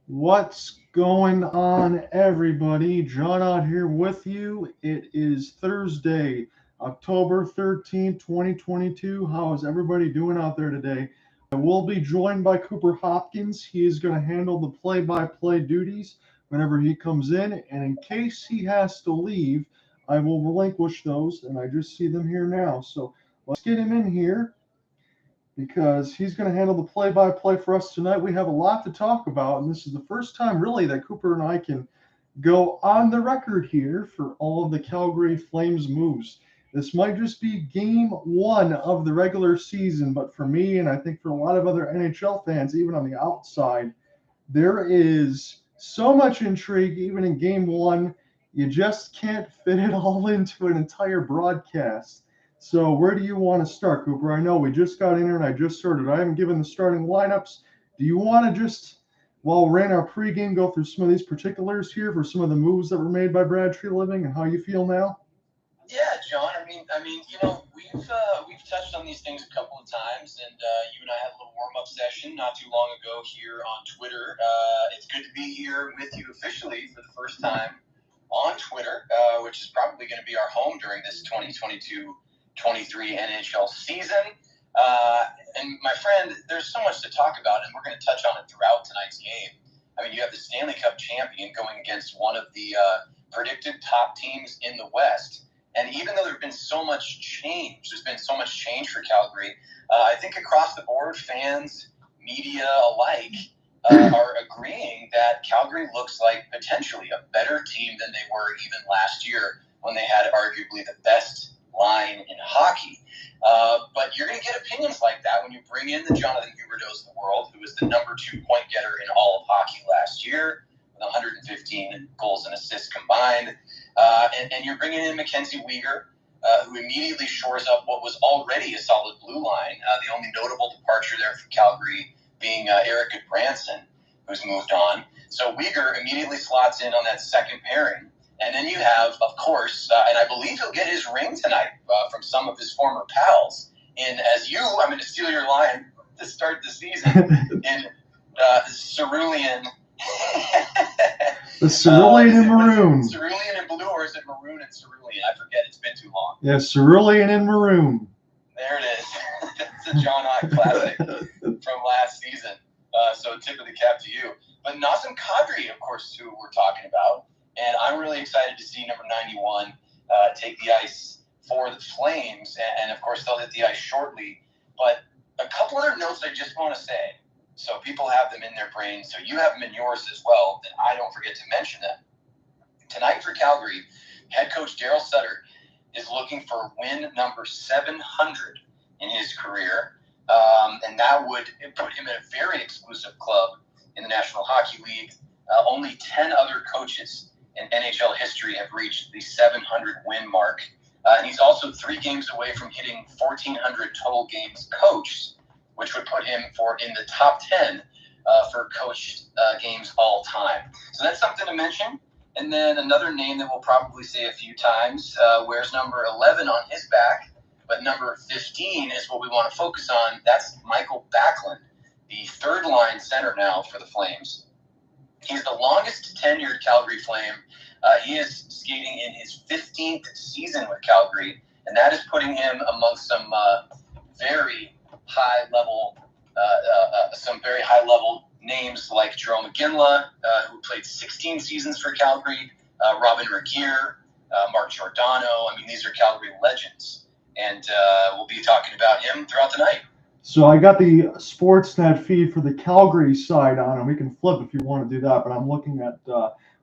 What's going on, everybody? John out here with you. It is Thursday, October 13th, 2022. How is everybody doing out there today? I will be joined by Cooper Hopkins. He is going to handle the play by play duties whenever he comes in. And in case he has to leave, I will relinquish those. And I just see them here now. So let's get him in here because he's going to handle the play by play for us tonight. We have a lot to talk about, and this is the first time, really, that Cooper and I can go on the record here for all of the Calgary Flames moves. This might just be game one of the regular season, but for me, and I think for a lot of other NHL fans, even on the outside, there is so much intrigue, even in game one. You just can't fit it all into an entire broadcast. So, where do you want to start, Cooper? I know we just got in here and I just started. I haven't given the starting lineups. Do you want to just, while we're in our pregame, go through some of these particulars here for some of the moves that were made by Brad Treliving and how you feel now? Yeah, John. We've touched on these things a couple of times, and you and I had a little warm up session not too long ago here on Twitter. It's good to be here with you officially for the first time on Twitter, which is probably going to be our home during this 2022-23 NHL season. And my friend, there's so much to talk about, and we're going to touch on it throughout tonight's game. I mean, you have the Stanley Cup champion going against one of the predicted top teams in the West. And even though there's been so much change for Calgary, I think across the board, fans, media alike, are agreeing that Calgary looks like potentially a better team than they were even last year when they had arguably the best line in hockey. But you're going to get opinions like that when you bring in the Jonathan Huberdeaus of the world, who was the number 2 point getter in all of hockey last year, with 115 goals and assists combined. And you're bringing in Mackenzie Weegar, who immediately shores up what was already a solid blue line. The only notable departure there for Calgary being Eric Branson, who's moved on. So Weegar immediately slots in on that second pairing. And then you have, of course, and I believe he'll get his ring tonight from some of his former pals. I'm going to steal your line to start the season, in Cerulean. The Cerulean in maroon. Cerulean in blue, or is it maroon and cerulean? I forget. It's been too long. Yeah, Cerulean in maroon. There it is. That's a John Ott classic from last season. So tip of the cap to you. But Nazem Kadri, of course, who we're talking about. And I'm really excited to see number 91 take the ice for the Flames. And of course, they'll hit the ice shortly. But a couple other notes I just want to say, so people have them in their brains, so you have them in yours as well, that I don't forget to mention them. Tonight for Calgary, head coach Daryl Sutter is looking for win number 700 in his career, and that would put him in a very exclusive club in the National Hockey League. Only 10 other coaches in NHL history have reached the 700 win mark, and he's also 3 games away from hitting 1,400 total games coached, which would put him in the top 10 for coached games all time. So that's something to mention. And then another name that we'll probably say a few times wears number 11 on his back, but number 15 is what we want to focus on. That's Michael Backlund, the third-line center now for the Flames. He's the longest tenured Calgary Flame. He is skating in his 15th season with Calgary, and that is putting him amongst some very high level names like Jerome McGinley, who played 16 seasons for Calgary, Robin Regier, Mark Giordano. I mean, these are Calgary legends, and we'll be talking about him throughout the night. So I got the Sportsnet feed for the Calgary side on, and we can flip if you want to do that. But I'm looking at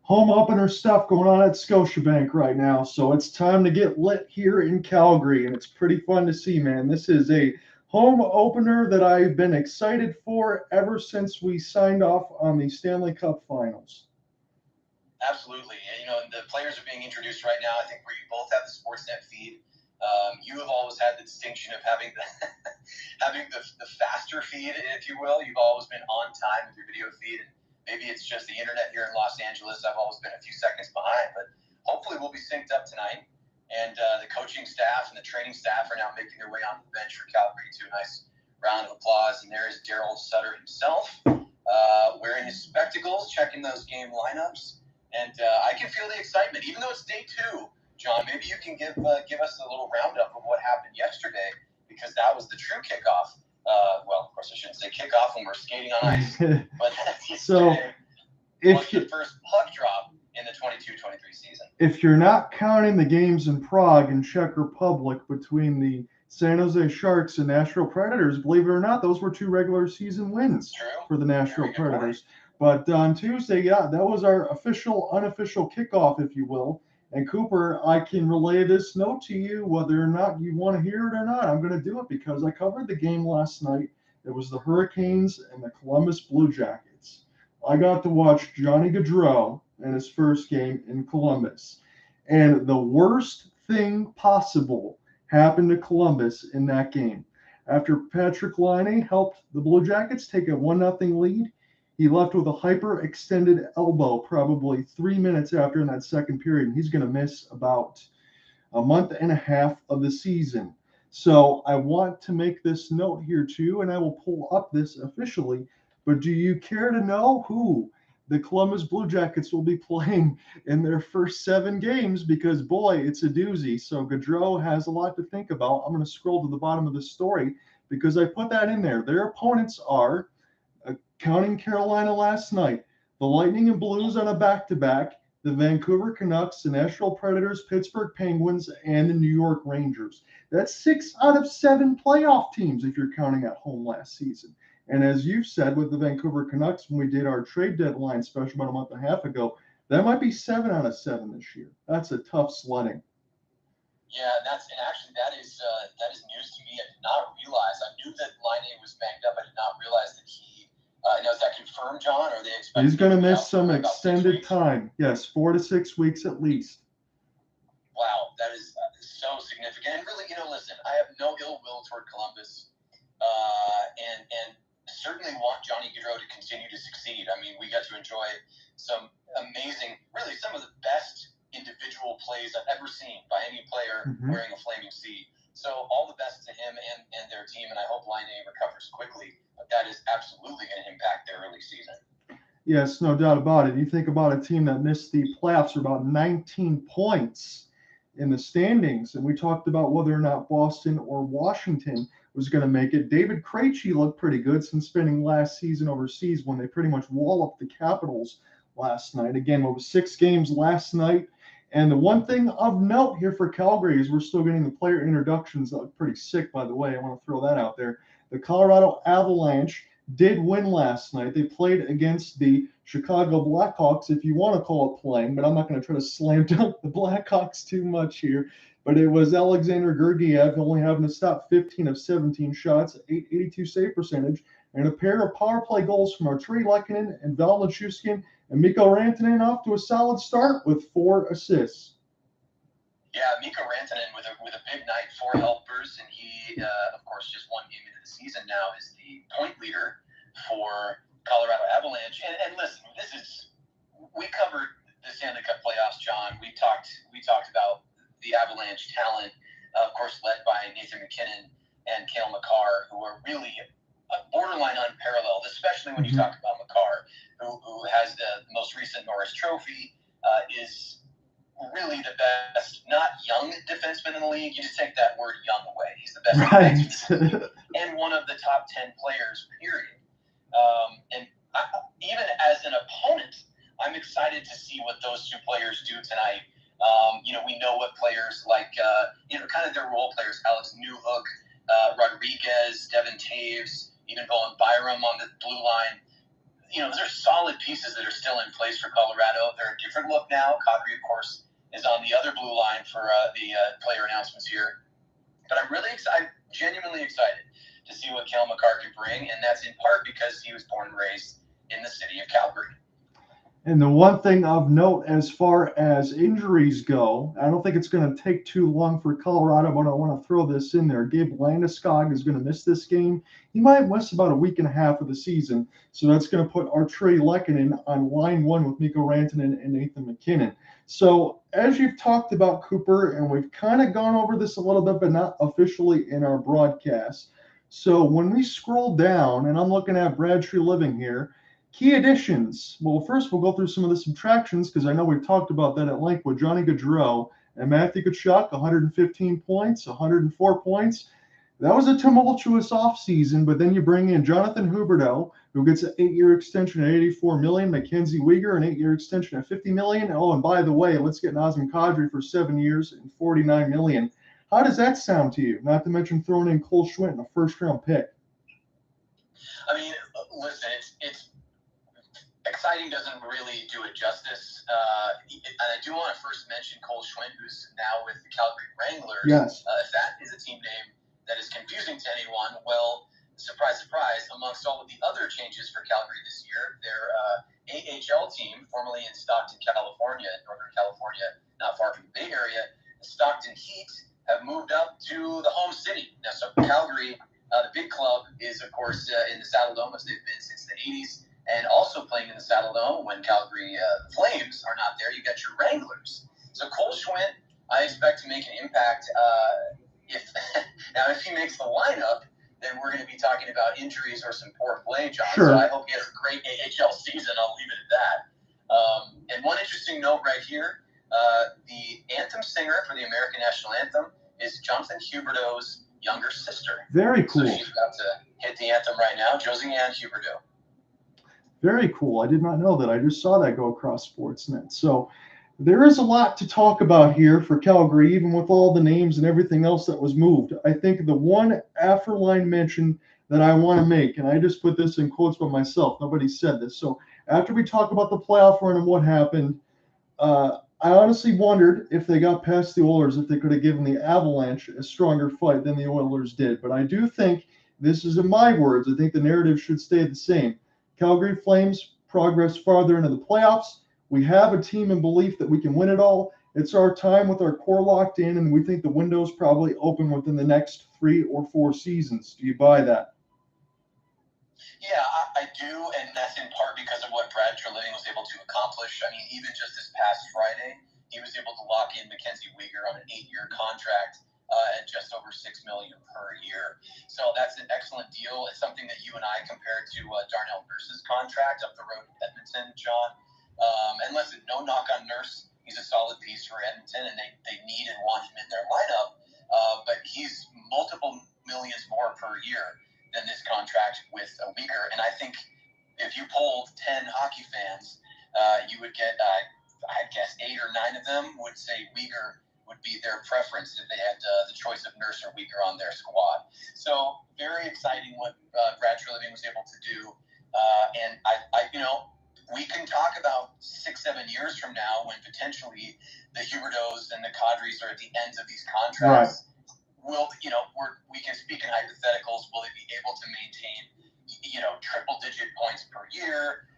home opener stuff going on at Scotiabank right now. So it's time to get lit here in Calgary, and it's pretty fun to see, man. This is a home opener that I've been excited for ever since we signed off on the Stanley Cup Finals. Absolutely. And, the players are being introduced right now. I think we both have the Sportsnet feed. You have always had the distinction of having the faster feed, if you will. You've always been on time with your video feed. And maybe it's just the internet here in Los Angeles. I've always been a few seconds behind. But hopefully we'll be synced up tonight. And the coaching staff and the training staff are now making their way onto the bench for Calgary to a nice round of applause. And there is Daryl Sutter himself. wearing his spectacles, checking those game lineups, and I can feel the excitement, even though it's day 2. John, maybe you can give us a little roundup of what happened yesterday, because that was the true kickoff. Well, of course, I shouldn't say kickoff when we're skating on ice, but so was the first puck drop in the 22-23 season. If you're not counting the games in Prague and Czech Republic between the San Jose Sharks and Nashville Predators, believe it or not, those were 2 regular season wins for the Nashville Predators. But on Tuesday, yeah, that was our unofficial kickoff, if you will. And Cooper, I can relay this note to you, whether or not you want to hear it or not. I'm going to do it because I covered the game last night. It was the Hurricanes and the Columbus Blue Jackets. I got to watch Johnny Gaudreau in his first game in Columbus. And the worst thing possible happened to Columbus in that game. After Patrick Laine helped the Blue Jackets take a 1-0 lead, he left with a hyperextended elbow probably 3 minutes after in that second period. And he's going to miss about a month and a half of the season. So I want to make this note here too, and I will pull up this officially. But do you care to know who the Columbus Blue Jackets will be playing in their first 7 games? Because, boy, it's a doozy. So Gaudreau has a lot to think about. I'm going to scroll to the bottom of the story because I put that in there. Their opponents are, counting Carolina last night, the Lightning and Blues on a back-to-back, the Vancouver Canucks, the Nashville Predators, Pittsburgh Penguins, and the New York Rangers. That's 6 out of 7 playoff teams if you're counting at home last season. And as you've said with the Vancouver Canucks, when we did our trade deadline special about a month and a half ago, that might be 7 out of 7 this year. That's a tough sledding. Yeah, that is news to me. I did not realize. I knew that Laine was banged up. I did not realize that he. Is that confirmed, John? Or are they expecting? He's going to miss some extended time. Yes, 4 to 6 weeks at least. Wow, that is so significant. And really, listen, I have no ill will toward Columbus, and certainly want Johnny Gaudreau to continue to succeed. I mean, we got to enjoy some amazing, really some of the best individual plays I've ever seen by any player wearing a Flaming C. So all the best to him and their team, and I hope Laine recovers quickly. But that is absolutely going to impact their early season. Yes, no doubt about it. You think about a team that missed the playoffs for about 19 points in the standings, and we talked about whether or not Boston or Washington was going to make it. David Krejci looked pretty good since spending last season overseas when they pretty much walloped the Capitals last night. Again, it was 6 games last night. And the one thing of note here for Calgary is we're still getting the player introductions that look pretty sick, by the way. I want to throw that out there. The Colorado Avalanche did win last night. They played against the Chicago Blackhawks, if you want to call it playing, but I'm not going to try to slam dunk the Blackhawks too much here. But it was Alexander Georgiev only having to stop 15 of 17 shots, 882 save percentage, and a pair of power play goals from Arturi Lehkonen and Val Nichushkin, and Mikko Rantanen off to a solid start with 4 assists. Yeah, Mikko Rantanen with a big night, 4 helpers, and he, of course, just 1 game into the season now is the point leader for Colorado Avalanche. And listen, we covered the Stanley Cup playoffs, John. We talked about the Avalanche talent, of course, led by Nathan MacKinnon and Cale Makar, who are really borderline unparalleled, especially when you talk about Makar, who has the most recent Norris Trophy, is really the best, not young defenseman in the league. You just take that word young away. He's the best defenseman and one of the top 10 players, period. And even as an opponent, I'm excited to see what those 2 players do tonight. We know what players like, kind of their role players, Alex Newhook, Rodriguez, Devin Taves, even Bowen Byram on the blue line. Those are solid pieces that are still in place for Colorado. They're a different look now. Kadri, of course, is on the other blue line for the player announcements here. But I'm really excited, genuinely excited to see what Cale Makar can bring, and that's in part because he was born and raised in the city of Calgary. And the one thing of note as far as injuries go, I don't think it's going to take too long for Colorado, but I want to throw this in there. Gabe Landeskog is going to miss this game. He might miss about a week and a half of the season. So that's going to put Arturi Lehkonen on line 1 with Mikko Rantanen and Nathan MacKinnon. So as you've talked about, Cooper, and we've kind of gone over this a little bit, but not officially in our broadcast. So when we scroll down, and I'm looking at Brad Treliving here, Key additions. Well, first we'll go through some of the subtractions because I know we've talked about that at length with Johnny Gaudreau and Matthew Tkachuk, 115 points, 104 points. That was a tumultuous offseason, but then you bring in Jonathan Huberdeau, who gets an 8-year extension at 84 million, Mackenzie Weegar, an 8-year extension at 50 million. Oh, and by the way, let's get Nazem Kadri for 7 years and 49 million. How does that sound to you? Not to mention throwing in Cole Schwindt, a first-round pick. I mean, listen, it's exciting doesn't really do it justice. And I do want to first mention Cole Schwindt, who's now with the Calgary Wranglers. Yes. If that is a team name that is confusing to anyone, well, surprise, surprise, amongst all of the other changes for Calgary this year, their AHL team, formerly in Stockton, California, Northern California, not far from the Bay Area, the Stockton Heat, have moved up to the home city. Now, so Calgary, the big club, is, of course, in the Saddle Dome, as they've been since the 80s. And also playing in the Saddle Dome when Calgary Flames are not there, you got your Wranglers. So Cole Schwindt, I expect to make an impact. If he makes the lineup, then we're going to be talking about injuries or some poor play, John. Sure. So I hope he has a great AHL season. I'll leave it at that. And one interesting note right here, the anthem singer for the American National Anthem is Jonathan Huberdeau's younger sister. Very cool. So she's about to hit the anthem right now, Josie-Ann Huberdeau. Very cool. I did not know that. I just saw that go across Sportsnet. So there is a lot to talk about here for Calgary, even with all the names and everything else that was moved. I think the one after-line mention that I want to make, and I just put this in quotes by myself, nobody said this. So after we talk about the playoff run and what happened, I honestly wondered if they got past the Oilers, if they could have given the Avalanche a stronger fight than the Oilers did. But I do think, this is in my words, I think the narrative should stay the same. Calgary Flames progress farther into the playoffs. We have a team in belief that we can win it all. It's our time with our core locked in, and we think the window's probably open within the next 3 or 4 seasons. Do you buy that? Yeah, I do, and that's in part because of what Brad Treliving was able to accomplish. I mean, even just this past Friday, he was able to lock in Mackenzie Weegar on an 8-year contract at just over $6 million per year. So that's an excellent deal. It's something that you and I compared to Darnell Nurse's contract up the road in Edmonton, John. And listen, no knock on Nurse. He's a solid piece for Edmonton, and they need and want him in their lineup. But he's multiple millions more per year than this contract with Weegar. And I think if you polled 10 hockey fans, you would get, I guess, 8 or 9 of them would say Weegar would be their preference if they had the choice of Nurse or Weegar on their squad. So very exciting what Brad Treliving was able to do. And we can talk about 6-7 years from now when potentially the Huberdeaus and the Kadris are at the ends of these contracts. Right. We can speak in hypotheticals. Will they be able to maintain, triple-digit points per year?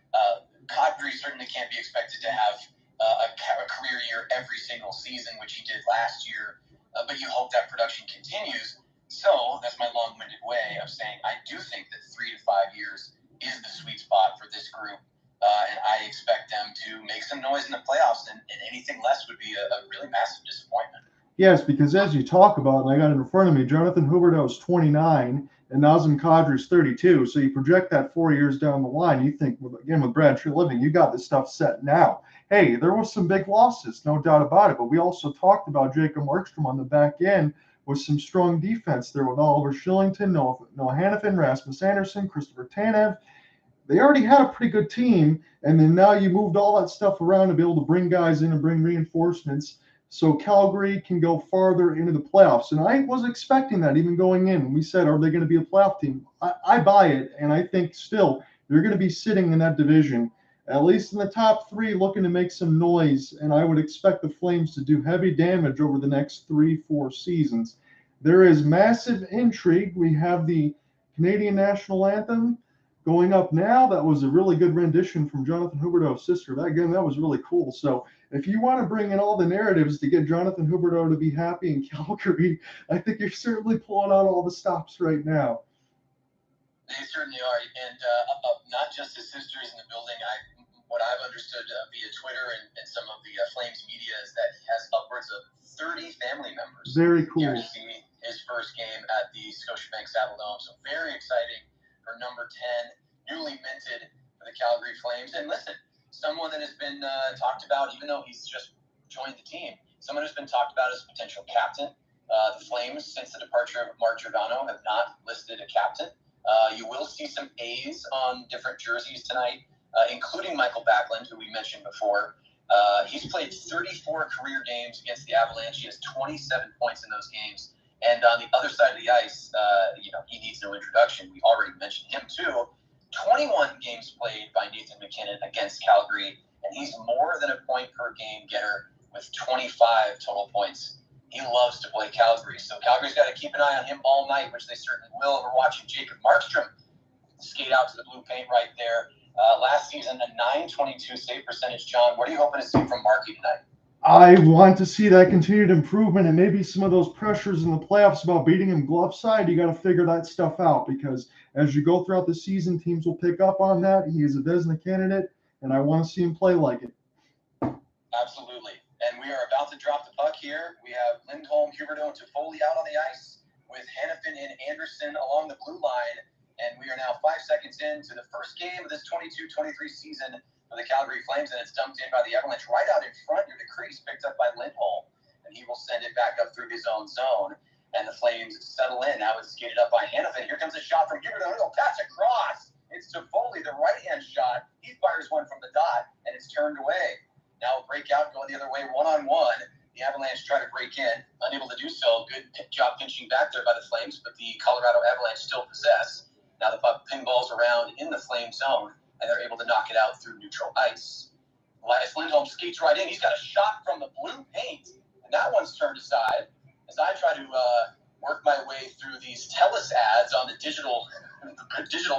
Kadri certainly can't be expected to have a career year every single season, which he did last year. But you hope that production continues. So that's my long-winded way of saying I do think that 3 to 5 years is the sweet spot for this group. And I expect them to make some noise in the playoffs, and anything less would be a really massive disappointment. Yes, because as you talk about, and I got it in front of me, Jonathan Huberdeau is 29 and Nazem Kadri is 32. So you project that 4 years down the line, you think, again, with Brad Treliving, you got this stuff set now. Hey, there was some big losses, no doubt about it. But we also talked about Jacob Markstrom on the back end with some strong defense there with Oliver Shillington, Noah Hannafin, Rasmus Anderson, Christopher Tanev. They already had a pretty good team, and then now you moved all that stuff around to be able to bring guys in and bring reinforcements so Calgary can go farther into the playoffs. And I was expecting that even going in. We said, are they going to be a playoff team? I buy it, and I think still they're going to be sitting in that division, at least in the top 3, looking to make some noise, and I would expect the Flames to do heavy damage over the next 3-4 seasons. There is massive intrigue. We have the Canadian National Anthem going up now. That was a really good rendition from Jonathan Huberdeau's sister. That was really cool. So if you want to bring in all the narratives to get Jonathan Huberdeau to be happy in Calgary, I think you're certainly pulling out all the stops right now. They certainly are. And not just his sisters in the building. What I've understood via Twitter and some of the Flames media is that he has upwards of 30 family members. Very cool. Here to see his first game at the Scotiabank Saddle Dome. So very exciting for number 10, newly minted for the Calgary Flames. And listen, someone that has been talked about, even though he's just joined the team, someone who's been talked about as a potential captain. The Flames, since the departure of Mark Giordano, have not listed a captain. You will see some A's on different jerseys tonight, including Michael Backlund, who we mentioned before. He's played 34 career games against the Avalanche. He has 27 points in those games. And on the other side of the ice, he needs no introduction. We already mentioned him too. 21 games played by Nathan MacKinnon against Calgary, and he's more than a point per game getter with 25 total points. He loves to play Calgary, so Calgary's got to keep an eye on him all night, which they certainly will. And we're watching Jacob Markstrom skate out to the blue paint right there. Last season, a .922 save percentage. John, what are you hoping to see from Markey tonight? I want to see that continued improvement, and maybe some of those pressures in the playoffs about beating him glove side. You got to figure that stuff out, because as you go throughout the season, teams will pick up on that. He is a Vezina candidate, and I want to see him play like it. Absolutely. And we are about to drop the puck here. We have Lindholm, Huberdeau, and Toffoli out on the ice with Hanifin and Anderson along the blue line. And we are now 5 seconds into the first game of this 22-23 season for the Calgary Flames, and it's dumped in by the Avalanche right out in front near the crease, picked up by Lindholm. And he will send it back up through his own zone. And the Flames settle in. Now it's skated up by Hanifin. Here comes a shot from Huberdeau. It'll pass across. It's Toffoli, the right-hand shot. He fires one from the dot, and it's turned away. Now a breakout going the other way, one-on-one. The Avalanche try to break in, unable to do so. Good job pinching back there by the Flames, but the Colorado Avalanche still possess. Now the puck pinballs around in the Flame zone, and they're able to knock it out through neutral ice. Elias Lindholm skates right in. He's got a shot from the blue paint, and that one's turned aside. As I try to work my way through these TELUS ads on the digital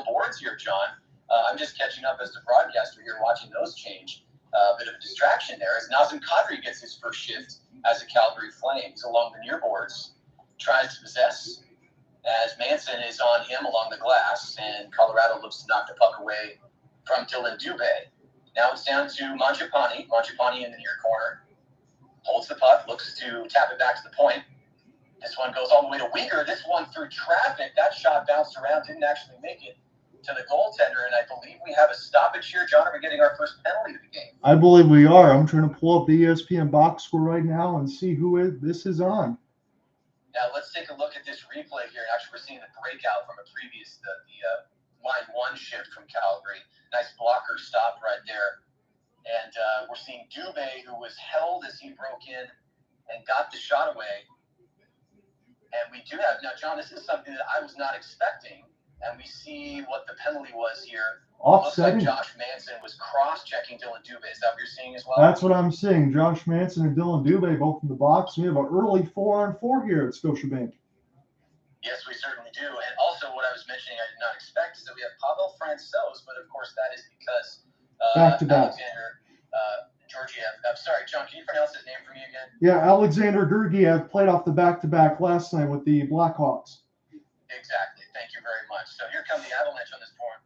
boards here, John, I'm just catching up as the broadcaster here, watching those change. A bit of a distraction there as Nazem Kadri gets his first shift as a Calgary Flame. He's along the near boards, tries to possess as Manson is on him along the glass, and Colorado looks to knock the puck away from Dylan Dubé. Now it's down to Mangiapane. Mangiapane in the near corner. Holds the puck, looks to tap it back to the point. This one goes all the way to Weegar. This one through traffic. That shot bounced around, didn't actually make it to the goaltender, and I believe we have a stoppage here. John, are we getting our first penalty of the game? I believe we are. I'm trying to pull up the ESPN box score right now and see who this is on. Now let's take a look at this replay here. Actually, we're seeing the breakout from a previous the line one shift from Calgary. Nice blocker stop right there, and we're seeing Dubé, who was held as he broke in and got the shot away. And we do have now, John. This is something that I was not expecting. And we see what the penalty was here. Offsetting. Looks like Josh Manson was cross-checking Dylan Dubé. Is that what you're seeing as well? That's what I'm seeing. Josh Manson and Dylan Dubé both in the box. We have an early 4-on-4 here at Scotiabank. Yes, we certainly do. And also what I was mentioning I did not expect is that we have Pavel Francouz, but of course that is because back-to-back. Alexander Georgiev. I'm sorry, John, can you pronounce his name for me again? Yeah, Alexander Georgiev played off the back-to-back last night with the Blackhawks. Exactly. Thank you very much. So here come the Avalanche on this point.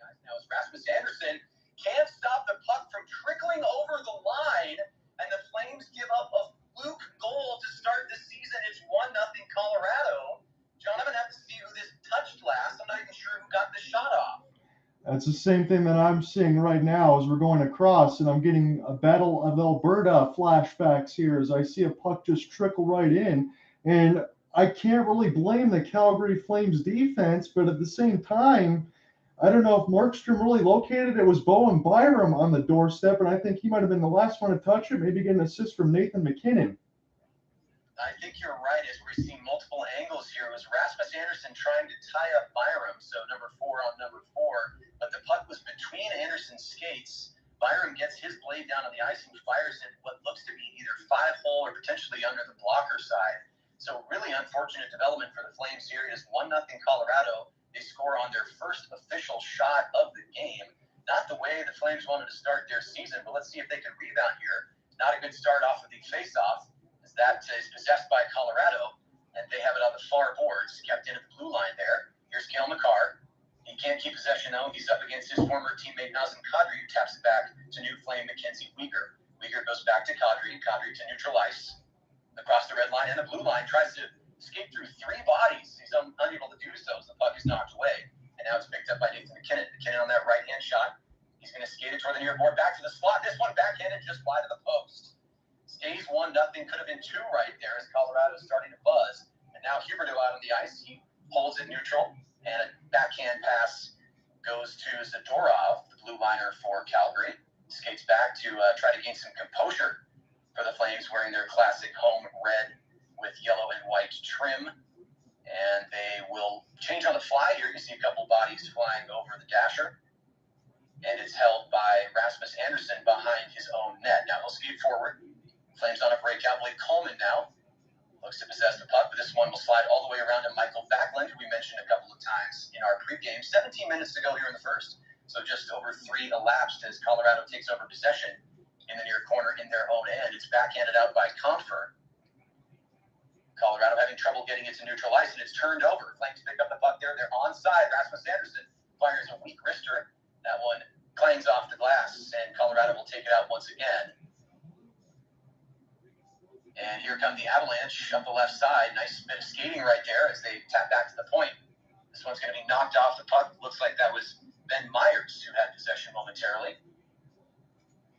Now it's Rasmus Anderson. Can't stop the puck from trickling over the line, and the Flames give up a fluke goal to start the season. It's 1-0 Colorado. John, I'm going to have to see who this touched last. I'm not even sure who got the shot off. That's the same thing that I'm seeing right now as we're going across, and I'm getting a Battle of Alberta flashbacks here as I see a puck just trickle right in. And I can't really blame the Calgary Flames defense, but at the same time, I don't know if Markstrom really located it. It was Bowen Byram on the doorstep, and I think he might have been the last one to touch it, maybe get an assist from Nathan MacKinnon. I think you're right, as we're seeing multiple angles here. It was Rasmus Anderson trying to tie up Byram, so number 4 on number 4, but the puck was between Anderson's skates. Byram gets his blade down on the ice and fires it what looks to be either 5-hole or potentially under the blocker side. So really unfortunate development for the Flames here. It is 1-0 Colorado. They score on their first official shot of the game. Not the way the Flames wanted to start their season, but let's see if they can rebound here. Not a good start off of the face-off, as that is possessed by Colorado, and they have it on the far boards, kept in at the blue line there. Here's Cale Makar. He can't keep possession, though. He's up against his former teammate, Nazem Kadri, who taps it back to new Flame Mackenzie Weegar. Weegar goes back to Kadri. Kadri to neutral ice. Across the red line and the blue line, tries to escape through 3 bodies. He's unable to do so as the puck is knocked away. And now it's picked up by Nathan MacKinnon. MacKinnon on that right-hand shot. near board, back to the slot. This one backhanded just wide of the post. Stays 1-0. Could have been 2 right there as Colorado is starting to buzz. And now Huberdeau out on the ice. He holds it neutral, and a backhand pass goes to Zadorov, the blue liner for Calgary. Skates back to try to gain some composure for the Flames, wearing their classic home red with yellow and white trim. And they will change on the fly here. You see a couple bodies flying over the dasher. And it's held by Rasmus Andersson behind his own net. Now he'll skate forward. Flames on a breakout. Blake Coleman now looks to possess the puck, but this one will slide all the way around to Michael Backlund, who we mentioned a couple of times in our pregame. 17 minutes to go here in the first. So just over 3 elapsed as Colorado takes over possession in the near corner in their own end. It's backhanded out by Confer. Colorado having trouble getting it to neutral ice, and it's turned over. Flames pick up the puck there. They're onside. Rasmus Andersson fires a weak wrister. That one clangs off the glass, and Colorado will take it out once again. And here come the Avalanche up the left side. Nice bit of skating right there as they tap back to the point. This one's going to be knocked off the puck. Looks like that was Ben Myers who had possession momentarily.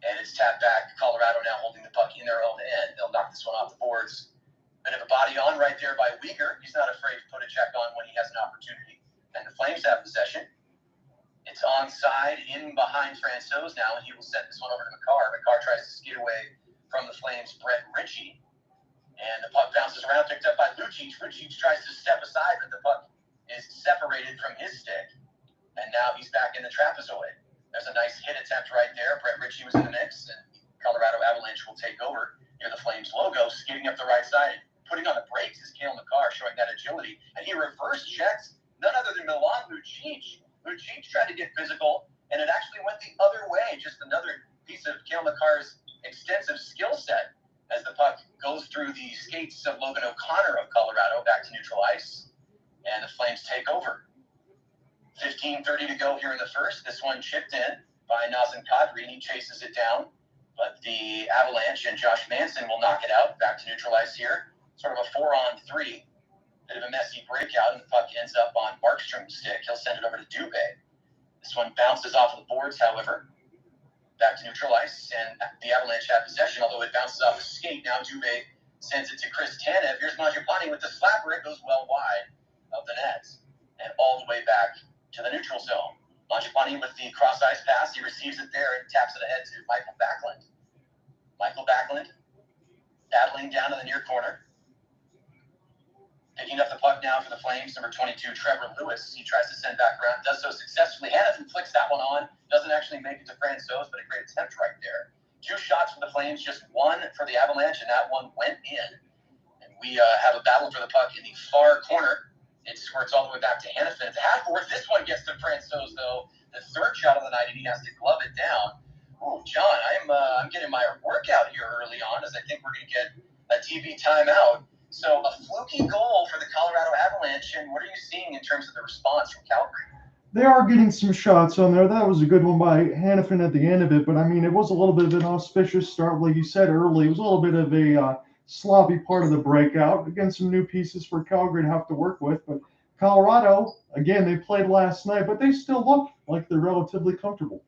And it's tapped back. Colorado now holding the puck in their own end. They'll knock this one off the boards. Bit of a body on right there by Weegar. He's not afraid to put a check on when he has an opportunity. And the Flames have possession. It's onside in behind Francouz now, and he will send this one over to McCarr. McCarr tries to skate away from the Flames' Brett Ritchie. And the puck bounces around, picked up by Lucic. Lucic tries to step aside, but the puck is separated from his stick. And now he's back in the trapezoid. There's a nice hit attempt right there. Brett Ritchie was in the mix, and Colorado Avalanche will take over near the Flames logo, skating up the right side. Putting on the brakes is Cale McCarr, showing that agility. And he reverse checks none other than Milan Lucic. Lucic tried to get physical, and it actually went the other way. Just another piece of Cale McCarr's extensive skill set as the puck goes through the skates of Logan O'Connor of Colorado back to neutral ice. And the Flames take over. 15:30 to go here in the first. This one chipped in by Nazem Kadri, and he chases it down. But the Avalanche and Josh Manson will knock it out. Back to neutral ice here. Sort of a 4-on-3. Bit of a messy breakout, and the puck ends up on Markstrom's stick. He'll send it over to Dubé. This one bounces off of the boards, however. Back to neutral ice, and the Avalanche have possession, although it bounces off the skate. Now Dubé sends it to Chris Tanev. Here's Mangiapane with the slapper. It goes well wide of the net and all the way back to the neutral zone. Mangiapane with the cross-ice pass. He receives it there and taps it ahead to Michael Backlund. Michael Backlund battling down to the near corner. Picking up the puck now for the Flames, number 22, Trevor Lewis. He tries to send back around, does so successfully. Hannafin flicks that one on, doesn't actually make it to Francouz, but a great attempt right there. 2 shots for the Flames, just 1 for the Avalanche, and that one went in. And we have a battle for the puck in the far corner. It squirts all the way back to Hannafin at the half-court. This one gets to Francouz, though. The 3rd shot of the night, and he has to glove it down. Oh, John, I'm getting my workout here early on, as I think we're going to get a TV timeout. So a fluky goal for the Colorado Avalanche, and what are you seeing in terms of the response from Calgary? They are getting some shots on there. That was a good one by Hannafin at the end of it, but I mean, it was a little bit of an auspicious start, like you said early. It was a little bit of a sloppy part of the breakout. Again, some new pieces for Calgary to have to work with, but Colorado, again, they played last night, but they still look like they're relatively comfortable.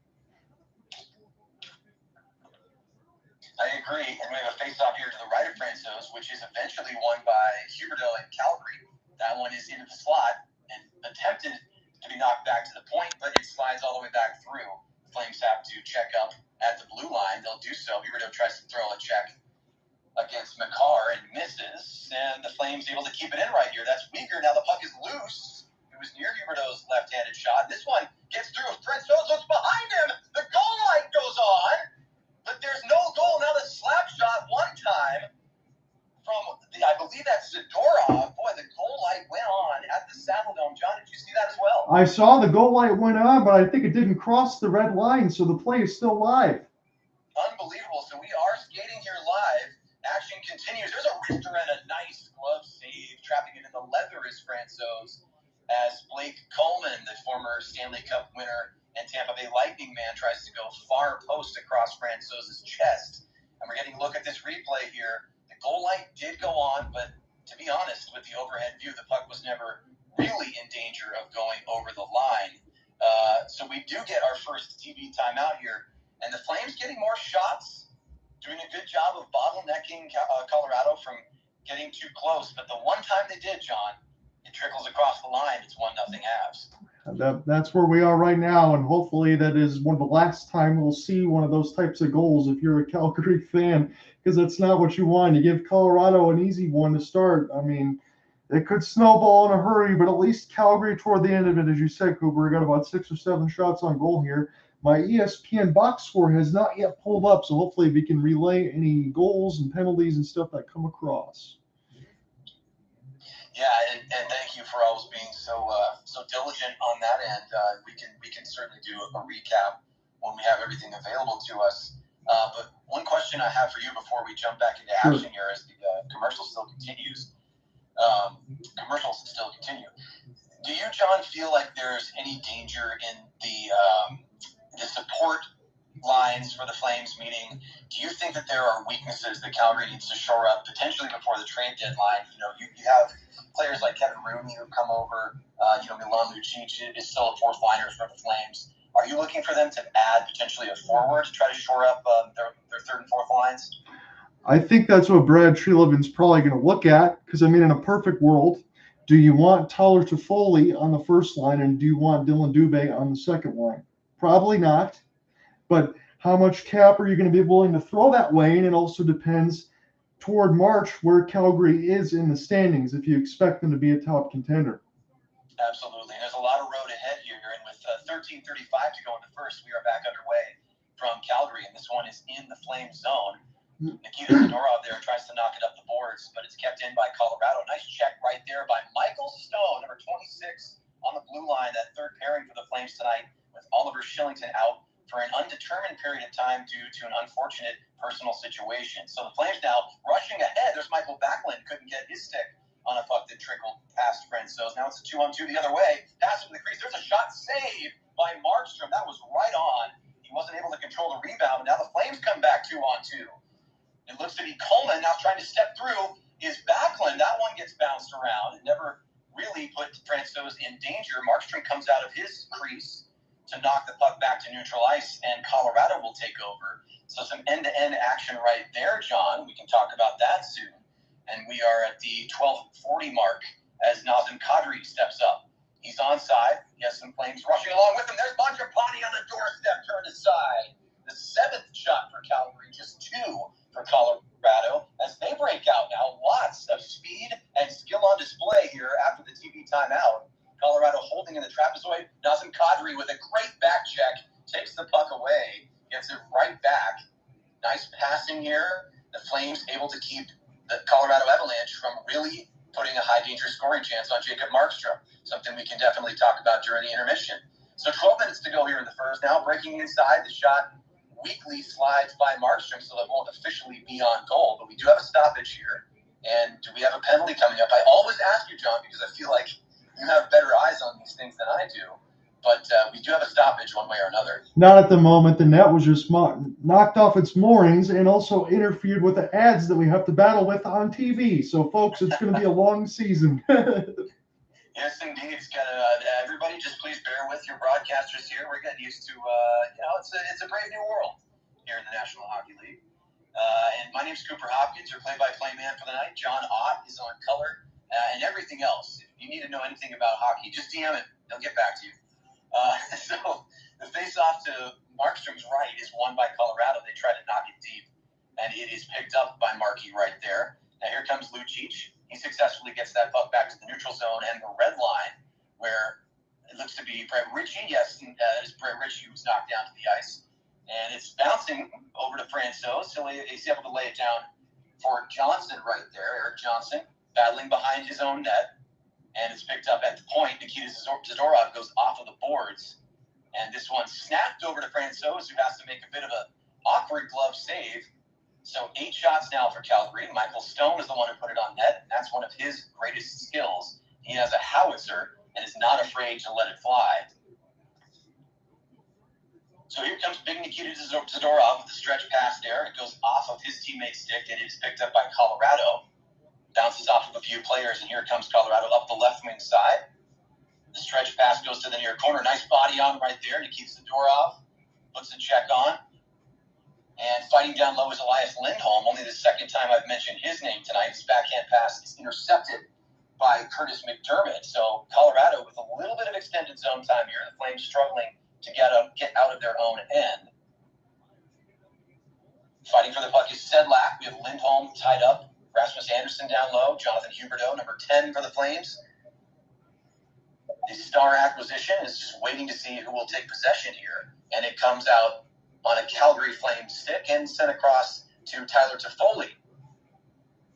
I agree, and we have a face-off here to the right of Francouz, which is eventually won by Huberdeau and Calgary. That one is into the slot and attempted to be knocked back to the point, but it slides all the way back through. The Flames have to check up at the blue line. They'll do so. Huberdeau tries to throw a check against McCarr and misses, and the Flames able to keep it in right here. That's Weegar. Now the puck is loose. It was near Huberdeau's left-handed shot. This one gets through. Francouz looks behind him. The goal light goes on. But there's no goal. Now the slap shot one time from, I believe that's Zadorov. Boy, the goal light went on at the Saddle Dome. John, did you see that as well? I saw the goal light went on, but I think it didn't cross the red line, so the play is still live. Unbelievable. So we are skating here live. Action continues. There's a wrister and a nice glove save. Trapping it in the leather is Francouz as Blake Coleman, the former Stanley Cup winner and Tampa Bay Lightning man, tries to go far post across Francouz's chest. And we're getting a look at this replay here. The goal light did go on, but to be honest, with the overhead view, the puck was never really in danger of going over the line. So we do get our first TV timeout here And the Flames getting more shots, doing a good job of bottlenecking Colorado from getting too close. But the one time they did, John, it trickles across the line. It's 1-0 Avs. That's where we are right now, and hopefully that is one of the last time we'll see one of those types of goals if you're a Calgary fan, because that's not what you want. You give Colorado an easy one to start. I mean, it could snowball in a hurry, but at least Calgary toward the end of it, as you said, Cooper, got about 6 or 7 shots on goal here. My ESPN box score has not yet pulled up, so hopefully we can relay any goals and penalties and stuff that come across. Yeah, and thank you for always being so diligent on that end. We can certainly do a recap when we have everything available to us. But one question I have for you before we jump back into action here, as the commercial still continues. Do you, John, feel like there's any danger in the support lines for the Flames? Meaning, do you think that there are weaknesses that Calgary needs to shore up potentially before the trade deadline? You have players like Kevin Rooney who've come over. Milan Lucic is still a fourth liner for the Flames. Are you looking for them to add potentially a forward to try to shore up their third and fourth lines? I think that's what Brad Treleaven's probably going to look at, because, I mean, in a perfect world, do you want Tyler Toffoli on the first line and do you want Dylan Dubé on the second line? Probably not. But how much cap are you going to be willing to throw that way? And it also depends toward March where Calgary is in the standings, if you expect them to be a top contender. Absolutely. And there's a lot of road ahead here. And with 13:35 to go in the first, we are back underway from Calgary. And this one is in the Flame zone. Nikita Zadorov there tries to knock it up the boards, but it's kept in by Colorado. Nice check right there by Michael Stone, number 26 on the blue line, that third pairing for the Flames tonight, with Oliver Shillington out for an undetermined period of time due to an unfortunate personal situation. So the Flames now rushing ahead. There's Michael Backlund, couldn't get his stick on a puck that trickled past Francouz. Now it's a 2-on-2 the other way. Pass from the crease. There's a shot saved by Markstrom. That was right on. He wasn't able to control the rebound, and now the Flames come back 2-on-2. It looks to be Coleman now trying to step through. Is Backlund. That one gets bounced around. It never really put Francouz in danger. Markstrom comes out of his crease to knock the puck back to neutral ice, and Colorado will take over. So some end-to-end action right there, John. We can talk about that soon. And we are at the 12:40 mark as Nazem Kadri steps up. He's onside. He has some Flames rushing along with him. There's Mangiapane on the doorstep, turned aside. The 7th shot for Calgary, just 2 for Colorado as they break out now. Lots of speed and skill on display here after the TV timeout. Colorado holding in the trapezoid. Nazem Kadri with a great back check takes the puck away, gets it right back. Nice passing here. The Flames able to keep the Colorado Avalanche from really putting a high danger scoring chance on Jacob Markstrom. Something we can definitely talk about during the intermission. So 12 minutes to go here in the first. Now breaking inside, the shot weakly slides by Markstrom, so it won't officially be on goal. But we do have a stoppage here. And do we have a penalty coming up? I always ask you, John, because I feel like you have better eyes on these things than I do. But we do have a stoppage one way or another. Not at the moment. The net was just knocked off its moorings and also interfered with the ads that we have to battle with on TV. So, folks, it's going to be a long season. Yes, indeed. It's got everybody. Just please bear with your broadcasters here. We're getting used to, it's a brave new world here in the National Hockey League. And my name's Cooper Hopkins, your play-by-play man for the night. John Ott is on color and everything else. If you need to know anything about hockey, just DM it. They'll get back to you. So the face-off to Markstrom's right is won by Colorado. They try to knock it deep, and it is picked up by Markey right there. Now here comes Lucic. He successfully gets that puck back to the neutral zone and the red line, where it looks to be Brett Ritchie. Yes, it is Brett Ritchie who's knocked down to the ice. And it's bouncing over to Francouz. He's able to lay it down for Johnson right there. Eric Johnson battling behind his own net. And it's picked up at the point. Nikita Zadorov goes off of the boards. And this one snapped over to Francouz, who has to make a bit of an awkward glove save. So 8 shots now for Calgary. Michael Stone is the one who put it on net. That's one of his greatest skills. He has a howitzer and is not afraid to let it fly. So here comes big Nikita Zadorov with the stretch pass there. It goes off of his teammate's stick, and it is picked up by Colorado. Bounces off of a few players, and here comes Colorado up the left wing side. The stretch pass goes to the near corner. Nice body on right there. Nikita Zadorov puts the check on. And fighting down low is Elias Lindholm. Only the second time I've mentioned his name tonight. His backhand pass is intercepted by Curtis McDermott. So Colorado with a little bit of extended zone time here. The Flames struggling to get out of their own end. Fighting for the puck is Sedlak. We have Lindholm tied up. Rasmus Anderson down low. Jonathan Huberdeau, number 10 for the Flames. The star acquisition is just waiting to see who will take possession here. And it comes out on a Calgary Flames stick and sent across to Tyler Toffoli.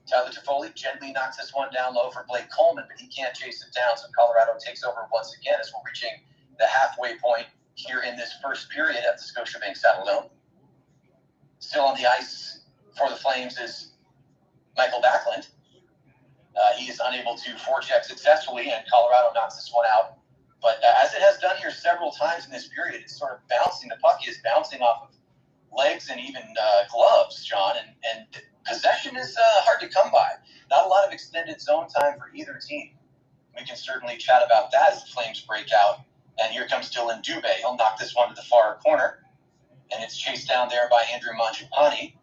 Tyler Toffoli gently knocks this one down low for Blake Coleman, but he can't chase it down, so Colorado takes over once again as we're reaching the halfway point here in this first period at the Scotiabank Saddledome. Still on the ice for the Flames is Michael Backlund. He is unable to forecheck successfully, and Colorado knocks this one out. But as it has done here several times in this period, it's sort of bouncing. The puck is bouncing off of legs and even gloves, John, and possession is hard to come by. Not a lot of extended zone time for either team. We can certainly chat about that as the Flames break out. And here comes Dylan Dubé. He'll knock this one to the far corner, and it's chased down there by Andrew Mangiapane.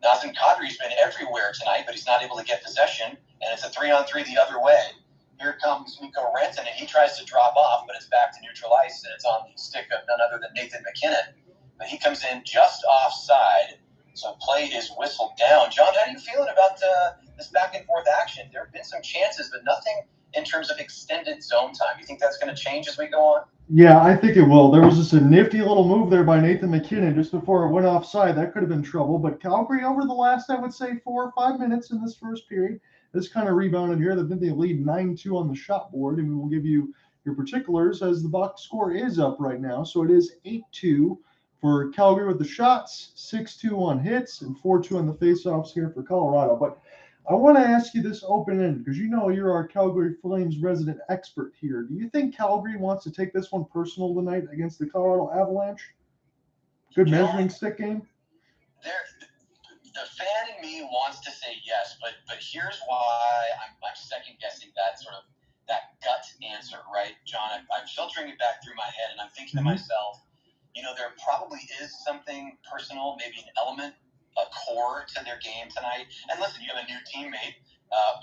Nazem Kadri's been everywhere tonight, but he's not able to get possession, and it's a 3-on-3 the other way. Here comes Mikko Rantanen, and he tries to drop off, but it's back to neutral ice, and it's on the stick of none other than Nathan MacKinnon. But he comes in just offside, so play is whistled down. John, how are you feeling about this back-and-forth action? There have been some chances, but nothing in terms of extended zone time. You think that's going to change as we go on? Yeah, I think it will. There was just a nifty little move there by Nathan MacKinnon just before it went offside. That could have been trouble. But Calgary, over the last, I would say, 4 or 5 minutes in this first period, has kind of rebounded here. They lead 9-2 on the shot board, and we will give you your particulars as the box score is up right now. So it is 8-2 for Calgary with the shots, 6-2 on hits, and 4-2 on the faceoffs here for Colorado. But I want to ask you this open-ended because you know you're our Calgary Flames resident expert here. Do you think Calgary wants to take this one personal tonight against the Colorado Avalanche? Good measuring stick game? The fan in me wants to say yes, but here's why I'm second-guessing that gut answer, right, John? I'm filtering it back through my head, and I'm thinking to myself, there probably is something personal, maybe an element, a core to their game tonight. And listen, you have a new teammate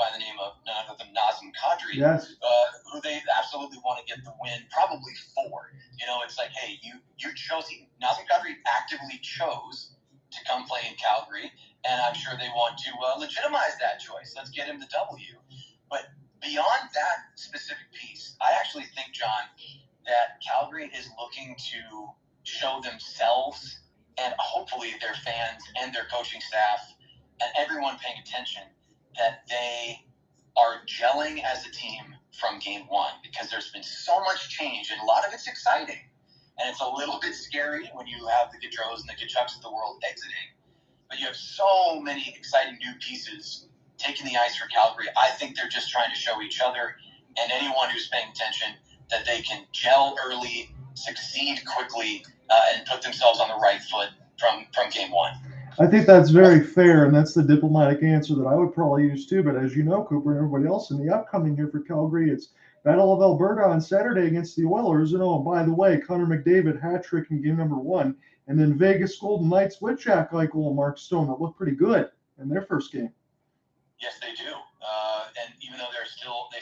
by the name of none other than Nazem Kadri, yes, who they absolutely want to get the win, probably for. It's like, hey, you chose. Nazem Kadri actively chose to come play in Calgary, and I'm sure they want to legitimize that choice. Let's get him the W. But beyond that specific piece, I actually think, John, that Calgary is looking to show themselves and hopefully their fans and their coaching staff and everyone paying attention that they are gelling as a team from game one, because there's been so much change, and a lot of it's exciting. And it's a little bit scary when you have the Gaudreaus and the Kachucks of the world exiting. But you have so many exciting new pieces taking the ice for Calgary. I think they're just trying to show each other and anyone who's paying attention that they can gel early, succeed quickly, and put themselves on the right foot from game one. I think that's very fair, and that's the diplomatic answer that I would probably use too. But as you know, Cooper and everybody else, in the upcoming here for Calgary, it's Battle of Alberta on Saturday against the Oilers. And oh, by the way, Connor McDavid hat-trick in game number 1. And then Vegas Golden Knights with Jack Eichel and Mark Stone that looked pretty good in their first game. Yes, they do. And even though they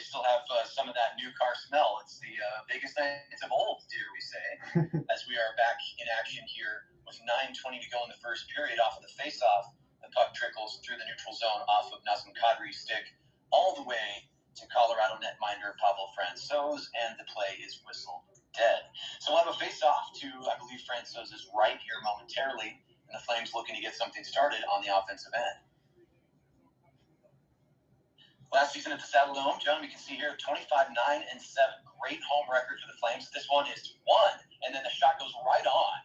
still have some of that new car smell, it's the Vegas Knights of old, dare we say, as we are back in action here with 9:20 to go in the first period off of the face-off. The puck trickles through the neutral zone off of Nazem Kadri's stick all the way to Colorado netminder Pavel Francouz, and the play is whistled dead. So we'll have a face-off to, I believe, Francouz's right here momentarily, and the Flames looking to get something started on the offensive end. Last season at the Saddledome, John, we can see here 25-9-7. Great home record for the Flames. This one is 1, and then the shot goes right on.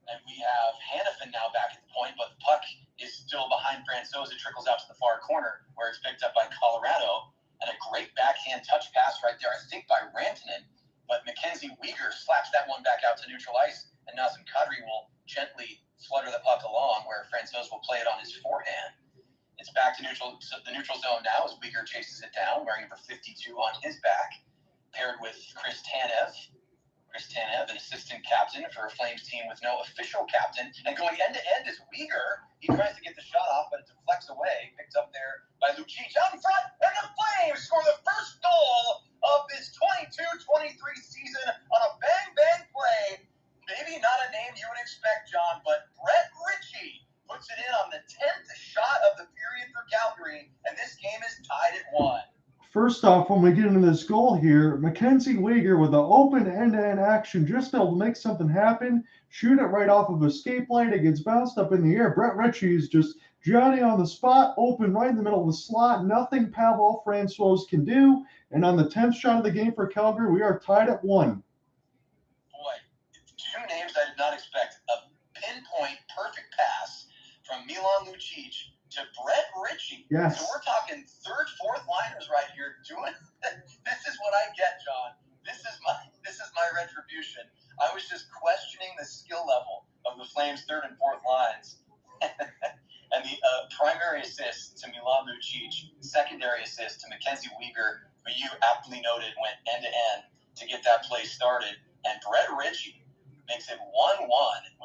And we have Hanifin now back at the point, but the puck is still behind Francouz. It trickles out to the far corner where it's picked up by Colorado. And a great backhand touch pass right there, I think, by Rantanen. But Mackenzie Weegar slaps that one back out to neutral ice, and Nazem Kadri will gently flutter the puck along where Francouz will play it on his forehand. It's back to the neutral zone now as Weegar chases it down, wearing number 52 on his back, paired with Chris Tanev. Chris Tanev have an assistant captain for a Flames team with no official captain. And going end-to-end is Weegar. He tries to get the shot off, but it deflects away. Picked up there by Lucic out in front, and the Flames score the first goal of this 22-23 season on a bang-bang play. Maybe not a name you would expect, John, but Brett Ritchie puts it in on the 10th shot of the period for Calgary, and this game is tied at 1. First off, when we get into this goal here, Mackenzie Weegar with the open end-to-end action, just able to make something happen, shoot it right off of a escape lane, it gets bounced up in the air. Brett Ritchie is just Johnny on the spot, open right in the middle of the slot. Nothing Pavel Francouz can do. And on the 10th shot of the game for Calgary, we are tied at 1. Boy, two names I did not expect. A pinpoint perfect pass from Milan Lucic to Brett Ritchie. Yes. So we're talking third, fourth liners right here doing this is what I get, John. This is my retribution. I was just questioning the skill level of the Flames' third and fourth lines. And the primary assist to Milan Lucic, secondary assist to Mackenzie Weegar, who you aptly noted went end-to-end to get that play started. And Brett Ritchie makes it 1-1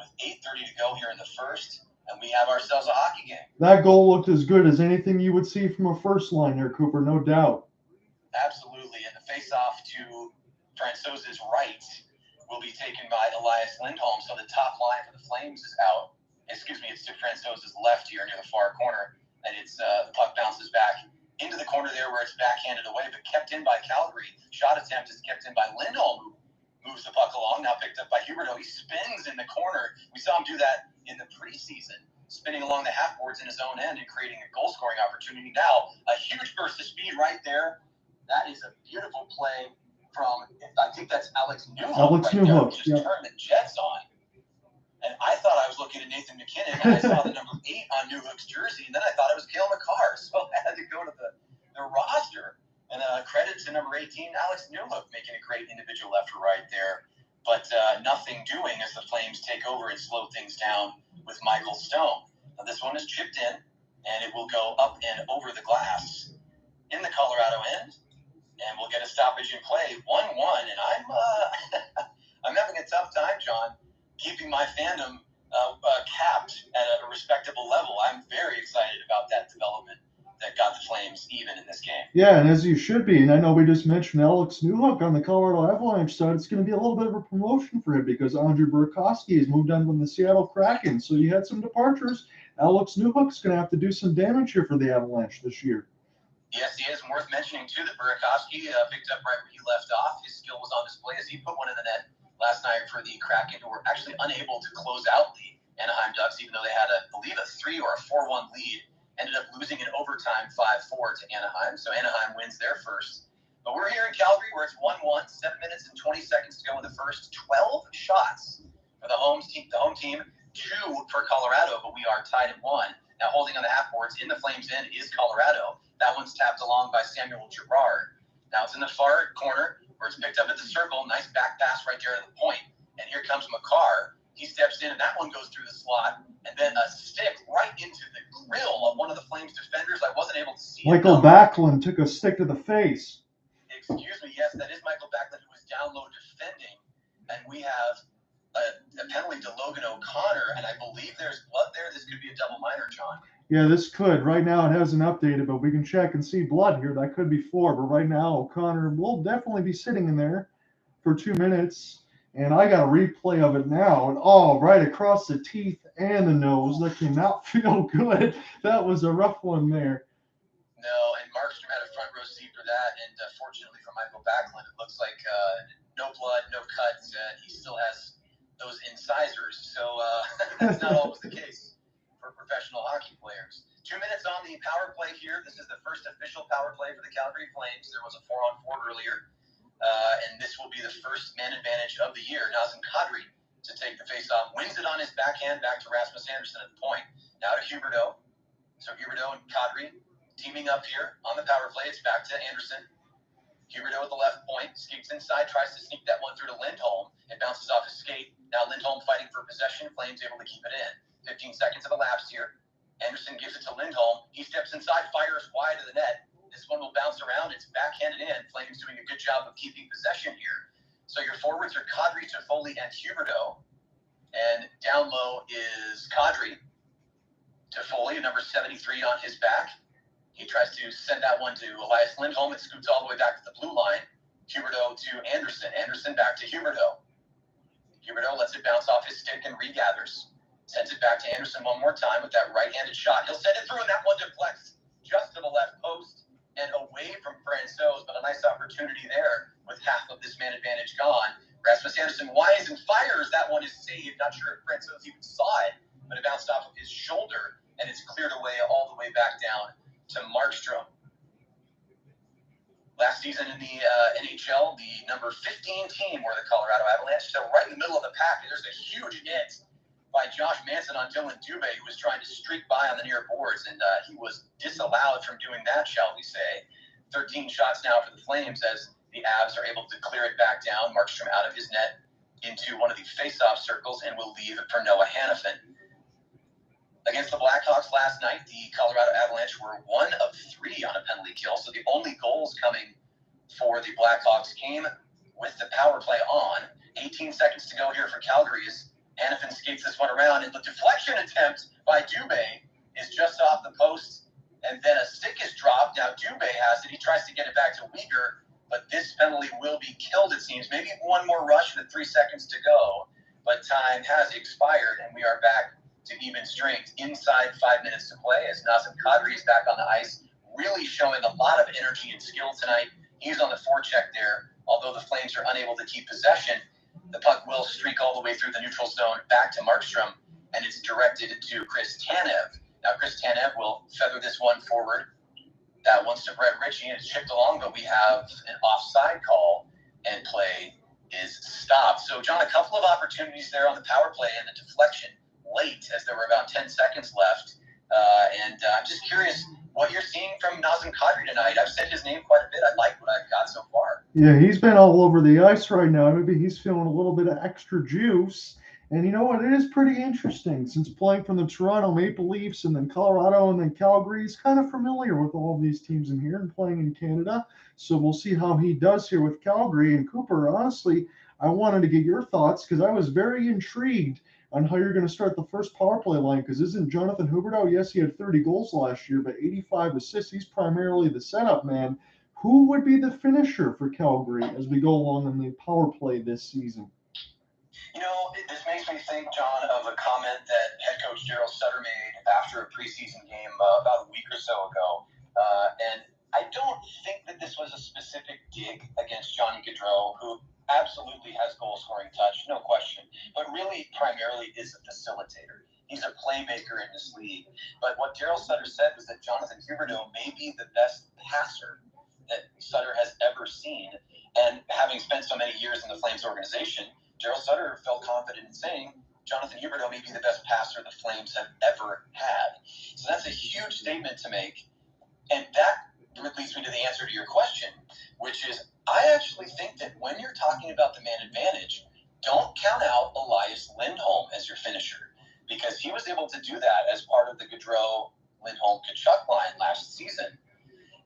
with 8:30 to go here in the first, and we have ourselves a hockey game. That goal looked as good as anything you would see from a first liner, Cooper, no doubt. Absolutely, and the face-off to Francouz's right will be taken by Elias Lindholm, so the top line for the Flames is out. Excuse me, it's to Francouz's left here near the far corner, and it's the puck bounces back into the corner there where it's backhanded away, but kept in by Calgary. Shot attempt is kept in by Lindholm, who moves the puck along, now picked up by Huberdeau. He spins in the corner. We saw him do that in the preseason, spinning along the half boards in his own end and creating a goal-scoring opportunity. Now, a huge burst of speed right there. That is a beautiful play from, I think that's Alex Newhook right there. Just turned the Jets on. And I thought I was looking at Nathan McKinnon, and I saw the number 8 on Newhook's jersey, and then I thought it was Cale Makar. So I had to go to the roster. And credit to number 18, Alex Newhook, making a great individual effort right there. But nothing doing as the Flames take over and slow things down with Michael Stone. Now, this one is chipped in, and it will go up and over the glass in the Colorado end. And we'll get a stoppage in play, 1-1. And I'm having a tough time, John, keeping my fandom capped at a respectable level. I'm very excited about that development that got the Flames even in this game. Yeah, and as you should be. And I know we just mentioned Alex Newhook on the Colorado Avalanche side. It's going to be a little bit of a promotion for him because Andrei Burakovsky has moved on from the Seattle Kraken. So you had some departures. Alex Newhook's going to have to do some damage here for the Avalanche this year. Yes, he is. And worth mentioning, too, that Burakovsky picked up right where he left off. His skill was on display as he put one in the net last night for the Kraken, who were actually unable to close out the Anaheim Ducks, even though they had, I believe, a 3 or a 4-1 lead. Ended up losing in overtime 5-4 to Anaheim, so Anaheim wins their first. But we're here in Calgary where it's 1-1, 7 minutes and 20 seconds to go in the first. 12 shots for the home team, 2 for Colorado, but we are tied at 1. Now holding on the half boards in the Flames' end is Colorado. That one's tapped along by Samuel Girard. Now it's in the far corner where it's picked up at the circle. Nice back pass right there at the point. And here comes Makar. He steps in, and that one goes through the slot. And then a stick right into the grill of one of the Flames defenders. I wasn't able to see it. Michael Backlund took a stick to the face. Excuse me. Yes, that is Michael Backlund, who was down low defending. And we have a penalty to Logan O'Connor. And I believe there's blood there. This could be a double minor, John. Yeah, this could. Right now it hasn't updated, but we can check and see blood here. That could be 4, but right now O'Connor will definitely be sitting in there for 2 minutes. And I got a replay of it now, and right across the teeth and the nose. That cannot feel good. That was a rough one there. No, and Markstrom had a front row seat for that, and fortunately for Michael Backlund, it looks like no blood, no cuts. He still has those incisors, so that's not always the case for professional hockey players. 2 minutes on the power play here. This is the first official power play for the Calgary Flames. There was a 4-on-4 earlier. And this will be the first man advantage of the year. Nazem Kadri to take the faceoff, wins it on his backhand back to Rasmus Andersson at the point. Now to Huberdeau. So Huberdeau and Kadri teaming up here on the power play. It's back to Andersson. Huberdeau at the left point, skates inside, tries to sneak that one through to Lindholm. It bounces off his skate. Now Lindholm fighting for possession. Flames able to keep it in. 15 seconds have elapsed here. Andersson gives it to Lindholm. He steps inside, fires wide of the net. This one will bounce around. It's backhanded in. Flames doing a good job of keeping possession here. So your forwards are Kadri, Toffoli, and Huberdeau. And down low is Kadri. Toffoli, number 73 on his back. He tries to send that one to Elias Lindholm. It scoots all the way back to the blue line. Huberdeau to Anderson. Anderson back to Huberdeau. Huberdeau lets it bounce off his stick and regathers. Sends it back to Anderson one more time with that right-handed shot. He'll send it through, and that one deflects just to the left post and away from Francouz, but a nice opportunity there with half of this man advantage gone. Rasmus Anderson winds and fires. That one is saved. Not sure if Francouz even saw it, but it bounced off of his shoulder, and it's cleared away all the way back down to Markstrom. Last season in the NHL, the number 15 team were the Colorado Avalanche. So right in the middle of the pack, there's a huge hit by Josh Manson on Dylan Dubé, who was trying to streak by on the near boards, and he was disallowed from doing that, shall we say. 13 shots now for the Flames as the Avs are able to clear it back down. Markstrom out of his net into one of the face-off circles and will leave for Noah Hannafin. Against the Blackhawks last night, the Colorado Avalanche were 1 of 3 on a penalty kill. So the only goals coming for the Blackhawks came with the power play on. 18 seconds to go here for Calgary as Hannafin skates this one around. And the deflection attempt by Dubé is just off the post. And then a stick is dropped. Now Dubé has it. He tries to get it back to Weegar. But this penalty will be killed, it seems. Maybe one more rush with 3 seconds to go. But time has expired, and we are back to even strength inside 5 minutes to play as Nazem Kadri is back on the ice, really showing a lot of energy and skill tonight. He's on the forecheck there. Although the Flames are unable to keep possession, the puck will streak all the way through the neutral zone back to Markstrom, and it's directed to Chris Tanev. Now, Chris Tanev will feather this one forward. That one's to Brett Ritchie, and it's chipped along, but we have an offside call, and play is stopped. So, John, a couple of opportunities there on the power play and the deflection late as there were about 10 seconds left. I'm just curious what you're seeing from Nazem Kadri tonight. I've said his name quite a bit. I like what I've got so far. Yeah, he's been all over the ice right now. Maybe he's feeling a little bit of extra juice. And you know what? It is pretty interesting since playing from the Toronto Maple Leafs and then Colorado and then Calgary. He's kind of familiar with all of these teams in here and playing in Canada. So we'll see how he does here with Calgary. And Cooper, honestly, I wanted to get your thoughts because I was very intrigued on how you're going to start the first power play line, because isn't Jonathan Huberdeau, yes, he had 30 goals last year, but 85 assists. He's primarily the setup man. Who would be the finisher for Calgary as we go along in the power play this season? You know, this makes me think, John, of a comment that head coach Daryl Sutter made after a preseason game about a week or so ago. And I don't think that this was a specific dig against Johnny Gaudreau, who absolutely has goal-scoring touch, no question, but really primarily is a facilitator. He's a playmaker in this league. But what Daryl Sutter said was that Jonathan Huberdeau may be the best passer that Sutter has ever seen. And having spent so many years in the Flames organization, Daryl Sutter felt confident in saying Jonathan Huberdeau may be the best passer the Flames have ever had. So that's a huge statement to make. And that leads me to the answer to your question, which is I actually think that when you're talking about the man advantage, don't count out Elias Lindholm as your finisher, because he was able to do that as part of the Gaudreau, Lindholm, Tkachuk line last season.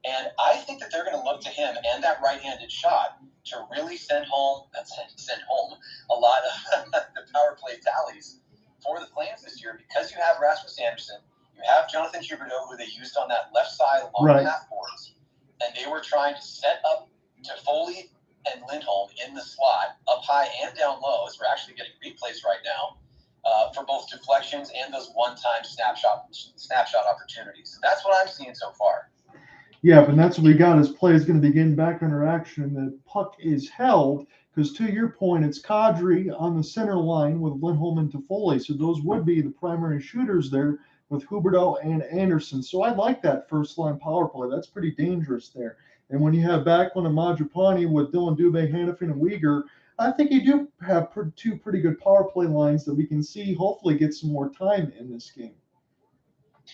And I think that they're going to look to him and that right-handed shot to really send home a lot of the power play tallies for the Flames this year, because you have Rasmus Anderson, you have Jonathan Huberdeau, who they used on that left side along half boards, and they were trying to set up Toffoli and Lindholm in the slot, up high and down low, as we're actually getting replays right now, for both deflections and those one-time snapshot opportunities. That's what I'm seeing so far. Yeah, but that's what we got. His play is going to be getting back under action, and the puck is held, because to your point, it's Kadri on the center line with Lindholm and Toffoli. So those would be the primary shooters there with Huberdeau and Anderson. So I like that first line power play. That's pretty dangerous there. And when you have Backlund and Mangiapane with Dylan Dubé, Hannafin, and Weegar, I think you do have two pretty good power play lines that we can see hopefully get some more time in this game.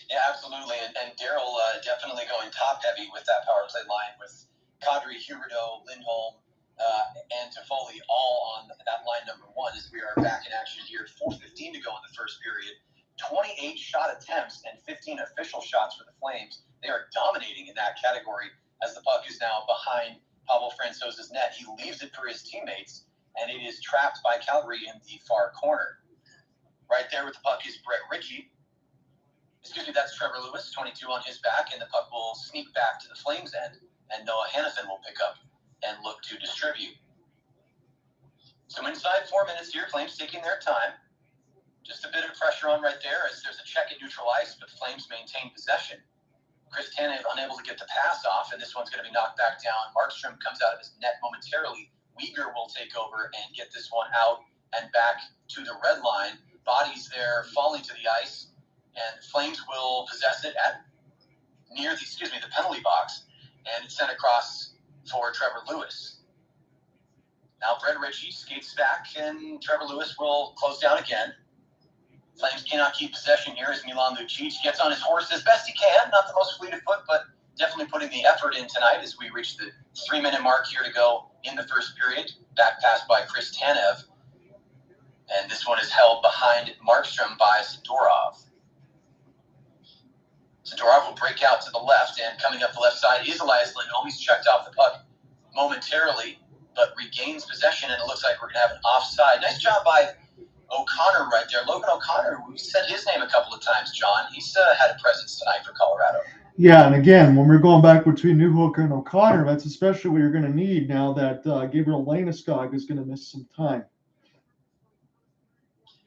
Yeah, absolutely. And Daryl definitely going top heavy with that power play line with Kadri, Huberdeau, Lindholm, and Toffoli all on that line number one as we are back in action here. 4:15 to go in the first period. 28 shot attempts and 15 official shots for the Flames. They are dominating in that category as the puck is now behind Pavel Francouz's net. He leaves it for his teammates, trapped by Calgary in the far corner. Right there with the puck is Brett Ritchie. That's Trevor Lewis, 22 on his back, and the puck will sneak back to the Flames end, and Noah Hannafin will pick up and look to distribute. So inside 4 minutes here, Flames taking their time. Just a bit of pressure on right there as there's a check at neutral ice, but Flames maintain possession. Chris Tanev unable to get the pass off, and this one's going to be knocked back down. Markstrom comes out of his net momentarily. Weegar will take over and get this one out and back to the red line. Bodies there falling to the ice, and Flames will possess it at near the penalty box, and it's sent across for Trevor Lewis. Now Brett Ritchie skates back, and Trevor Lewis will close down again. Flames cannot keep possession here as Milan Lucic gets on his horse as best he can. Not the most fleet of foot, but definitely putting the effort in tonight as we reach the 3-minute mark here to go in the first period. Back pass by Chris Tanev. And this one is held behind Markstrom by Zadorov. Zadorov will break out to the left, and coming up the left side is Elias Lindholm. He's checked off the puck momentarily, but regains possession, and it looks like we're going to have an offside. Nice job by O'Connor right there. Logan O'Connor, we said his name a couple of times, John. He's had a presence tonight for Colorado. Yeah, and again, when we're going back between Newhook and O'Connor, that's especially what you're going to need now that Gabriel Landeskog is going to miss some time.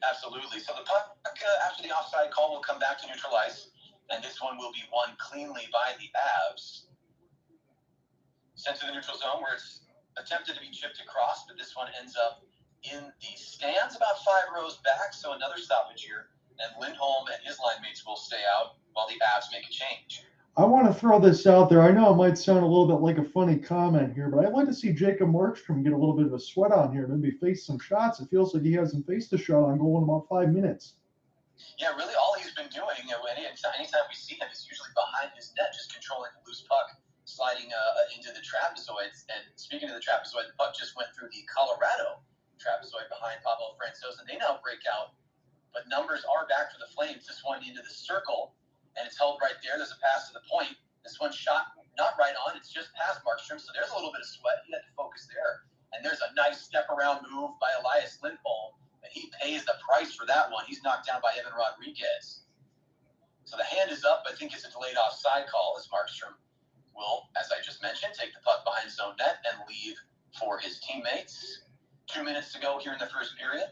Absolutely. So the puck, after the offside call, will come back to neutral ice, and this one will be won cleanly by the Avs. Sent to the neutral zone where it's attempted to be chipped across, but this one ends up in the stands about 5 rows back, so another stoppage here, and Lindholm and his line mates will stay out while the Avs make a change. I want to throw this out there. I know it might sound a little bit like a funny comment here, but I'd like to see Jacob Markstrom get a little bit of a sweat on here, maybe face some shots. It feels like he hasn't faced a shot on goal in about 5 minutes. Yeah, really all he's been doing, anytime we see him, is usually behind his net, just controlling the loose puck, sliding into the trapezoids. And speaking of the trapezoid, the puck just went through the Colorado trapezoid behind Pavel Francouz, and they now break out. But numbers are back for the Flames. This one into the circle, and it's held right there. There's a pass to the point. This one shot not right on. It's just past Markstrom, so there's a little bit of sweat. He had to focus there. And there's a nice step-around move by Elias Lindholm, and he pays the price for that one. He's knocked down by Evan Rodriguez. So the hand is up. I think it's a delayed offside call as Markstrom will, as I just mentioned, take the puck behind his own net and leave for his teammates. 2 minutes to go here in the first period.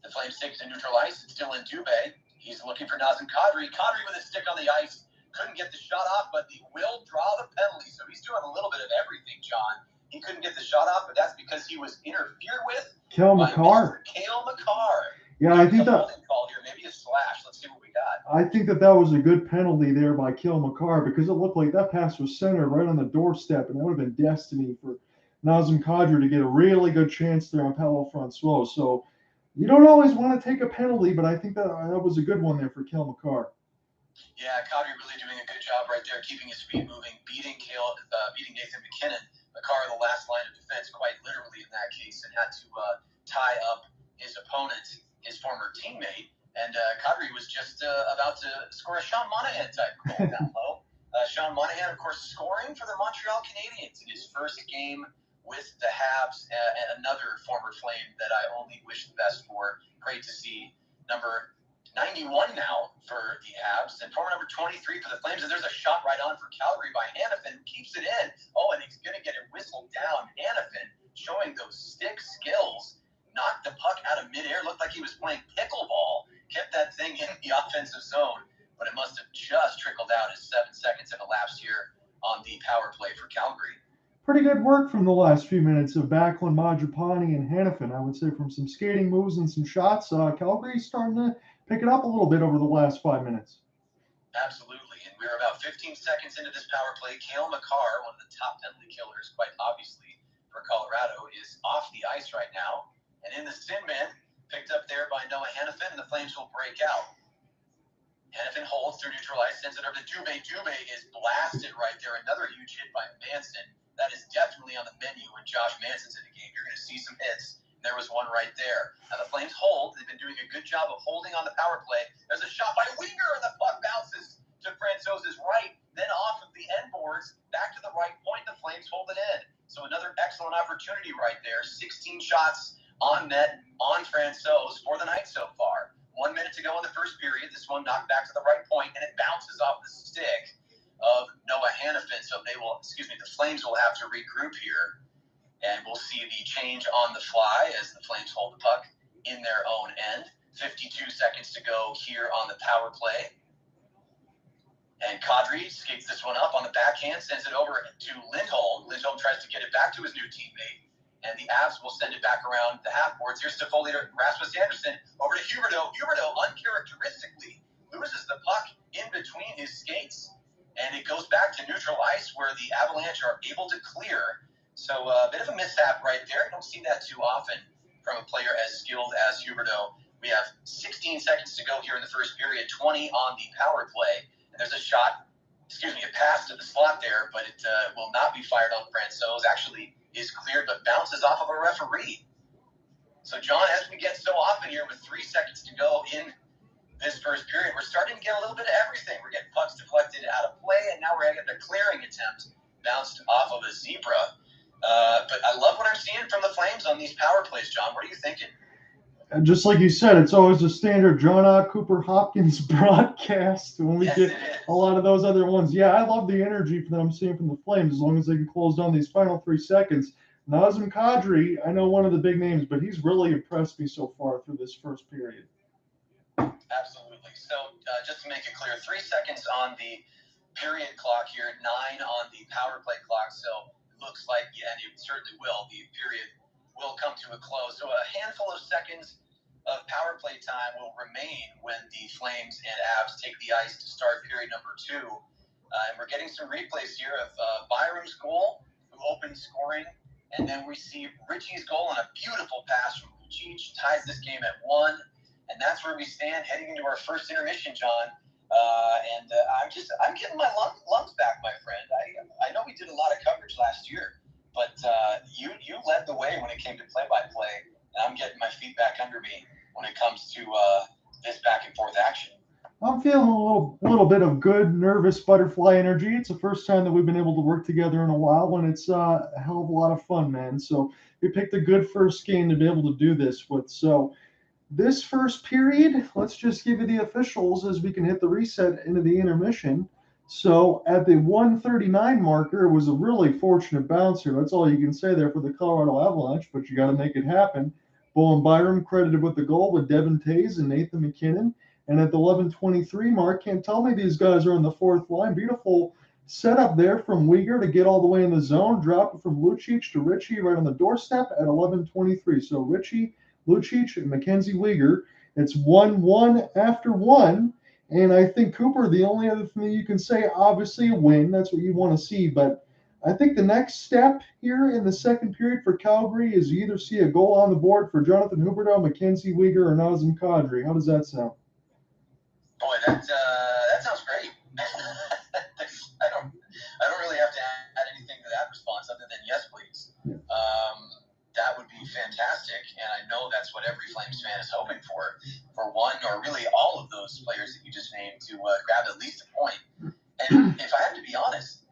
The Flames take to neutral ice. It's still in Dubé. He's looking for Nazem Kadri. Kadri with his stick on the ice. Couldn't get the shot off, but he will draw the penalty. So he's doing a little bit of everything, John. He couldn't get the shot off, but that's because he was interfered with Cale Makar. Cale Makar. Yeah, I think that holding call here, maybe a slash. Let's see what we got. I think that was a good penalty there by Cale Makar because it looked like that pass was centered right on the doorstep, and that would have been destiny for Nazem Kadri to get a really good chance there on Pavel Francouz. So you don't always want to take a penalty, but I think that was a good one there for Cale Makar. Yeah, Kadri really doing a good job right there, keeping his feet moving, beating Nathan McKinnon. Makar, the last line of defense, quite literally in that case, and had to tie up his opponent, his former teammate. And Kadri was just about to score a Sean Monahan type goal down low. Sean Monahan, of course, scoring for the Montreal Canadiens in his first game with the Habs, and another former Flame that I only wish the best for. Great to see. Number 91 now for the Habs, and former number 23 for the Flames. And there's a shot right on for Calgary by Hannafin, who keeps it in. Oh, and he's going to get it whistled down. Hannafin showing those stick skills. Knocked the puck out of midair. Looked like he was playing pickleball. Kept that thing in the offensive zone, but it must have just trickled out as 7 seconds have elapsed here on the power play for Calgary. Pretty good work from the last few minutes of Backlund, Majapani, and Hannafin. I would say from some skating moves and some shots, Calgary's starting to pick it up a little bit over the last 5 minutes. Absolutely, and we're about 15 seconds into this power play. Cale Makar, one of the top penalty killers, quite obviously, for Colorado, is off the ice right now. And in the sin bin, picked up there by Noah Hannafin, and the Flames will break out. Hannafin holds through neutral ice, sends it over to Dubé. Dubé is blasted right there. Another huge hit by Manson. That is definitely on the menu when Josh Manson's in the game. You're going to see some hits. There was one right there. Now the Flames hold. They've been doing a good job of holding on the power play. There's a shot by Weegar, and the puck bounces to Francouz's right, then off of the end boards, back to the right point. The Flames hold it in. So another excellent opportunity right there. 16 shots on net on Francouz for the night so far. 1 minute to go in the first period. This one knocked back to the right point, and it bounces off the stick of Noah Hannafin. So the Flames will have to regroup here, and we'll see the change on the fly as the Flames hold the puck in their own end. 52 seconds to go here on the power play. And Kadri skates this one up on the backhand, sends it over to Lindholm. Lindholm tries to get it back to his new teammate, and the Avs will send it back around the half boards. Here's Stefan leader Rasmus Andersson over to Huberdeau. Huberdeau uncharacteristically loses the puck in between his skates, and it goes back to neutral ice where the Avalanche are able to clear. So a bit of a mishap right there. Don't see that too often from a player as skilled as Huberdeau. We have 16 seconds to go here in the first period, 20 on the power play. There's a pass to the slot there, but it will not be fired on Francouz. Actually is cleared, but bounces off of a referee. So, John, as we get so often here with 3 seconds to go in this first period, we're starting to get a little bit of everything. We're getting pucks deflected out of play, and now we're getting a clearing attempt bounced off of a zebra. But I love what I'm seeing from the Flames on these power plays, John. What are you thinking? And just like you said, it's always a standard John Cooper Hopkins broadcast when we get a lot of those other ones. Yeah, I love the energy that I'm seeing from the Flames as long as they can close down these final 3 seconds. Nazem Kadri, I know one of the big names, but he's really impressed me so far through this first period. Absolutely. So just to make it clear, 3 seconds on the period clock here, 9 on the power play clock. So it looks like, yeah, and it certainly will, the period will come to a close. So a handful of seconds of power play time will remain when the Flames and Avs take the ice to start period number 2. And we're getting some replays here of Byram's goal, who opened scoring, and then we see Richie's goal on a beautiful pass from Lucic, ties this game at 1. And that's where we stand heading into our first intermission, John. I'm getting my lungs back, my friend. I know we did a lot of coverage last year, but you led the way when it came to play-by-play, and I'm getting my feet back under me when it comes to this back-and-forth action. I'm feeling a little bit of good, nervous butterfly energy. It's the first time that we've been able to work together in a while, and it's a hell of a lot of fun, man. So we picked a good first game to be able to do this with. So this first period, let's just give you the officials as we can hit the reset into the intermission. So at the 1:39 marker, it was a really fortunate bouncer. That's all you can say there for the Colorado Avalanche, but you got to make it happen. Bowen Byram credited with the goal with Devin Tays and Nathan McKinnon. And at the 11:23 mark, can't tell me these guys are on the fourth line. Beautiful setup there from Weegar to get all the way in the zone. Drop it from Lucic to Richie right on the doorstep at 11:23. So Richie, Lucic, and Mackenzie Weegar. It's 1-1 after 1. And I think, Cooper, the only other thing that you can say, obviously a win. That's what you want to see. But I think the next step here in the second period for Calgary is you either see a goal on the board for Jonathan Huberdeau, Mackenzie Weegar, or Nazem Kadri. How does that sound? Boy, that sounds great. I don't really have to add anything to that response other than yes, please. Yeah. That would be fantastic, and I know that's what every Flames fan is hoping for one or really all of those players that you just named to grab at least a point. And if I have to be honest,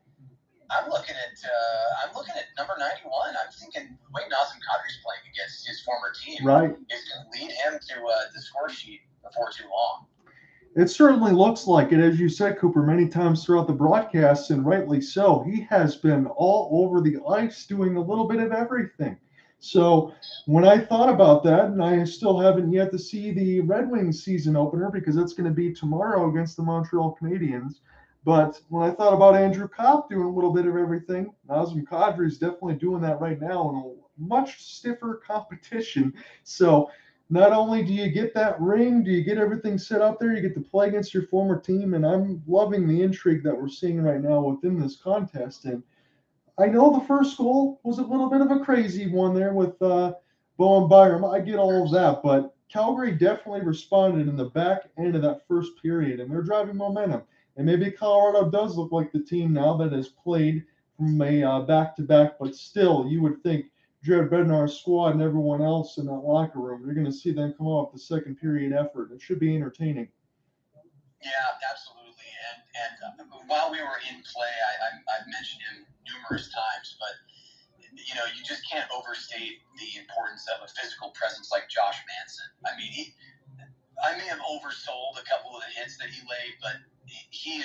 I'm looking at number 91. I'm thinking the way Nazem Kadri's playing against his former team is going to lead him to the score sheet before too long. It certainly looks like it, as you said, Cooper, many times throughout the broadcasts, and rightly so. He has been all over the ice doing a little bit of everything. So when I thought about that, and I still haven't yet to see the Red Wings season opener because that's going to be tomorrow against the Montreal Canadiens. But when I thought about Andrew Kopp doing a little bit of everything, Nazem Kadri is definitely doing that right now in a much stiffer competition. So not only do you get that ring, do you get everything set up there, you get to play against your former team, and I'm loving the intrigue that we're seeing right now within this contest. And I know the first goal was a little bit of a crazy one there with Bowen Byram. I get all of that, but Calgary definitely responded in the back end of that first period, and they're driving momentum. And maybe Colorado does look like the team now that has played from a back-to-back, but still, you would think Jared Bednar's squad and everyone else in that locker room, you're going to see them come off the second period effort. It should be entertaining. Yeah, absolutely. And while we were in play, I've mentioned him numerous times, but you just can't overstate the importance of a physical presence like Josh Manson. I mean, I may have oversold a couple of the hits that he laid, but he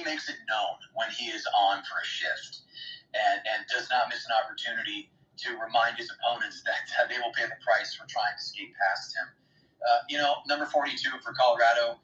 makes it known when he is on for a shift, and does not miss an opportunity to remind his opponents that they will pay the price for trying to skate past him. Number 42 for Colorado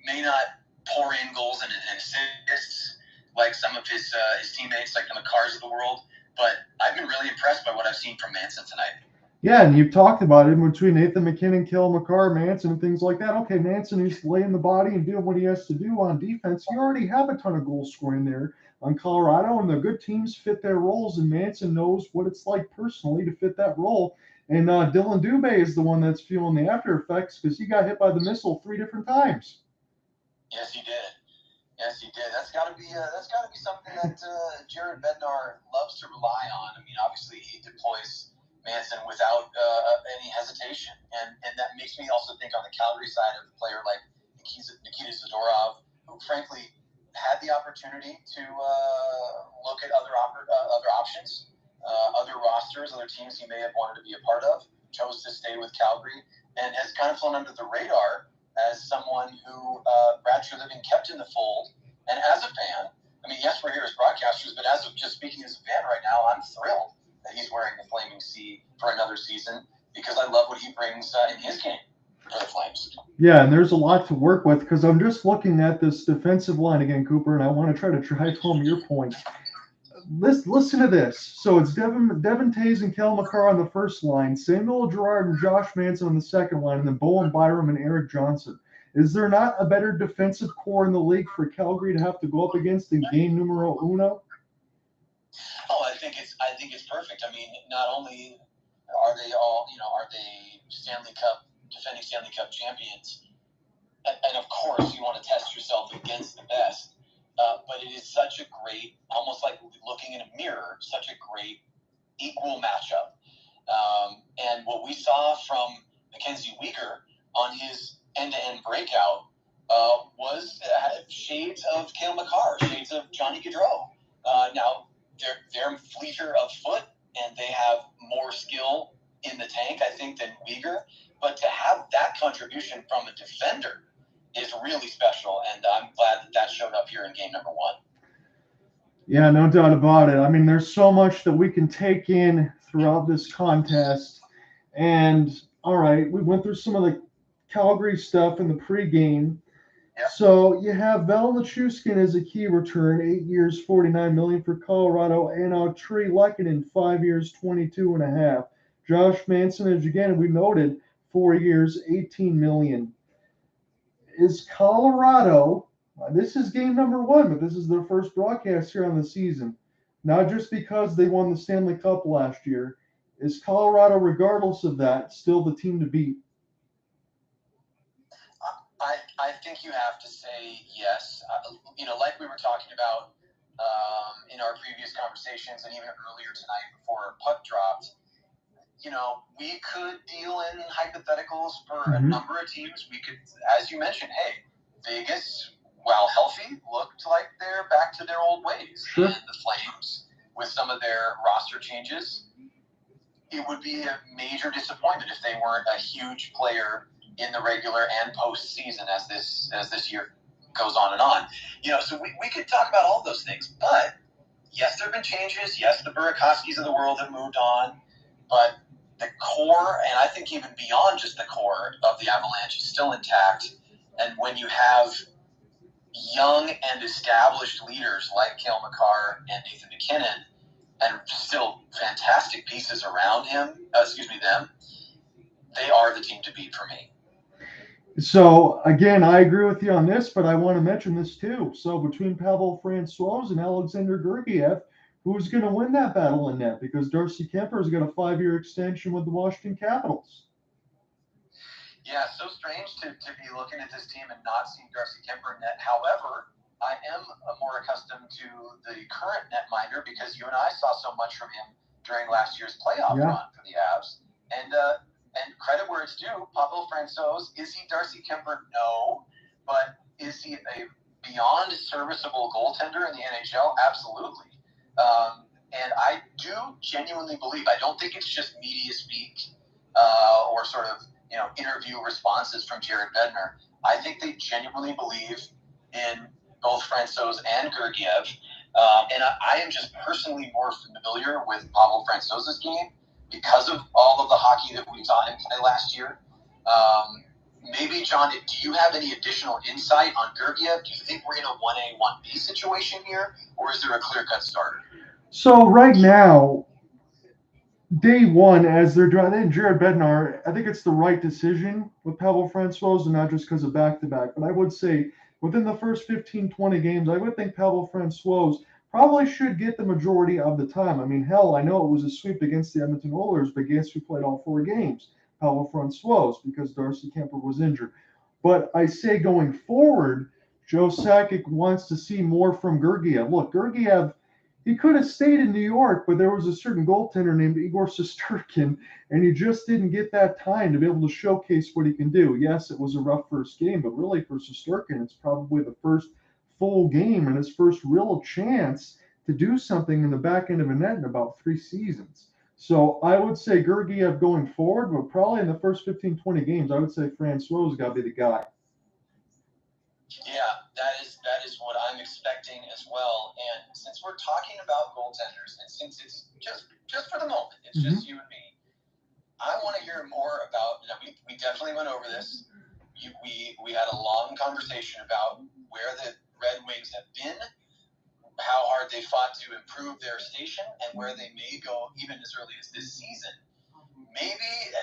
may not pour in goals and assists like some of his teammates, like the McCarrs of the world, but I've been really impressed by what I've seen from Manson tonight. Yeah, and you've talked about it between Nathan McKinnon, Cale Makar, Manson, and things like that. Okay, Manson needs to lay in the body and do what he has to do on defense. You already have a ton of goal scoring there on Colorado, and the good teams fit their roles, and Manson knows what it's like personally to fit that role. And Dylan Dubé is the one that's feeling the after effects because he got hit by the missile 3 different times. Yes, he did. That's got to be something that Jared Bednar loves to rely on. I mean, obviously he deploys Manson without any hesitation, and that makes me also think on the Calgary side of a player like Nikita Zadorov, who frankly had the opportunity to look at other options, other rosters, other teams he may have wanted to be a part of, chose to stay with Calgary, and has kind of flown under the radar as someone who Brad Treliving kept in the fold. And as a fan, I mean, yes, we're here as broadcasters, but as of just speaking as a fan right now, I'm thrilled that he's wearing the Flaming C for another season because I love what he brings in his game for the Flames. Yeah, and there's a lot to work with because I'm just looking at this defensive line again, Cooper, and I want to try to drive home your point. Listen to this. So it's Devin Tays and Cale Makar on the first line, Samuel Girard and Josh Manson on the second line, and then Bowen Byram and Eric Johnson. Is there not a better defensive core in the league for Calgary to have to go up against in game numero uno? Oh, I think it's perfect. I mean, not only are they all, are they defending Stanley Cup champions, and of course you want to test yourself against the best. But it is such a great, almost like looking in a mirror, such a great equal matchup. And what we saw from Mackenzie Weegar on his end-to-end breakout was shades of Cale Makar, shades of Johnny Gaudreau. Now, they're fleeter of foot, and they have more skill in the tank, I think, than Weegar. But to have that contribution from a defender is really special, and I'm glad that showed up here in game number 1. Yeah, no doubt about it. I mean, there's so much that we can take in throughout this contest. And, all right, we went through some of the Calgary stuff in the pregame. Yep. So you have Val Nichushkin as a key return, 8 years, $49 million for Colorado, and Trey Lehkonen, 5 years, $22.5 million. Josh Manson, as again we noted, 4 years, $18 million. Is Colorado, this is game number 1, but this is their first broadcast here on the season, not just because they won the Stanley Cup last year. Is Colorado, regardless of that, still the team to beat? I think you have to say yes. Like we were talking about in our previous conversations and even earlier tonight before puck dropped, we could deal in hypotheticals for a number of teams. We could, as you mentioned, hey, Vegas, while healthy, looked like they're back to their old ways. Sure. And the Flames, with some of their roster changes, it would be a major disappointment if they weren't a huge player in the regular and postseason as this year goes on and on. So we could talk about all those things. But yes, there have been changes. Yes, the Burakovskis of the world have moved on. But the core, and I think even beyond just the core of the Avalanche, is still intact. And when you have young and established leaders like Cale Makar and Nathan McKinnon, and still fantastic pieces around them, they are the team to beat for me. So, again, I agree with you on this, but I want to mention this too. So, between Pavel Francouz and Alexander Georgiev, who's going to win that battle in net? Because Darcy Kemper's got a 5-year extension with the Washington Capitals. Yeah, so strange to be looking at this team and not seeing Darcy Kemper in net. However, I am more accustomed to the current netminder because you and I saw so much from him during last year's playoff run for the Avs. And credit where it's due, Pavel Francouz, is he Darcy Kemper? No. But is he a beyond serviceable goaltender in the NHL? Absolutely. And I do genuinely believe, I don't think it's just media speak or sort of, interview responses from Jared Bednar. I think they genuinely believe in both Francouz and Gergiev. And I am just personally more familiar with Pavel Francouz's game because of all of the hockey that we saw him play last year. Maybe, John, do you have any additional insight on Gergiev? Do you think we're in a 1A, 1B situation here, or is there a clear-cut starter? So right now, day one, as they're driving Jared Bednar, I think it's the right decision with Pavel Francouz, and not just because of back-to-back. But I would say within the first 15, 20 games, I would think Pavel Francouz probably should get the majority of the time. I mean, hell, I know it was a sweep against the Edmonton Oilers, but guess who played all 4 games? Pavel Francouz, because Darcy Kemper was injured. But I say going forward, Joe Sakic wants to see more from Gergiev. Look, Gergiev, he could have stayed in New York, but there was a certain goaltender named Igor Shesterkin, and he just didn't get that time to be able to showcase what he can do. Yes, it was a rough first game, but really for Shesterkin, it's probably the first full game and his first real chance to do something in the back end of a net in about 3 seasons. So I would say Gergiev going forward, but probably in the first 15, 20 games, I would say Francouz got to be the guy. Yeah, that is what I'm expecting as well. And since we're talking about goaltenders, and since it's just for the moment, it's just you and me, I want to hear more about. We definitely went over this. We had a long conversation about where the Red Wings have been, how hard they fought to improve their station, and where they may go even as early as this season. Maybe.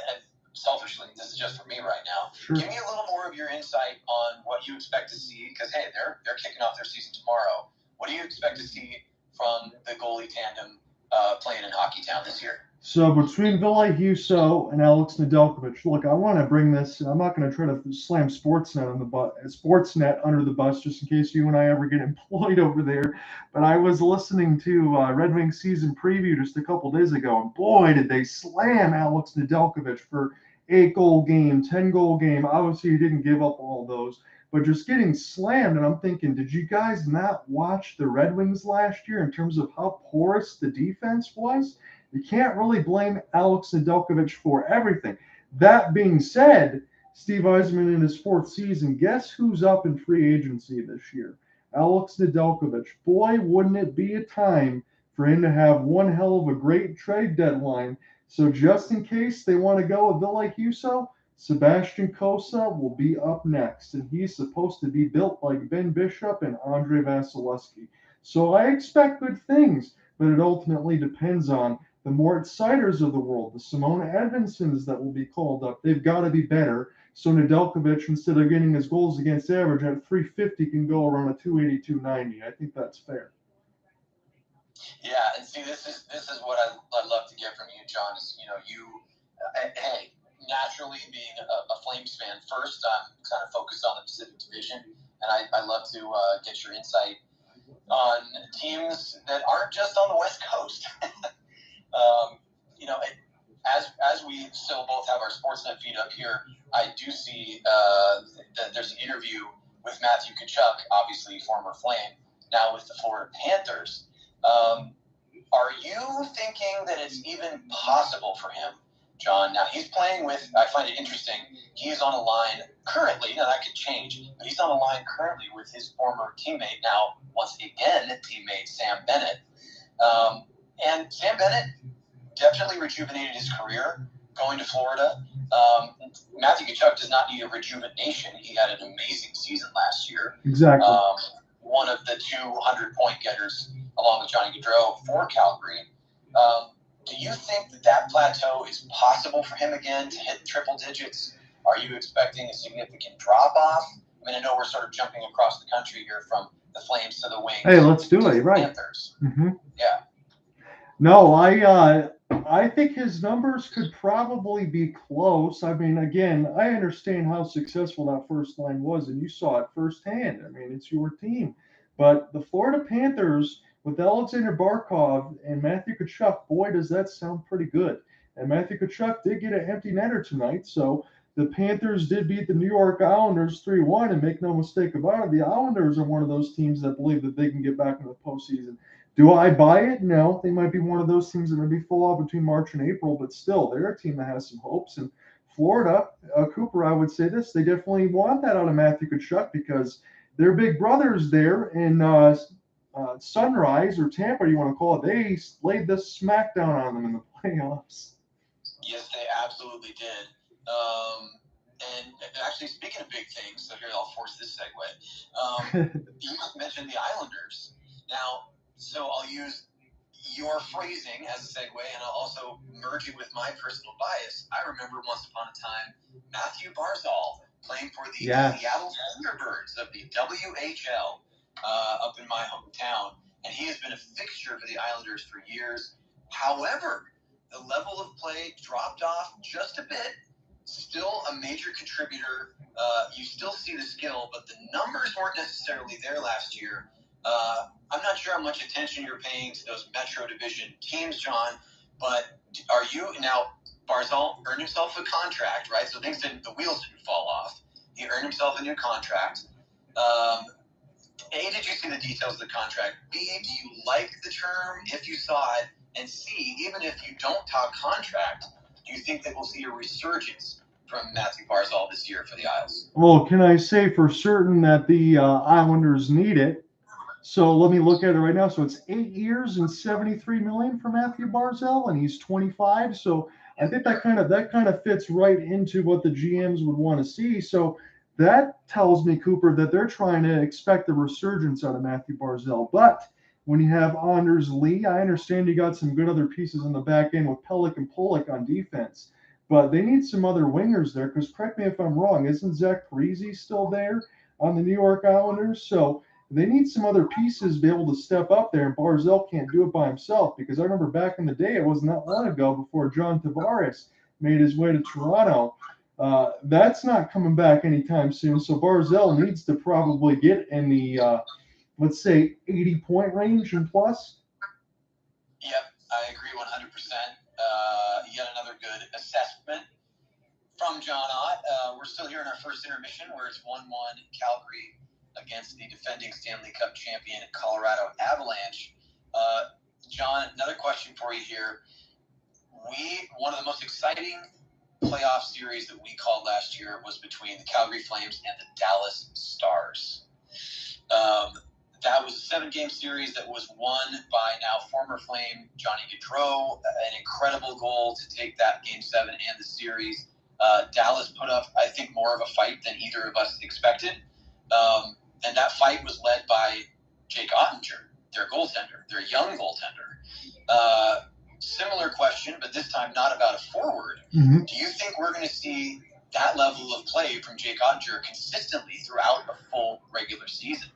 Selfishly, this is just for me right now. Sure. Give me a little more of your insight on what you expect to see, because hey, they're kicking off their season tomorrow. What do you expect to see from the goalie tandem playing in Hockey Town this year? So between Ville Husso and Alex Nedeljkovic, look, I want to bring this. I'm not going to try to slam Sportsnet under the bus, just in case you and I ever get employed over there. But I was listening to Red Wings season preview just a couple days ago, and boy, did they slam Alex Nedeljkovic for 8-goal game, 10-goal game. Obviously, he didn't give up all those, but just getting slammed. And I'm thinking, did you guys not watch the Red Wings last year in terms of how porous the defense was? You can't really blame Alex Nedeljkovic for everything. That being said, Steve Yzerman in his 4th season, guess who's up in free agency this year? Alex Nedeljkovic. Boy, wouldn't it be a time for him to have one hell of a great trade deadline. So just in case they want to go with Ville Husso, Sebastian Cossa will be up next, and he's supposed to be built like Ben Bishop and Andrei Vasilevsky. So I expect good things, but it ultimately depends on the Moritz Seiders of the world, the Simone Edvinssons that will be called up. They've got to be better. So Nedeljkovic, instead of getting his goals against average at 350, can go around a 280, 290. I think that's fair. Yeah, and see, this is what I love to get from you, John. Is hey, naturally being a Flames fan, first I'm kind of focused on the Pacific Division, and I love to get your insight on teams that aren't just on the West Coast. As we still both have our Sportsnet feed up here, I do see that there's an interview with Matthew Tkachuk, obviously former Flame, now with the Florida Panthers. Are you thinking that it's even possible for him, John? Now, he's playing with, I find it interesting, he is on a line currently, now that could change, but he's on a line currently with his former teammate, now, once again, teammate Sam Bennett. And Sam Bennett definitely rejuvenated his career going to Florida. Matthew Tkachuk does not need a rejuvenation. He had an amazing season last year. Exactly. One of the 200-point getters, along with Johnny Gaudreau, for Calgary. Do you think that plateau is possible for him again to hit triple digits? Are you expecting a significant drop-off? I mean, I know we're sort of jumping across the country here from the Flames to the Wings. Hey, let's do it. Right. Panthers. Mm-hmm. Yeah. No, I think his numbers could probably be close. I mean, again, I understand how successful that first line was, and you saw it firsthand. I mean, it's your team. But the Florida Panthers with Alexander Barkov and Matthew Tkachuk, boy, does that sound pretty good. And Matthew Tkachuk did get an empty netter tonight, so the Panthers did beat the New York Islanders 3-1, and make no mistake about it, the Islanders are one of those teams that believe that they can get back into the postseason. Do I buy it? No. They might be one of those teams that maybe fall off between March and April, but still, they're a team that has some hopes. And Florida, Cooper, I would say this: they definitely want that out of Matthew Tkachuk because their big brothers there in Sunrise or Tampa, you want to call it, they laid the smackdown on them in the playoffs. Yes, they absolutely did. And actually, speaking of big things, so here I'll force this segue. You mentioned the Islanders. Now, so I'll use your phrasing as a segue, and I'll also merge it with my personal bias. I remember once upon a time Matthew Barzal playing for the Seattle Thunderbirds of the WHL up in my hometown, and he has been a fixture for the Islanders for years. However, the level of play dropped off just a bit. Still a major contributor. You still see the skill, but the numbers weren't necessarily there last year. I'm not sure how much attention you're paying to those Metro Division teams, John, but are you now? Barzal earned himself a contract, right? So the wheels didn't fall off. He earned himself a new contract. A, did you see the details of the contract? B, do you like the term if you saw it? And C, even if you don't talk contract, do you think that we'll see a resurgence from Matthew Barzal this year for the Isles? Well, can I say for certain that the Islanders need it? So let me look at it right now. So it's 8 years and 73 million for Matthew Barzal, and he's 25. So I think that kind of fits right into what the GMs would want to see. So that tells me, Cooper, that they're trying to expect a resurgence out of Matthew Barzal. But when you have Anders Lee, I understand you got some good other pieces in the back end with Pellick and Pollock on defense. But they need some other wingers there, because correct me if I'm wrong, isn't Zach Parise still there on the New York Islanders? So they need some other pieces to be able to step up there, and Barzal can't do it by himself, because I remember back in the day, it wasn't that long ago before John Tavares made his way to Toronto. That's not coming back anytime soon, so Barzal needs to probably get in the, let's say, 80-point range and plus. Yep, I agree 100%. Yet another good assessment from John Ott. We're still here in our first intermission where it's 1-1 Calgary against the defending Stanley Cup champion Colorado Avalanche. John, another question for you here. One of the most exciting playoff series that we called last year was between the Calgary Flames and the Dallas Stars. That was a 7-game series that was won by now former Flame Johnny Gaudreau, an incredible goal to take that Game 7 and the series. Dallas put up, I think, more of a fight than either of us expected. And that fight was led by Jake Ottinger, their goaltender, their young goaltender. Similar question, but this time not about a forward. Mm-hmm. Do you think we're going to see that level of play from Jake Ottinger consistently throughout a full regular season?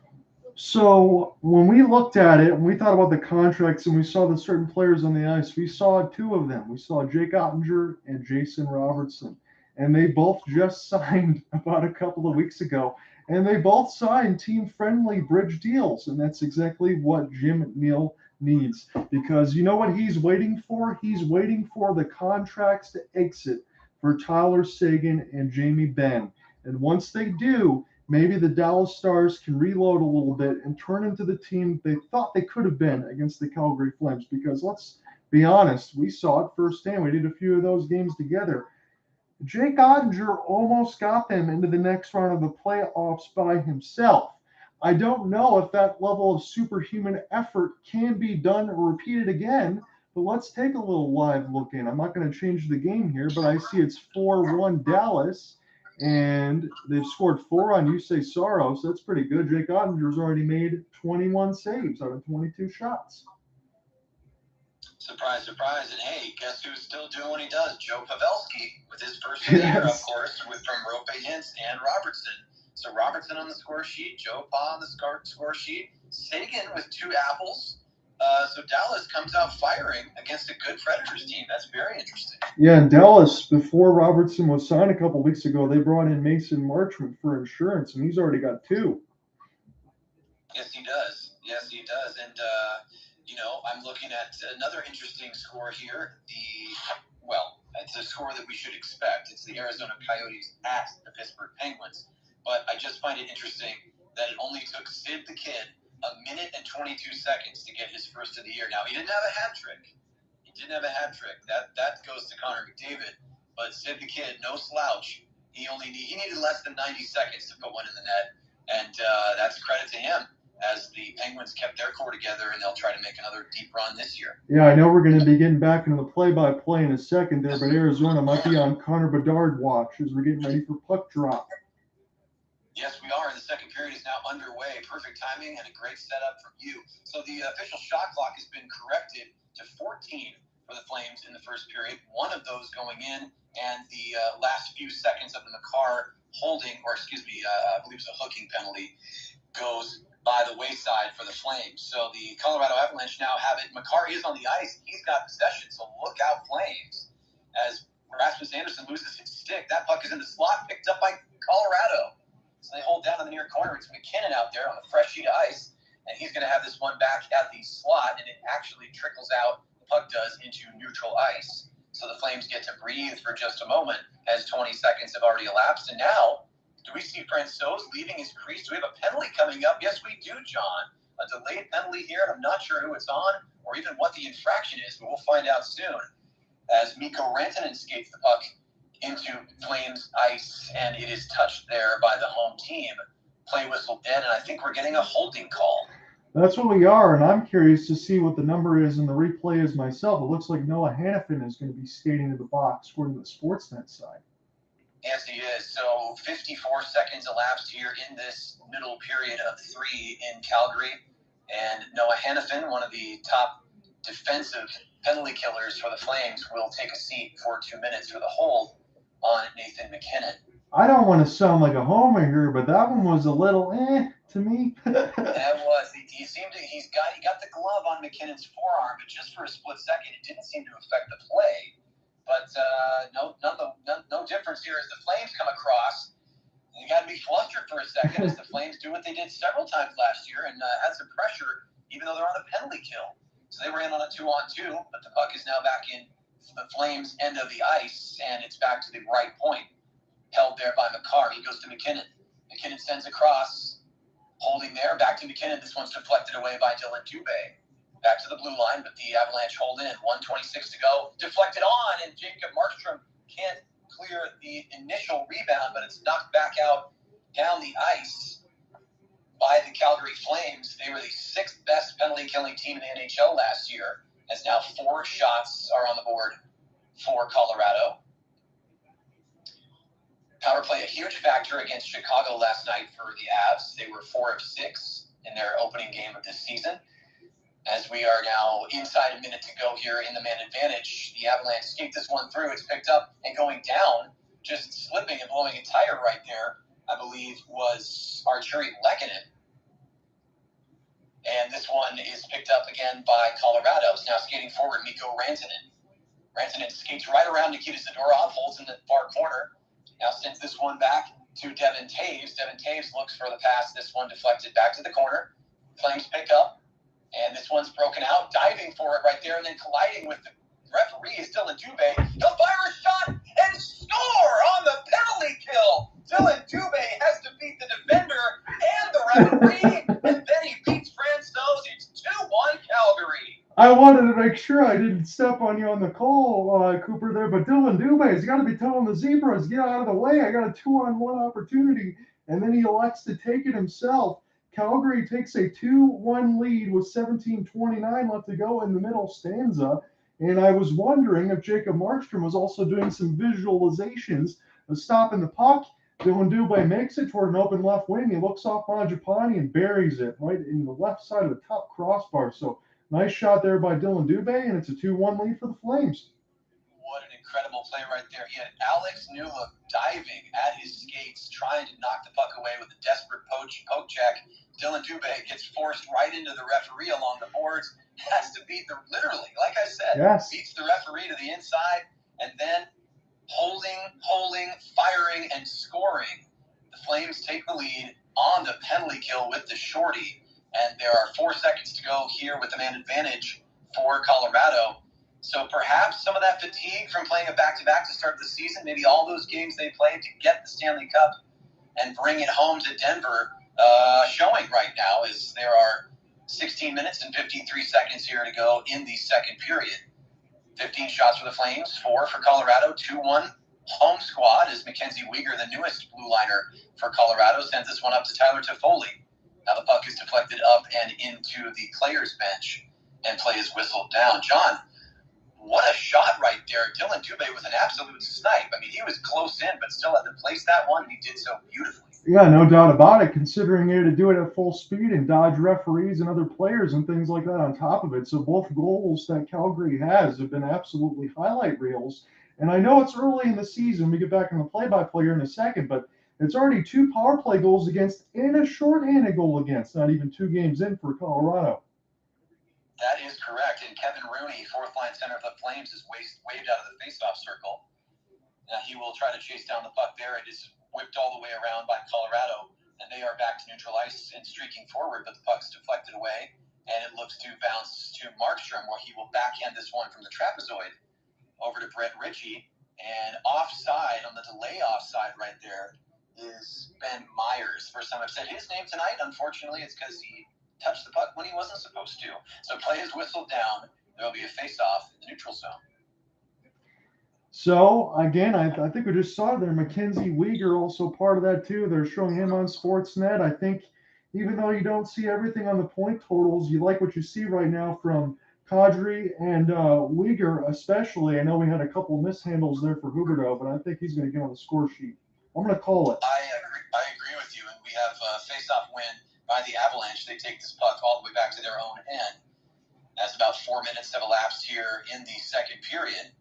So when we looked at it and we thought about the contracts and we saw the certain players on the ice, we saw two of them. We saw Jake Ottinger and Jason Robertson, and they both just signed about a couple of weeks ago, and they both signed team-friendly bridge deals, and that's exactly what Jim McNeil needs, because you know what he's waiting for? He's waiting for the contracts to exit for Tyler Seguin and Jamie Benn, and once they do, maybe the Dallas Stars can reload a little bit and turn into the team they thought they could have been against the Calgary Flames. Because let's be honest, we saw it firsthand. We did a few of those games together. Jake Ottinger almost got them into the next round of the playoffs by himself. I don't know if that level of superhuman effort can be done or repeated again, but let's take a little live look in. I'm not going to change the game here, but I see it's 4-1 Dallas. And they've scored 4 on Yusei Saros. That's pretty good. Jake Ottinger's already made 21 saves out of 22 shots. Surprise, surprise. And hey, guess who's still doing what he does? Joe Pavelski with his first year, of course, from Rope Hintz and Robertson. So Robertson on the score sheet, Joe Pa on the score sheet, Seguin with 2 apples. So Dallas comes out firing against a good Predators team. That's very interesting. Yeah, and Dallas, before Robertson was signed a couple weeks ago, they brought in Mason Marchment for insurance, and he's already got 2. Yes, he does. Yes, he does. And, I'm looking at another interesting score here. It's a score that we should expect. It's the Arizona Coyotes at the Pittsburgh Penguins. But I just find it interesting that it only took Sid the Kid 1 minute and 22 seconds to get his first of the year. Now, he didn't have a hat trick. That goes to Connor McDavid. But Sid the Kid, no slouch. He needed less than 90 seconds to put one in the net. And that's credit to him, as the Penguins kept their core together, and they'll try to make another deep run this year. Yeah, I know we're going to be getting back into the play-by-play in a second there, but Arizona might be on Connor Bedard watch as we're getting ready for puck drop. Yes, we are. And the second period is now underway. Perfect timing and a great setup from you. So the official shot clock has been corrected to 14 for the Flames in the first period. One of those going in, and the last few seconds of the Makar holding, I believe it's a hooking penalty, goes by the wayside for the Flames. So the Colorado Avalanche now have it. Makar is on the ice. He's got possession. So look out, Flames. As Rasmus Anderson loses his stick, that puck is in the slot, picked up by Colorado. So they hold down in the near corner. It's McKinnon out there on a fresh sheet of ice, and he's going to have this one back at the slot, and it actually trickles out, the puck does, into neutral ice. So the Flames get to breathe for just a moment as 20 seconds have already elapsed. And now, do we see Francouz leaving his crease? Do we have a penalty coming up? Yes, we do, John. A delayed penalty here, and I'm not sure who it's on or even what the infraction is, but we'll find out soon. As Mikko Rantanen skates the puck into Flames ice, and it is touched there by the home team. Play whistle dead, and I think we're getting a holding call. That's what we are, and I'm curious to see what the number is in the replay is myself. It looks like Noah Hannafin is going to be skating to the box according to the Sportsnet side. Yes, he is. So 54 seconds elapsed here in this middle period of 3 in Calgary, and Noah Hannafin, one of the top defensive penalty killers for the Flames, will take a seat for 2 minutes for the hold on Nathan McKinnon. I don't want to sound like a homer here, but that one was a little to me. That was. He got the glove on McKinnon's forearm, but just for a split second, it didn't seem to affect the play. But no difference here as the Flames come across. You got to be flustered for a second as the Flames do what they did several times last year and had some pressure, even though they're on a penalty kill. So they were in on a 2-on-2, but the puck is now back in the Flames' end of the ice, and it's back to the right point, held there by Makar. He goes to McKinnon. McKinnon sends across, holding there, back to McKinnon. This one's deflected away by Dylan Dubé. Back to the blue line, but the Avalanche hold in. 1:26 to go. Deflected on, and Jacob Markstrom can't clear the initial rebound, but it's knocked back out down the ice by the Calgary Flames. They were the 6th best penalty-killing team in the NHL last year, as now 4 shots are on the board for Colorado. Power play, a huge factor against Chicago last night for the Avs. They were 4 of 6 in their opening game of this season. As we are now inside a minute to go here in the man advantage, the Avalanche skate this one through. It's picked up and going down, just slipping and blowing a tire right there, I believe, was Arturi Lehkonen. And this one is picked up again by Colorado. It's now skating forward, Mikko Rantanen. Rantanen skates right around Nikita Zadorov, holds in the far corner. Now sends this one back to Devin Taves. Devin Taves looks for the pass. This one deflected back to the corner. Flames pick up. And this one's broken out, diving for it right there, and then colliding with the referee is Dylan Dubé. He'll fire a shot and score on the penalty kill. Dylan Dubé has to beat the defender and the referee, and then he beats Francouz. It's 2-1 Calgary. I wanted to make sure I didn't step on you on the call, Cooper, there, but Dylan Dubé has got to be telling the Zebras, get out of the way. I got a 2-on-1 opportunity, and then he elects to take it himself. Calgary takes a 2-1 lead with 17:29 left to go in the middle stanza. And I was wondering if Jacob Markstrom was also doing some visualizations of stopping the puck. Dylan Dubé makes it toward an open left wing. He looks off Mangiapane and buries it right in the left side of the top crossbar. So nice shot there by Dylan Dubé, and it's a 2-1 lead for the Flames. What an incredible play right there. He had Alex Newhook diving at his skates, trying to knock the puck away with a desperate poke check. Dylan Dubé gets forced right into the referee along the boards, has to beat literally, like I said, yes, beats the referee to the inside, and then holding, firing, and scoring. The Flames take the lead on the penalty kill with the shorty, and there are 4 seconds to go here with the man advantage for Colorado. So perhaps some of that fatigue from playing a back-to-back to start the season, maybe all those games they played to get the Stanley Cup and bring it home to Denver, showing right now is there are 16 minutes and 53 seconds here to go in the second period. 15 shots for the Flames, 4 for Colorado, 2-1 home squad as Mackenzie Weegar, the newest blue liner for Colorado, sends this one up to Tyler Toffoli. Now the puck is deflected up and into the players' bench, and play is whistled down. John, what a shot right there. Dylan Dubé with an absolute snipe. I mean, he was close in, but still had to place that one, and he did so beautifully. Yeah, no doubt about it, considering he had to do it at full speed and dodge referees and other players and things like that on top of it. So both goals that Calgary has have been absolutely highlight reels. And I know it's early in the season. We get back in the play-by-play here in a second, but it's already 2 power play goals against and a shorthanded goal against, not even 2 games in for Colorado. That is correct. And Kevin Rooney, fourth-line center of the Flames, is waved out of the face-off circle. Now he will try to chase down the puck there. It is whipped all the way around by Colorado, and they are back to neutral ice and streaking forward, but the puck's deflected away, and it looks to bounce to Markstrom, where he will backhand this one from the trapezoid over to Brett Ritchie. And offside, on the delay offside right there, is Ben Myers. First time I've said his name tonight. Unfortunately, it's because he touched the puck when he wasn't supposed to. So play is whistled down. There will be a face-off in the neutral zone. So, again, I think we just saw there, Mackenzie Weegar also part of that too. They're showing him on Sportsnet. I think even though you don't see everything on the point totals, you like what you see right now from Kadri and Weegar especially. I know we had a couple mishandles there for Huberdeau, but I think he's going to get on the score sheet. I'm going to call it. I agree with you. And we have a face-off win by the Avalanche. They take this puck all the way back to their own end. As about 4 minutes have elapsed here in the second period.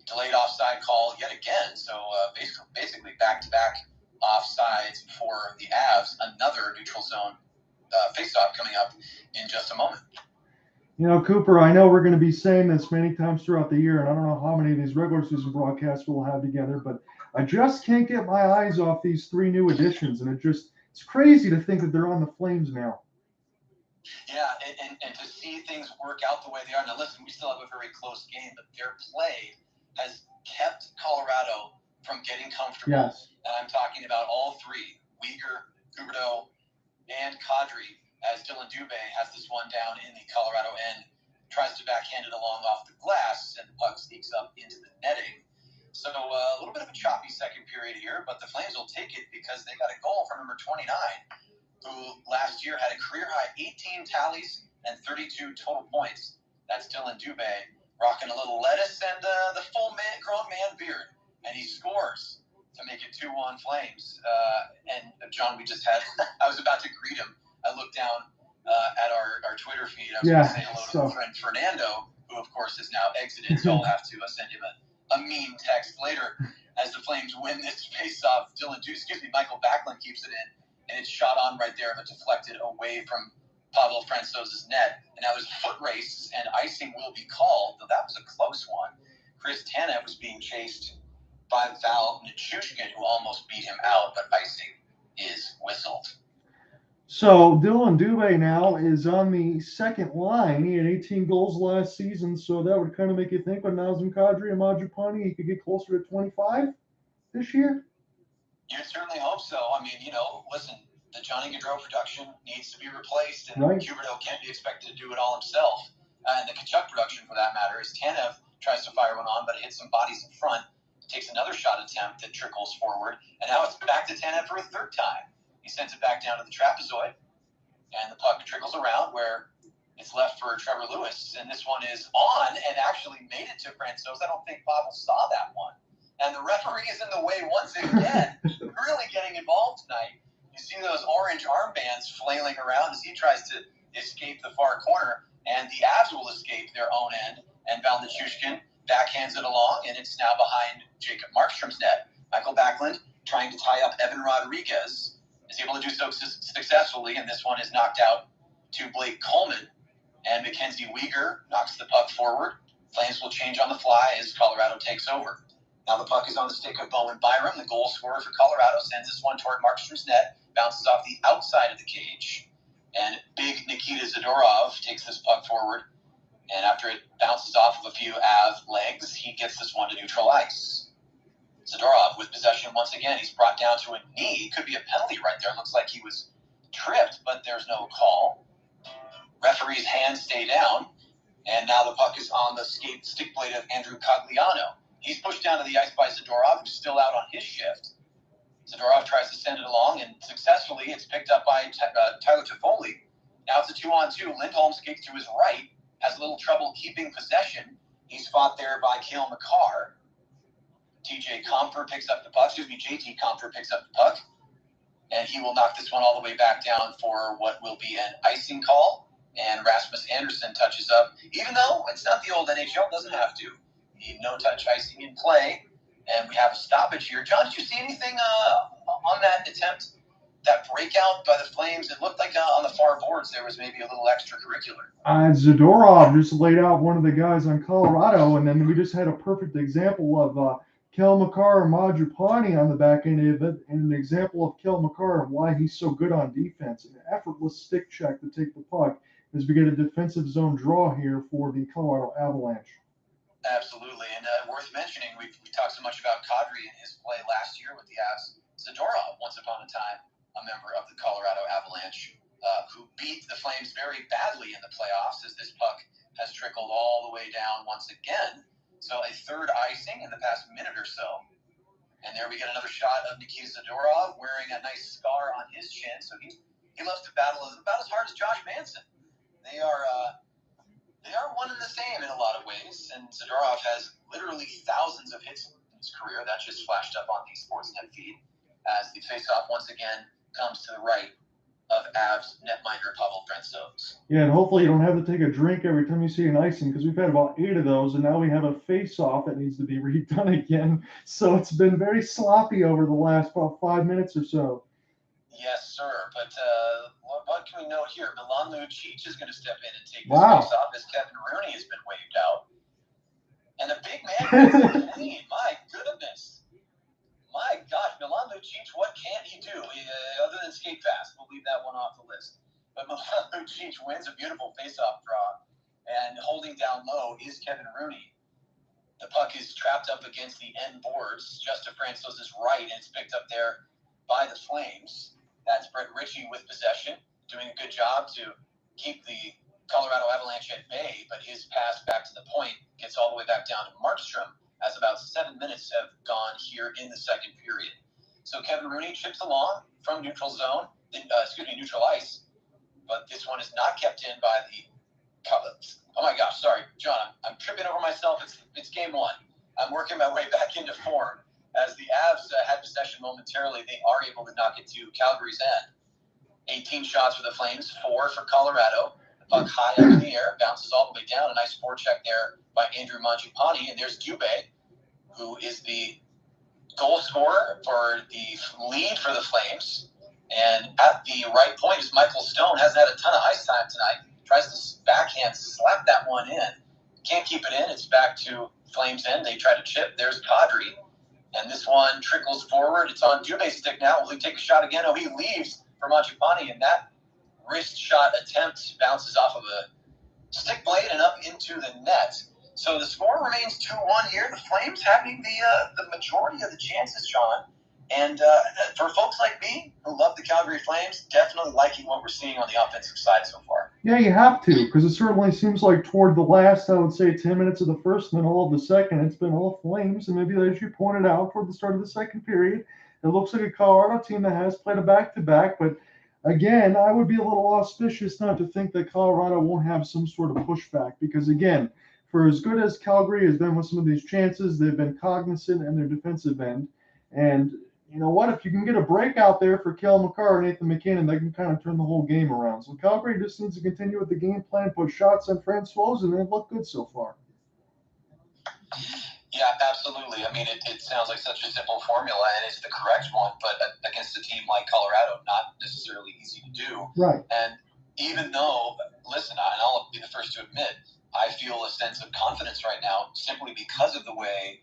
Delayed offside call yet again. So basically back-to-back offsides for the Avs. Another neutral zone face-off coming up in just a moment. You know, Cooper, I know we're going to be saying this many times throughout the year, and I don't know how many of these regular season broadcasts we'll have together, but I just can't get my eyes off these 3 new additions, and it's crazy to think that they're on the Flames now. Yeah, and to see things work out the way they are. Now, listen, we still have a very close game, but their play has kept Colorado from getting comfortable. Yes. And I'm talking about all 3, Weegar, Huberdeau, and Kadri, as Dylan Dubé has this one down in the Colorado end, tries to backhand it along off the glass, and the puck sneaks up into the netting. So a little bit of a choppy second period here, but the Flames will take it because they got a goal from number 29, who last year had a career-high 18 tallies and 32 total points. That's Dylan Dubé, rocking a little lettuce and the full grown man beard, and he scores to make it 2-1 Flames. And John, we just had, I was about to greet him. I looked down at our Twitter feed. I was going to say hello to my friend Fernando, who of course is now exited, so I'll have to send him a mean text later as the Flames win this face-off. Michael Backlund keeps it in, and it's shot on right there, but deflected away from Pavel Francouz's net. And now there's a foot race, and icing will be called, though that was a close one. Chris Tanev was being chased by Val Nichushkin, who almost beat him out, but icing is whistled. So Dylan Dubé now is on the second line. He had 18 goals last season, so that would kind of make you think with Nazem Kadri and Mangiapane, he could get closer to 25 this year? You'd certainly hope so. I mean, listen, the Johnny Gaudreau production needs to be replaced, and right. Huberdeau can't be expected to do it all himself. And the Tkachuk production, for that matter, is Tanev tries to fire one on, but it hits some bodies in front, takes another shot attempt that trickles forward, and now it's back to Tanev for a third time. He sends it back down to the trapezoid, and the puck trickles around where it's left for Trevor Lewis, and this one is on and actually made it to Francouz. I don't think Pavel saw that one. And the referee is in the way once again, really getting involved tonight. You see those orange armbands flailing around as he tries to escape the far corner, and the Avs will escape their own end, and Val Nichushkin backhands it along, and it's now behind Jacob Markstrom's net. Michael Backlund trying to tie up Evan Rodriguez is able to do so successfully, and this one is knocked out to Blake Coleman, and Mackenzie Weegar knocks the puck forward. Flames will change on the fly as Colorado takes over. Now the puck is on the stick of Bowen Byram, the goal scorer for Colorado, sends this one toward Markstrom's net, bounces off the outside of the cage, and big Nikita Zadorov takes this puck forward, and after it bounces off of a few Av legs, he gets this one to neutral ice. Zadorov with possession once again. He's brought down to a knee. It could be a penalty right there. It looks like he was tripped, but there's no call. Referee's hands stay down, and now the puck is on the stick blade of Andrew Cogliano. He's pushed down to the ice by Zadorov, who's still out on his shift. Zadorov tries to send it along, and successfully it's picked up by Tyler Toffoli. Now it's a 2-on-2. Lindholm skates to his right, has a little trouble keeping possession. He's fought there by Cale Makar. JT Compher picks up the puck, and he will knock this one all the way back down for what will be an icing call. And Rasmus Andersson touches up, even though it's not the old NHL, doesn't have to. No-touch icing in play, and we have a stoppage here. John, did you see anything on that attempt? That breakout by the Flames, it looked like on the far boards there was maybe a little extracurricular. Zadorov just laid out one of the guys on Colorado, and then we just had a perfect example of Cale Makar and Mangiapane on the back end of it, and an example of Cale Makar and why he's so good on defense. An effortless stick check to take the puck as we get a defensive zone draw here for the Colorado Avalanche. Absolutely, and worth mentioning, we talked so much about Kadri and his play last year with the Avs. Zadorov, once upon a time, a member of the Colorado Avalanche, who beat the Flames very badly in the playoffs, as this puck has trickled all the way down once again. So a third icing in the past minute or so. And there we get another shot of Nikita Zadorov wearing a nice scar on his chin. So he loves to battle about as hard as Josh Manson. They are one and the same in a lot of ways. And Zadorov has literally thousands of hits in his career. That just flashed up on the Sportsnet feed as the faceoff once again comes to the right of Avs netminder Pavel Francouz. Yeah, and hopefully you don't have to take a drink every time you see an icing, because we've had about 8 of those, and now we have a face-off that needs to be redone again. So it's been very sloppy over the last about 5 minutes or so. Yes, sir. But what can we note here? Milan Lucic is going to step in and take this face-off as Kevin Rooney has been waved out. And the big man is clean. My goodness. My gosh, Milan Lucic, what can't he do other than skate fast? We'll leave that one off the list. But Milan Lucic wins a beautiful face-off draw, and holding down low is Kevin Rooney. The puck is trapped up against the end boards, just to Francouz's right, and it's picked up there by the Flames. That's Brett Ritchie with possession, doing a good job to keep the Colorado Avalanche at bay, but his pass back to the point gets all the way back down to Markstrom, as about 7 minutes have gone here in the second period. So Kevin Rooney chips along from neutral ice, but this one is not kept in by the oh my gosh, sorry, John, I'm tripping over myself. It's game one. I'm working my way back into form. As the Avs had possession momentarily, they are able to knock it to Calgary's end. 18 shots for the Flames, 4 for Colorado. The puck high up in the air, bounces all the way down. A nice forecheck there by Andrew Mangiapane. And there's Dubé, who is the goal scorer for the lead for the Flames. And at the right point is Michael Stone. Hasn't had a ton of ice time tonight. Tries to backhand slap that one in. Can't keep it in. It's back to Flames end. They try to chip. There's Kadri. And this one trickles forward. It's on Dubé's stick now. Will he take a shot again? Oh, he leaves for Mangiapane. And that wrist shot attempt bounces off of a stick blade and up into the net. So the score remains 2-1 here. The Flames having the majority of the chances, John. And for folks like me who love the Calgary Flames, definitely liking what we're seeing on the offensive side so far. Yeah, you have to, because it certainly seems like toward the last, I would say, 10 minutes of the first and then all of the second, it's been all Flames. And maybe as you pointed out toward the start of the second period, it looks like a Colorado team that has played a back-to-back. But again, I would be a little auspicious not to think that Colorado won't have some sort of pushback, because again, for as good as Calgary has been with some of these chances, they've been cognizant in their defensive end. And you know what? If you can get a break out there for Cale Makar and Nathan McKinnon, they can kind of turn the whole game around. So Calgary just needs to continue with the game plan, put shots on Francouz, and they've looked good so far. Yeah, absolutely. I mean, it sounds like such a simple formula, and it's the correct one, but against a team like Colorado, not necessarily easy to do. Right. And even though, listen, and I'll be the first to admit, I feel a sense of confidence right now simply because of the way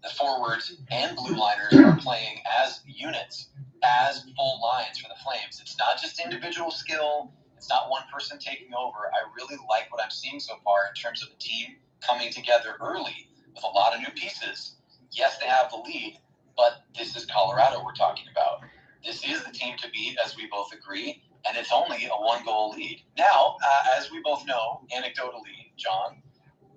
the forwards and blue liners are playing as units, as full lines for the Flames. It's not just individual skill. It's not one person taking over. I really like what I'm seeing so far in terms of the team coming together early with a lot of new pieces. Yes, they have the lead, but this is Colorado we're talking about. This is the team to beat, as we both agree. and it's only a 1-goal lead. Now, as we both know, anecdotally, John,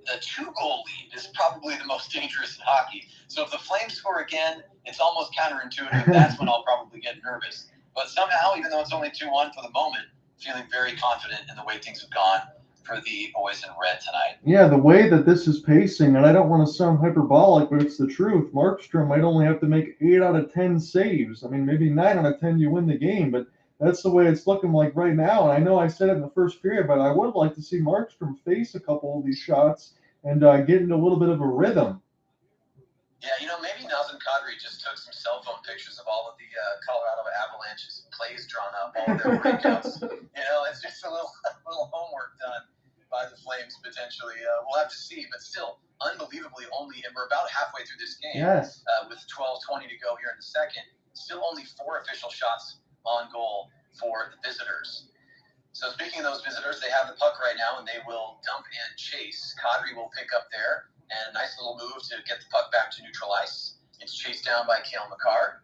the 2-goal lead is probably the most dangerous in hockey. So if the Flames score again, it's almost counterintuitive. That's when I'll probably get nervous. But somehow, even though it's only 2-1 for the moment, feeling very confident in the way things have gone for the boys in red tonight. Yeah, the way that this is pacing, and I don't want to sound hyperbolic, but it's the truth. Markstrom might only have to make 8 out of 10 saves. I mean, maybe 9 out of 10 you win the game, but that's the way it's looking like right now. And I know I said it in the first period, but I would like to see Markstrom face a couple of these shots and get into a little bit of a rhythm. Yeah, maybe Nazem Kadri just took some cell phone pictures of all of the Colorado Avalanche's plays drawn up, all of their breakouts. It's just a little homework done by the Flames potentially. We'll have to see, but still, unbelievably, and we're about halfway through this game. Yes. With 12:20 to go here in the second, still only 4 official shots on goal for the visitors. So speaking of those visitors, they have the puck right now, and they will dump and chase. Kadri will pick up there. And a nice little move to get the puck back to neutral ice. It's chased down by Cale Makar,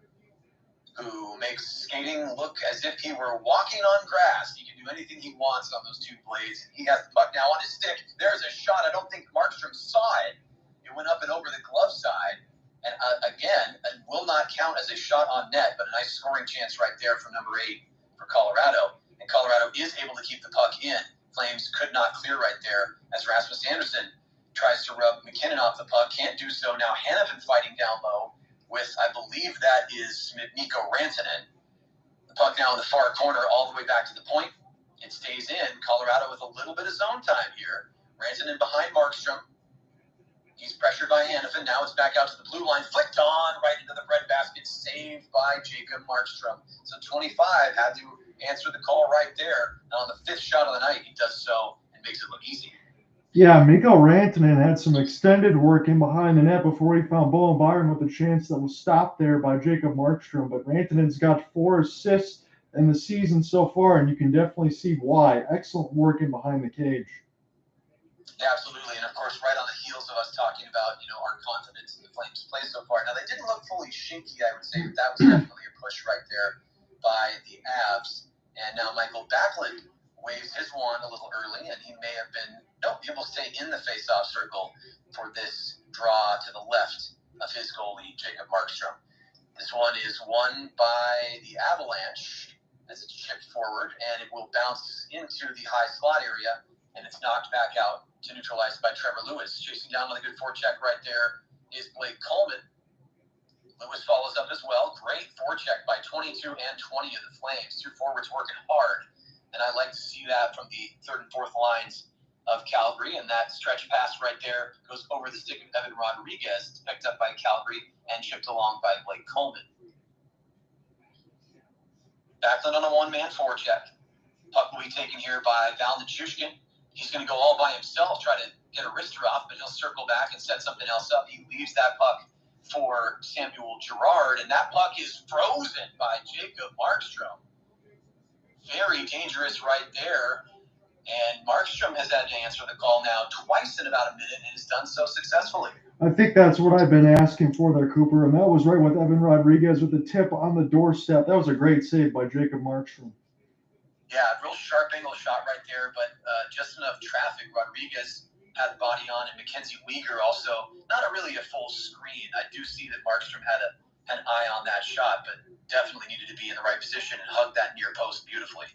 who makes skating look as if he were walking on grass. He can do anything he wants on those 2 blades. He has the puck now on his stick. There's a shot. I don't think Markstrom saw it. It went up and over the glove side. And again, it will not count as a shot on net, but a nice scoring chance right there from number 8 for Colorado. And Colorado is able to keep the puck in. Flames could not clear right there as Rasmus Andersson tries to rub McKinnon off the puck, can't do so. Now Hanifin fighting down low with, I believe that is Mikko Rantanen. The puck now in the far corner all the way back to the point. It stays in. Colorado with a little bit of zone time here. Rantanen behind Markstrom. He's pressured by Hanifin. Now it's back out to the blue line. Flicked on right into the breadbasket. Saved by Jacob Markstrom. So 25 had to answer the call right there. And on the 5th shot of the night, he does so and makes it look easy. Yeah, Mikko Rantanen had some extended work in behind the net before he found Bowen Byron with a chance that was stopped there by Jacob Markstrom. But Rantanen's got 4 assists in the season so far, and you can definitely see why. Excellent work in behind the cage. Yeah, absolutely. And, of course, right on the heels of us talking about, our confidence in the Flames' play so far. Now, they didn't look fully shinky, I would say, but that was definitely a push right there by the Avs. And now Michael Backlund waves his wand a little early, and he may have been he will stay in the face-off circle for this draw to the left of his goalie, Jacob Markstrom. This one is won by the Avalanche as it's chipped forward, and it will bounce into the high slot area, and it's knocked back out to neutral ice by Trevor Lewis. Chasing down with a good forecheck right there is Blake Coleman. Lewis follows up as well. Great forecheck by 22 and 20 of the Flames. 2 forwards working hard. And I like to see that from the 3rd and 4th lines of Calgary. And that stretch pass right there goes over the stick of Evan Rodriguez. It's picked up by Calgary and chipped along by Blake Coleman. Backlund on a 1-man forecheck. Puck will be taken here by Val Nichushkin. He's going to go all by himself, try to get a wrister off, but he'll circle back and set something else up. He leaves that puck for Samuel Girard, and that puck is frozen by Jacob Markstrom. Very dangerous right there. And Markstrom has had to answer the call now twice in about a minute and has done so successfully. I think that's what I've been asking for there, Cooper, and that was right with Evan Rodriguez with the tip on the doorstep. That was a great save by Jacob Markstrom. Yeah, real sharp angle shot right there, but just enough traffic. Rodriguez had the body on, and Mackenzie Weegar also not really a full screen. I do see that Markstrom had an eye on that shot, but definitely needed to be in the right position and hug that near post beautifully.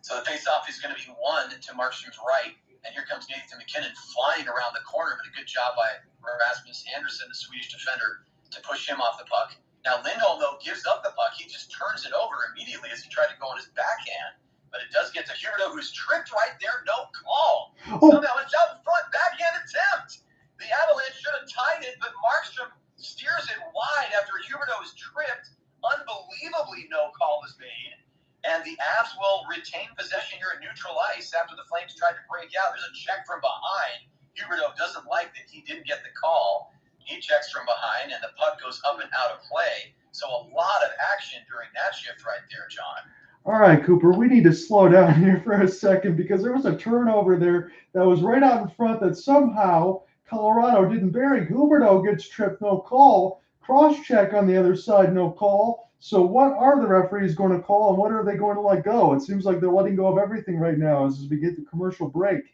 So the faceoff is going to be won to Markstrom's right, and here comes Nathan McKinnon flying around the corner, but a good job by Rasmus Andersson, the Swedish defender, to push him off the puck. Now Lindholm, though, gives up the puck. He just turns it over immediately as he tried to go on his backhand, but it does get to Huberdeau, who's tripped right there. No call. Somehow it's out in front. Backhand attempt. The Avalanche should have tied it, but Markstrom steers it wide after Huberdeau is tripped. Unbelievably, no call is made. And the Avs will retain possession here at neutral ice after the Flames tried to break out. There's a check from behind. Huberdeau doesn't like that he didn't get the call. He checks from behind, and the puck goes up and out of play. So a lot of action during that shift right there, John. All right, Cooper, we need to slow down here for a second because there was a turnover there that was right out in front that somehow Colorado didn't bury. Huberdeau gets tripped, no call. cross-check on the other side, no call. So what are the referees going to call, and what are they going to let go? It seems like they're letting go of everything right now as we get the commercial break.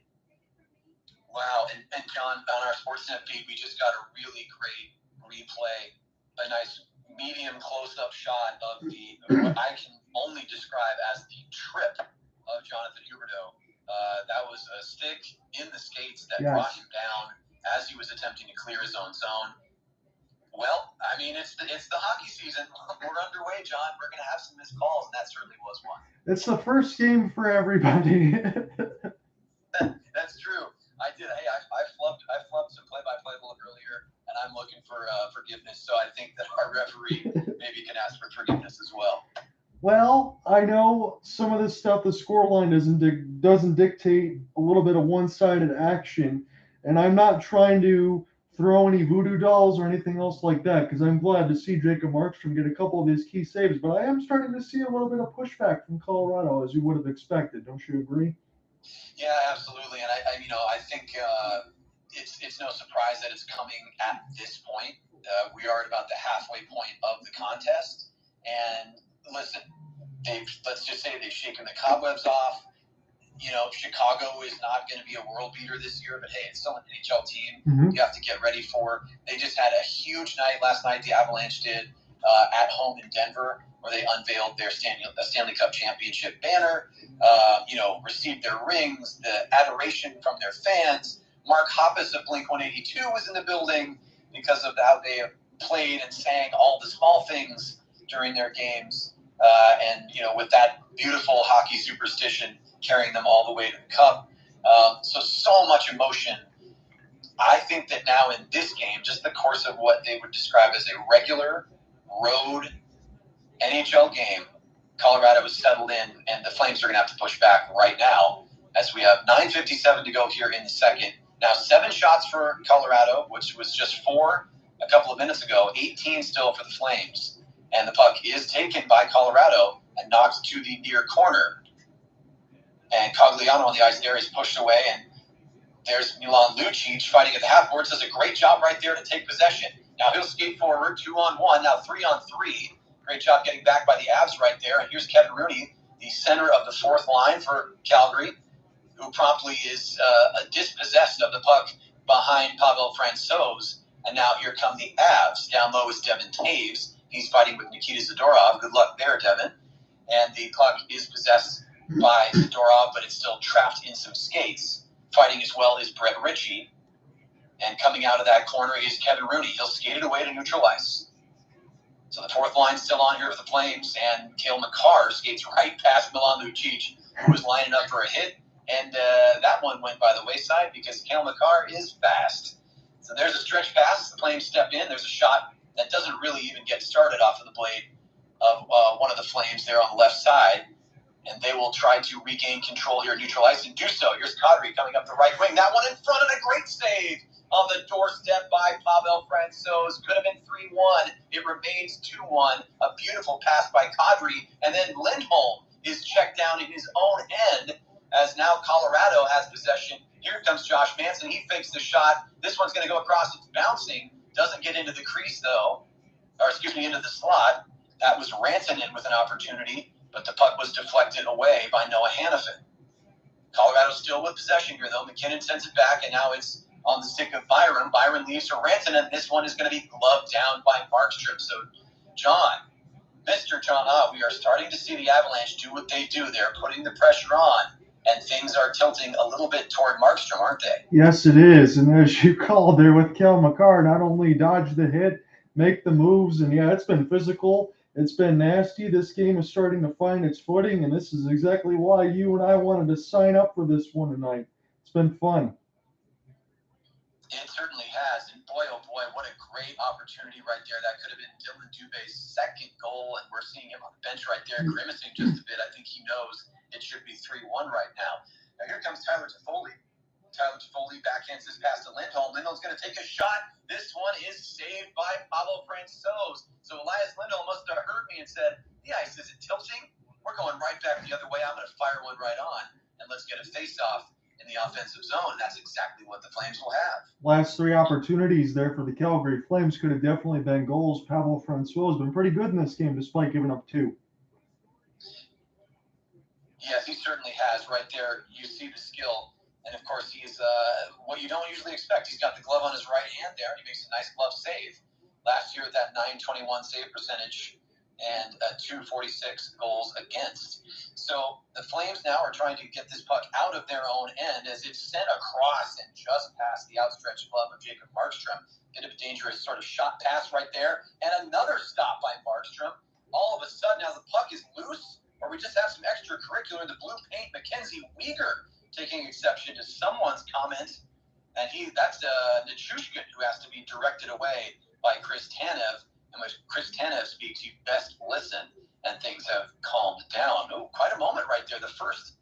Wow, and John, on our Sportsnet feed, we just got a really great replay, a nice medium close-up shot of what I can only describe as the trip of Jonathan Huberdeau. That was a stick in the skates that brought him down as he was attempting to clear his own zone. Well, I mean, it's the hockey season. We're underway, John. We're going to have some missed calls, and that certainly was one. It's the first game for everybody. That's true. I did. Hey, I flubbed some play-by-play a little earlier, and I'm looking for forgiveness. So I think that our referee maybe can ask for forgiveness as well. Well, I know some of this stuff, the scoreline doesn't dictate a little bit of one-sided action, and I'm not trying to throw any voodoo dolls or anything else like that, because I'm glad to see Jacob Markstrom get a couple of his key saves, but I am starting to see a little bit of pushback from Colorado, as you would have expected. Don't you agree? Yeah, absolutely, and I think it's no surprise that it's coming at this point. We are at about the halfway point of the contest, and listen, let's just say they've shaken the cobwebs off. Chicago is not going to be a world beater this year, but hey, it's still an NHL team. Mm-hmm. You have to get ready for. They just had a huge night last night. The Avalanche did at home in Denver, where they unveiled their Stanley Cup championship banner. Received their rings, the adoration from their fans. Mark Hoppus of Blink-182 was in the building because of how they played and sang all the small things during their games. With that beautiful hockey superstition carrying them all the way to the cup. So much emotion. I think that now in this game, just the course of what they would describe as a regular road NHL game, Colorado is settled in, and the Flames are going to have to push back right now as we have 9:57 to go here in the second. Now 7 shots for Colorado, which was just 4 a couple of minutes ago, 18 still for the Flames. And the puck is taken by Colorado and knocked to the near corner. And Cogliano on the ice there is pushed away, and there's Milan Lucic fighting at the half boards. Does a great job right there to take possession. Now he'll skate forward, 2-on-1, now 3-on-3. Great job getting back by the Avs right there. And here's Kevin Rooney, the center of the fourth line for Calgary, who promptly is dispossessed of the puck behind Pavel Francouz. And now here come the Avs. Down low is Devin Taves. He's fighting with Nikita Zadorov. Good luck there, Devin. And the puck is possessed by Zadorov, but it's still trapped in some skates. Fighting as well is Brett Ritchie. And coming out of that corner is Kevin Rooney. He'll skate it away to neutral ice. So the fourth line's still on here for the Flames, and Cale Makar skates right past Milan Lucic, who was lining up for a hit. And that one went by the wayside because Cale Makar is fast. So there's a stretch pass. The Flames step in. There's a shot that doesn't really even get started off of the blade of one of the Flames there on the left side. And they will try to regain control here at neutral ice and do so. Here's Kadri coming up the right wing. That one in front, and a great save on the doorstep by Pavel Francouz. Could have been 3-1. It remains 2-1. A beautiful pass by Kadri. And then Lindholm is checked down in his own end as now Colorado has possession. Here comes Josh Manson. He fakes the shot. This one's going to go across. It's bouncing. Doesn't get into the crease, though. Into the slot. That was Rantanen with an opportunity, but the puck was deflected away by Noah Hannafin. Colorado still with possession here, though. McKinnon sends it back, and now it's on the stick of Byron. Byron leaves for Rantanen. This one is going to be gloved down by Markstrom. So, Mr. John, we are starting to see the Avalanche do what they do. They're putting the pressure on, and things are tilting a little bit toward Markstrom, aren't they? Yes, it is. And as you called there with Cale Makar, not only dodge the hit, make the moves, and yeah, it's been physical. It's been nasty. This game is starting to find its footing, and this is exactly why you and I wanted to sign up for this one tonight. It's been fun. It certainly has, and boy, oh boy, what a great opportunity right there. That could have been Dylan Dubé's second goal, and we're seeing him on the bench right there, grimacing just a bit. I think he knows it should be 3-1 right now. Now here comes Tyler Toffoli. Tyler Toffoli backhands this pass to Lindholm. Lindholm's going to take a shot. This one is saved by Pavel Francouz. So Elias Lindholm must have heard me and said, the ice isn't tilting. We're going right back the other way. I'm going to fire one right on, and let's get a face-off in the offensive zone. That's exactly what the Flames will have. Last three opportunities there for the Calgary Flames could have definitely been goals. Pavel Francouz has been pretty good in this game despite giving up 2. Yes, he certainly has. Right there, you see the skill. And, of course, he's what you don't usually expect. He's got the glove on his right hand there, and he makes a nice glove save. Last year, that .921 save percentage and 246 goals against. So the Flames now are trying to get this puck out of their own end as it's sent across and just past the outstretched glove of Jacob Markstrom. Bit of a dangerous sort of shot pass right there, and another stop by Markstrom. All of a sudden, now the puck is loose, or we just have some extracurricular in the blue paint. Mackenzie Weegar taking exception to someone's comment, and that's Nichushkin, who has to be directed away by Chris Tanev. And when Chris Tanev speaks, you best listen, and things have calmed down. Oh, quite a moment right there. The first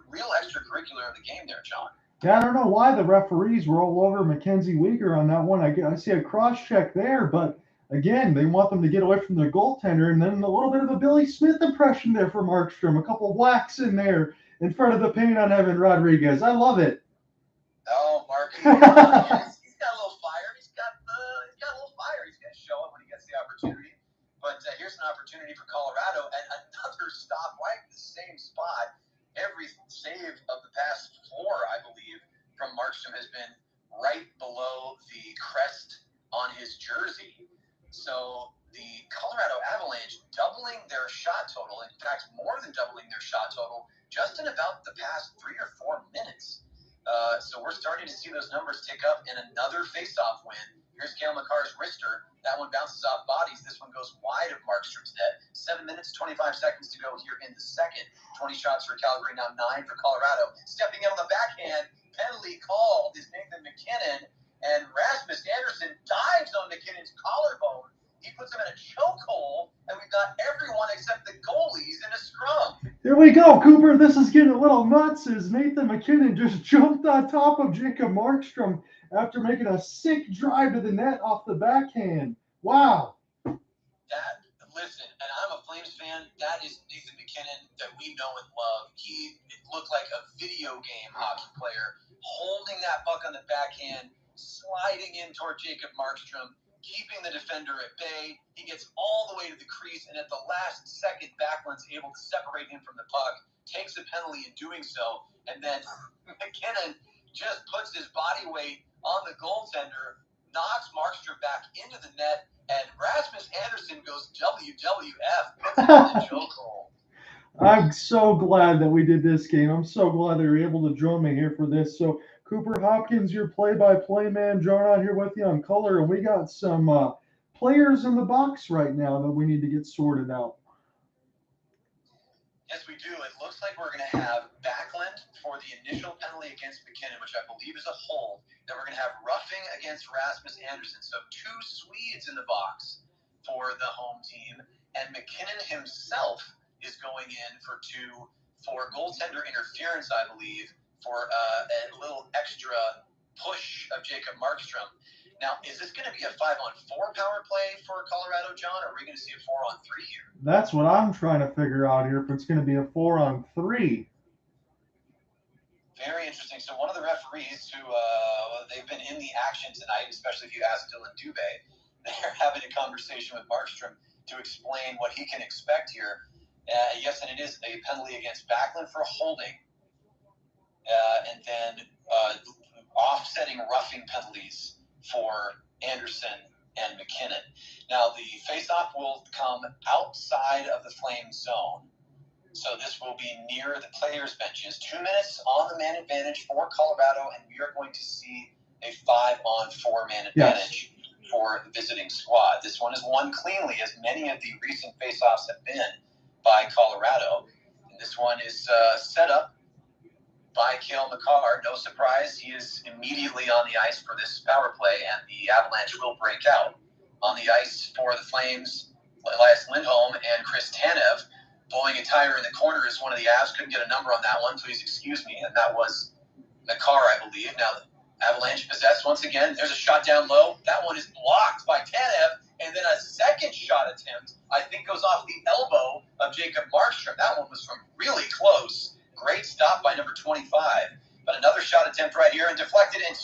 real extracurricular of the game there, John. Yeah, I don't know why the referees were all over Mackenzie Weegar on that one. I see a cross check there, but again, they want them to get away from their goaltender, and then a little bit of a Billy Smith impression there for Markstrom. A couple of whacks in there in front of the paint on Evan Rodriguez. I love it. Oh, Mark, he's got a little fire. He's got a little fire. He's going to show it when he gets the opportunity. But here's an opportunity for Colorado, and another stop right in the same spot. Every save of the past 4, I believe, from Markstrom has been right below the crest on his jersey. So the Colorado Avalanche doubling their shot total, in fact, more than doubling their shot total, just in about the past 3 or 4 minutes. So we're starting to see those numbers tick up in another face-off win. Here's Cale Makar's wrister. That one bounces off bodies. This one goes wide of Markstrom's net. 7 minutes, 25 seconds to go here in the second. 20 shots for Calgary, now 9 for Colorado. Stepping in on the backhand, penalty called is Nathan MacKinnon. And Rasmus Andersson dives on McKinnon's collarbone. He puts him in a chokehold, and we've got everyone except the goalies in a scrum. Here we go, Cooper. This is getting a little nuts as Nathan MacKinnon just jumped on top of Jacob Markstrom after making a sick drive to the net off the backhand. Wow. Listen, and I'm a Flames fan. That is Nathan MacKinnon that we know and love. He looked like a video game hockey player, holding that puck on the backhand, sliding in toward Jacob Markstrom, keeping the defender at bay. He gets all the way to the crease, and at the last second, Backlund's able to separate him from the puck, takes a penalty in doing so, and then MacKinnon just puts his body weight on the goaltender, knocks Markstrom back into the net, and Rasmus Andersson goes WWF, puts him in the chokehold. I'm so glad that we did this game. I'm so glad they were able to join me here for this. So, Cooper Hopkins, your play-by-play man, John out here with you on color, and we got some players in the box right now that we need to get sorted out. Yes, we do. It looks like we're going to have Backlund for the initial penalty against MacKinnon, which I believe is a hold. Then we're going to have roughing against Rasmus Andersson. So 2 Swedes in the box for the home team. And MacKinnon himself is going in for 2 for goaltender interference, I believe, for a little extra push of Jacob Markstrom. Now, is this going to be a 5-on-4 power play for Colorado, John, or are we going to see a 4-on-3 here? That's what I'm trying to figure out here, if it's going to be a 4-on-3. Very interesting. So one of the referees who they've been in the action tonight, especially if you ask Dylan Dubé, they're having a conversation with Markstrom to explain what he can expect here. Yes, and it is a penalty against Backlund for holding, and then offsetting roughing penalties for Andersson and MacKinnon. Now, the face-off will come outside of the Flames zone. So this will be near the players' benches. 2 minutes on the man advantage for Colorado, and we are going to see a 5-on-4 man advantage for the visiting squad. This one is won cleanly, as many of the recent face-offs have been by Colorado. And this one is set up by Cale Makar. No surprise, he is immediately on the ice for this power play, and the Avalanche will break out. On the ice for the Flames, Elias Lindholm and Chris Tanev. Blowing a tire in the corner is one of the Avs. Couldn't get a number on that one, please excuse me. And that was Makar, I believe. Now, the Avalanche possessed once again. There's a shot down low. That one is blocked by Tanev. And then a second shot attempt, I think, goes off the elbow of Jacob Markstrom. That one was from really close. Great stop by number 25. But another shot attempt right here and deflected. And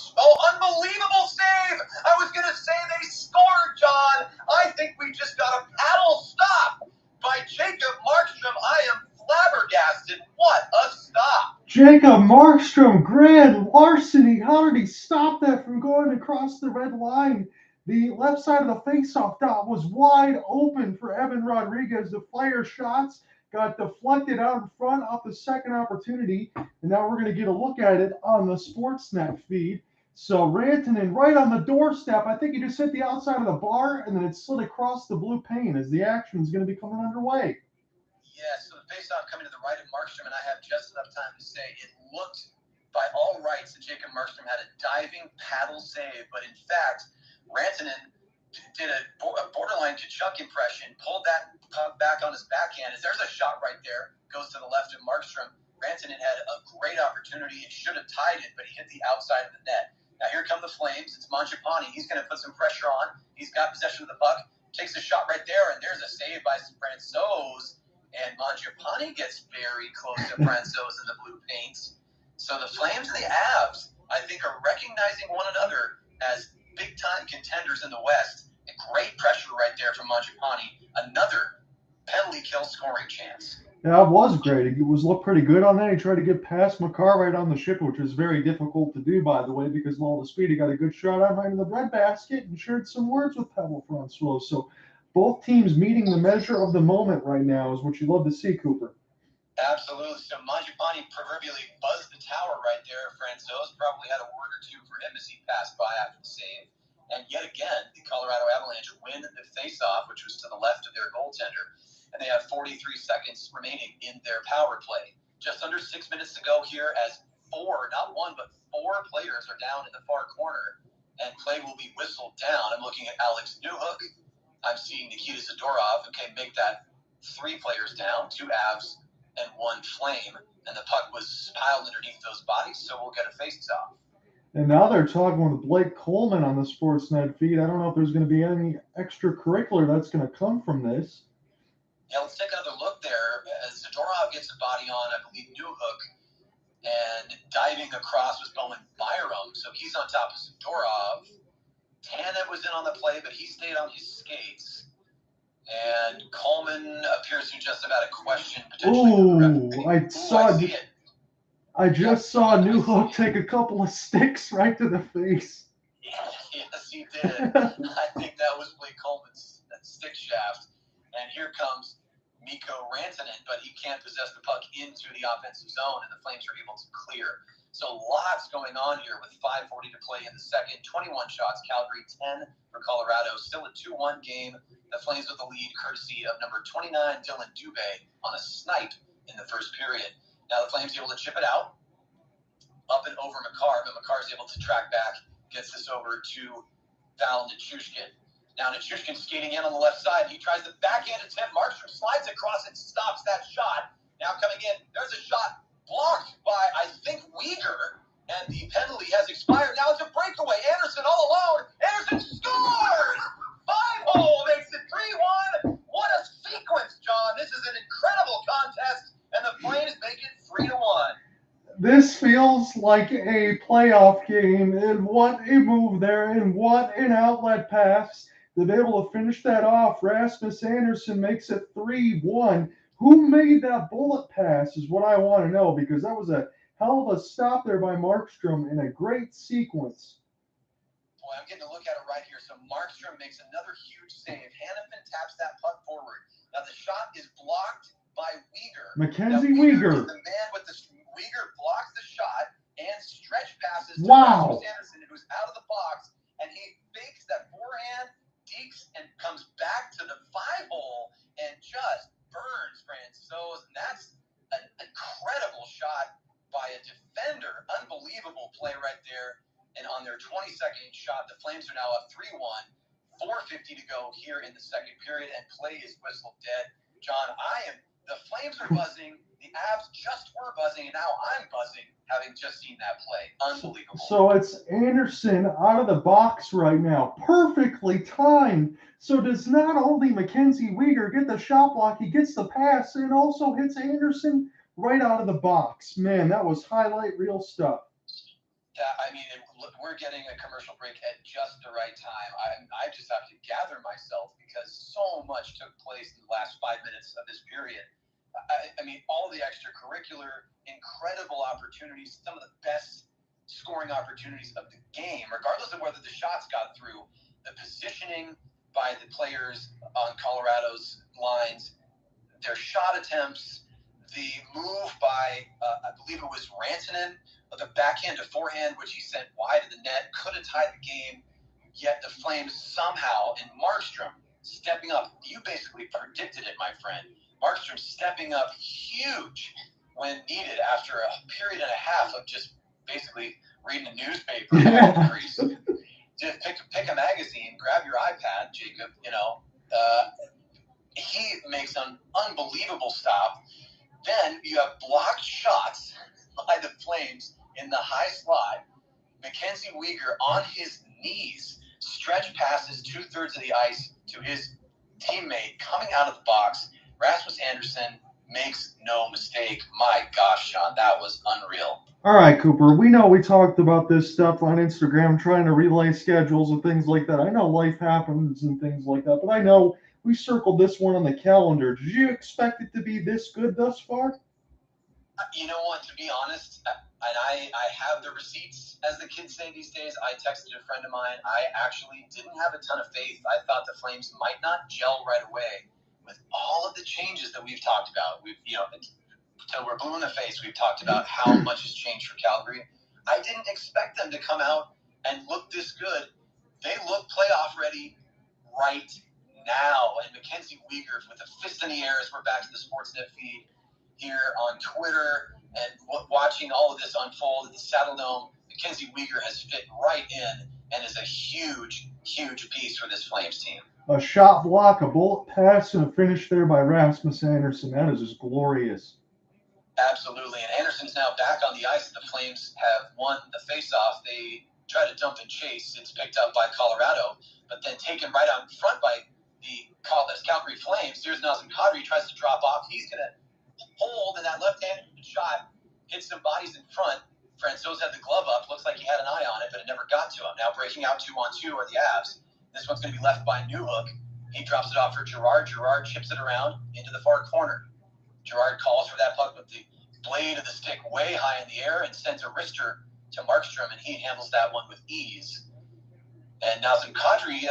unbelievable save! I was going to say they scored, John. I think we just got a paddle stop by Jacob Markstrom. I am flabbergasted. What a stop! Jacob Markstrom, grand larceny. How did he stop that from going across the red line? The left side of the faceoff dot was wide open for Evan Rodriguez to fire shots. Got deflected out in front off the second opportunity. And now we're going to get a look at it on the Sportsnet feed. So Rantanen right on the doorstep. I think he just hit the outside of the bar and then it slid across the blue pane as the action is going to be coming underway. Yeah, so the faceoff coming to the right of Markstrom, and I have just enough time to say it looked by all rights that Jacob Markstrom had a diving paddle save, but in fact, Rantanen did a borderline Kachuk impression, pulled that puck back on his backhand. As there's a shot right there, goes to the left of Markstrom. Rantanen had a great opportunity and should have tied it, but he hit the outside of the net. Now here come the Flames. It's Mangiapane. He's going to put some pressure on. He's got possession of the puck, takes a shot right there, and there's a save by Francouz. And Mangiapane gets very close to Francouz in the blue paints. So the Flames and the Avs, I think, are recognizing one another as big-time contenders in the West. And great pressure right there from Mangiapane. Another penalty kill scoring chance. Yeah, it was great. It looked pretty good on that. He tried to get past Makar right on the ship, which was very difficult to do, by the way, because of all the speed. He got a good shot on right in the breadbasket and shared some words with Pavel Francouz. So both teams meeting the measure of the moment right now is what you love to see, Cooper. Absolutely. So Mangiapane proverbially buzzed the tower right there. Francouz probably had a word or two for him as he passed by after the save. And yet again, the Colorado Avalanche win the faceoff, which was to the left of their goaltender. And they have 43 seconds remaining in their power play. Just under 6 minutes to go here as not one, but four players are down in the far corner. And play will be whistled down. I'm looking at Alex Newhook. I'm seeing Nikita Zadorov. Okay, make that three players down, two Avs and one Flame. And the puck was piled underneath those bodies, so we'll get a face-off. And now they're talking with Blake Coleman on the Sportsnet feed. I don't know if there's going to be any extracurricular that's going to come from this. Yeah, let's take another look there. As Zadorov gets a body on, I believe, Newhook, and diving across was Bowen Byram. So he's on top of Zadorov. Tanev was in on the play, but he stayed on his skates. And Coleman appears to just about a question potentially. I just saw Newhook take a couple of sticks right to the face. Yes, he did. I think that was Blake Coleman's stick shaft. And here comes Mikko Rantanen, but he can't possess the puck into the offensive zone, and the Flames are able to clear. So lots going on here with 5:40 to play in the second. 21 shots, Calgary 10 for Colorado. Still a 2-1 game. The Flames with the lead, courtesy of number 29, Dylan Dubé, on a snipe in the first period. Now the Flames able to chip it out, up and over Makar, but Makar's able to track back, gets this over to Val Nichushkin. Now Nichushkin skating in on the left side. He tries the backhand attempt. Markstrom slides across and stops that shot. Now coming in, there's a shot blocked by, I think, Weegar, and the penalty has expired. Now it's a breakaway. Anderson all alone. Anderson scores! 5-hole makes it 3-1. What a sequence, John. This is an incredible contest, and the Flames make it 3-1. This feels like a playoff game, and what a move there, and what an outlet pass. To be able to finish that off, Rasmus Anderson makes it 3-1. Who made that bullet pass is what I want to know, because that was a hell of a stop there by Markstrom in a great sequence. Boy, I'm getting a look at it right here. So Markstrom makes another huge save. Hannafin taps that puck forward. Now the shot is blocked by Weegar. Mackenzie Weegar. The man with the Weegar blocks the shot and stretch passes to Wow. Rasmus Anderson, who's out of the box, and he fakes that forehand, deeks, and comes back to the 5-hole and just burns Francouz. And that's an incredible shot by a defender. Unbelievable play right there. And on their 22nd shot, the Flames are now up 3-1. 4:50 to go here in the second period, and play is whistled dead. John, the Flames are buzzing. The Avs just were buzzing, and now I'm buzzing, having just seen that play. Unbelievable. So it's Anderson out of the box right now. Perfectly timed. So does not only Mackenzie Weegar get the shot block, he gets the pass, and also hits Anderson right out of the box. Man, that was highlight reel stuff. I mean, we're getting a commercial break at just the right time. I just have to gather myself because so much took place in the last 5 minutes of this period. I mean, all the extracurricular, incredible opportunities, some of the best scoring opportunities of the game, regardless of whether the shots got through, the positioning by the players on Colorado's lines, their shot attempts, the move by, I believe it was Rantanen, the backhand to forehand, which he sent wide of the net, could have tied the game, yet the Flames somehow, and Markstrom stepping up, you basically predicted it, my friend. Markstrom stepping up huge when needed after a period and a half of just basically reading a newspaper at the crease. Just pick a magazine, grab your iPad, Jacob, he makes an unbelievable stop. Then you have blocked shots by the Flames in the high slot. Mackenzie Weegar on his knees, stretch passes 2/3 of the ice to his teammate coming out of the box. Rasmus Andersson makes no mistake. My gosh, Sean, that was unreal. All right, Cooper, we know we talked about this stuff on Instagram, trying to relay schedules and things like that. I know life happens and things like that, but I know we circled this one on the calendar. Did you expect it to be this good thus far? You know what, to be honest, and I have the receipts, as the kids say these days. I texted a friend of mine. I actually didn't have a ton of faith. I thought the Flames might not gel right away with all of the changes that we've talked about. Until we're blue in the face, we've talked about how much has changed for Calgary. I didn't expect them to come out and look this good. They look playoff ready right now. And Mackenzie Weegar with a fist in the air as we're back to the Sportsnet feed here on Twitter and watching all of this unfold at the Saddle Dome. Mackenzie Weegar has fit right in and is a huge, huge piece for this Flames team. A shot block, a bullet pass, and a finish there by Rasmus Andersson. That is just glorious. Absolutely. And Anderson's now back on the ice. The Flames have won the faceoff. They try to dump and chase. It's picked up by Colorado, but then taken right out in front by the Calgary Flames. Here's Nazem Kadri. He tries to drop off. He's going to hold, and that left-handed shot hits some bodies in front. Francouz had the glove up. Looks like he had an eye on it, but it never got to him. Now breaking out 2-on-2 are the Avs. This one's going to be left by Newhook. He drops it off for Girard. Girard chips it around into the far corner. Girard calls for that puck with the blade of the stick way high in the air and sends a wrister to Markstrom, and he handles that one with ease. And Nazem Kadri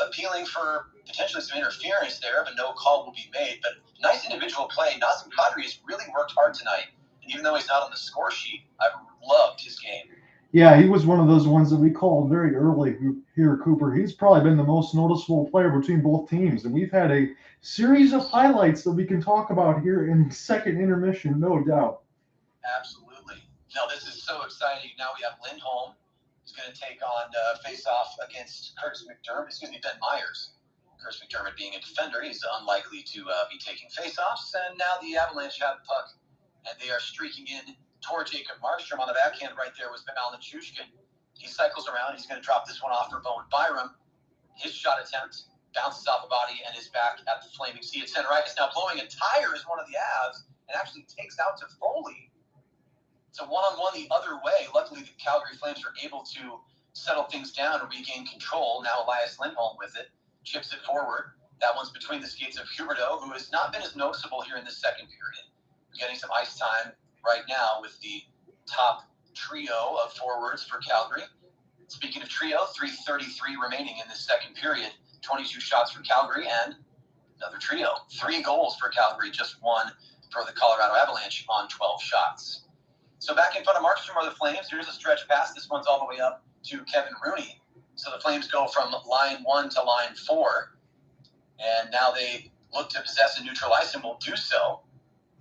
appealing for potentially some interference there, but no call will be made. But nice individual play. Nazem Kadri has really worked hard tonight. And even though he's not on the score sheet, I've loved his game. Yeah, he was one of those ones that we called very early here, Cooper. He's probably been the most noticeable player between both teams. And we've had a series of highlights that we can talk about here in second intermission, no doubt. Absolutely. No, this is so exciting. Now we have Lindholm, who's going to take on face-off against Ben Myers. Curtis McDermott being a defender, he's unlikely to be taking face-offs. And now the Avalanche have the puck, and they are streaking in toward Jacob Markstrom. On the backhand right there was Avalanche-Flames. He cycles around. He's going to drop this one off for Bowen Byram. His shot attempt bounces off the body and is back at the Flaming Sea at center ice. Now blowing a tire is one of the Avs and actually takes out to Foley. It's a one-on-one the other way. Luckily, the Calgary Flames are able to settle things down and regain control. Now Elias Lindholm with it. Chips it forward. That one's between the skates of Huberdeau, who has not been as noticeable here in the second period. We're getting some ice time right now with the top trio of forwards for Calgary. Speaking of trio, 3:33 remaining in this second period. 22 shots for Calgary and another trio. 3 goals for Calgary, just 1 for the Colorado Avalanche on 12 shots. So back in front of Markstrom are the Flames. Here's a stretch pass. This one's all the way up to Kevin Rooney. So the Flames go from line 1 to line 4. And now they look to possess and neutralize and will do so.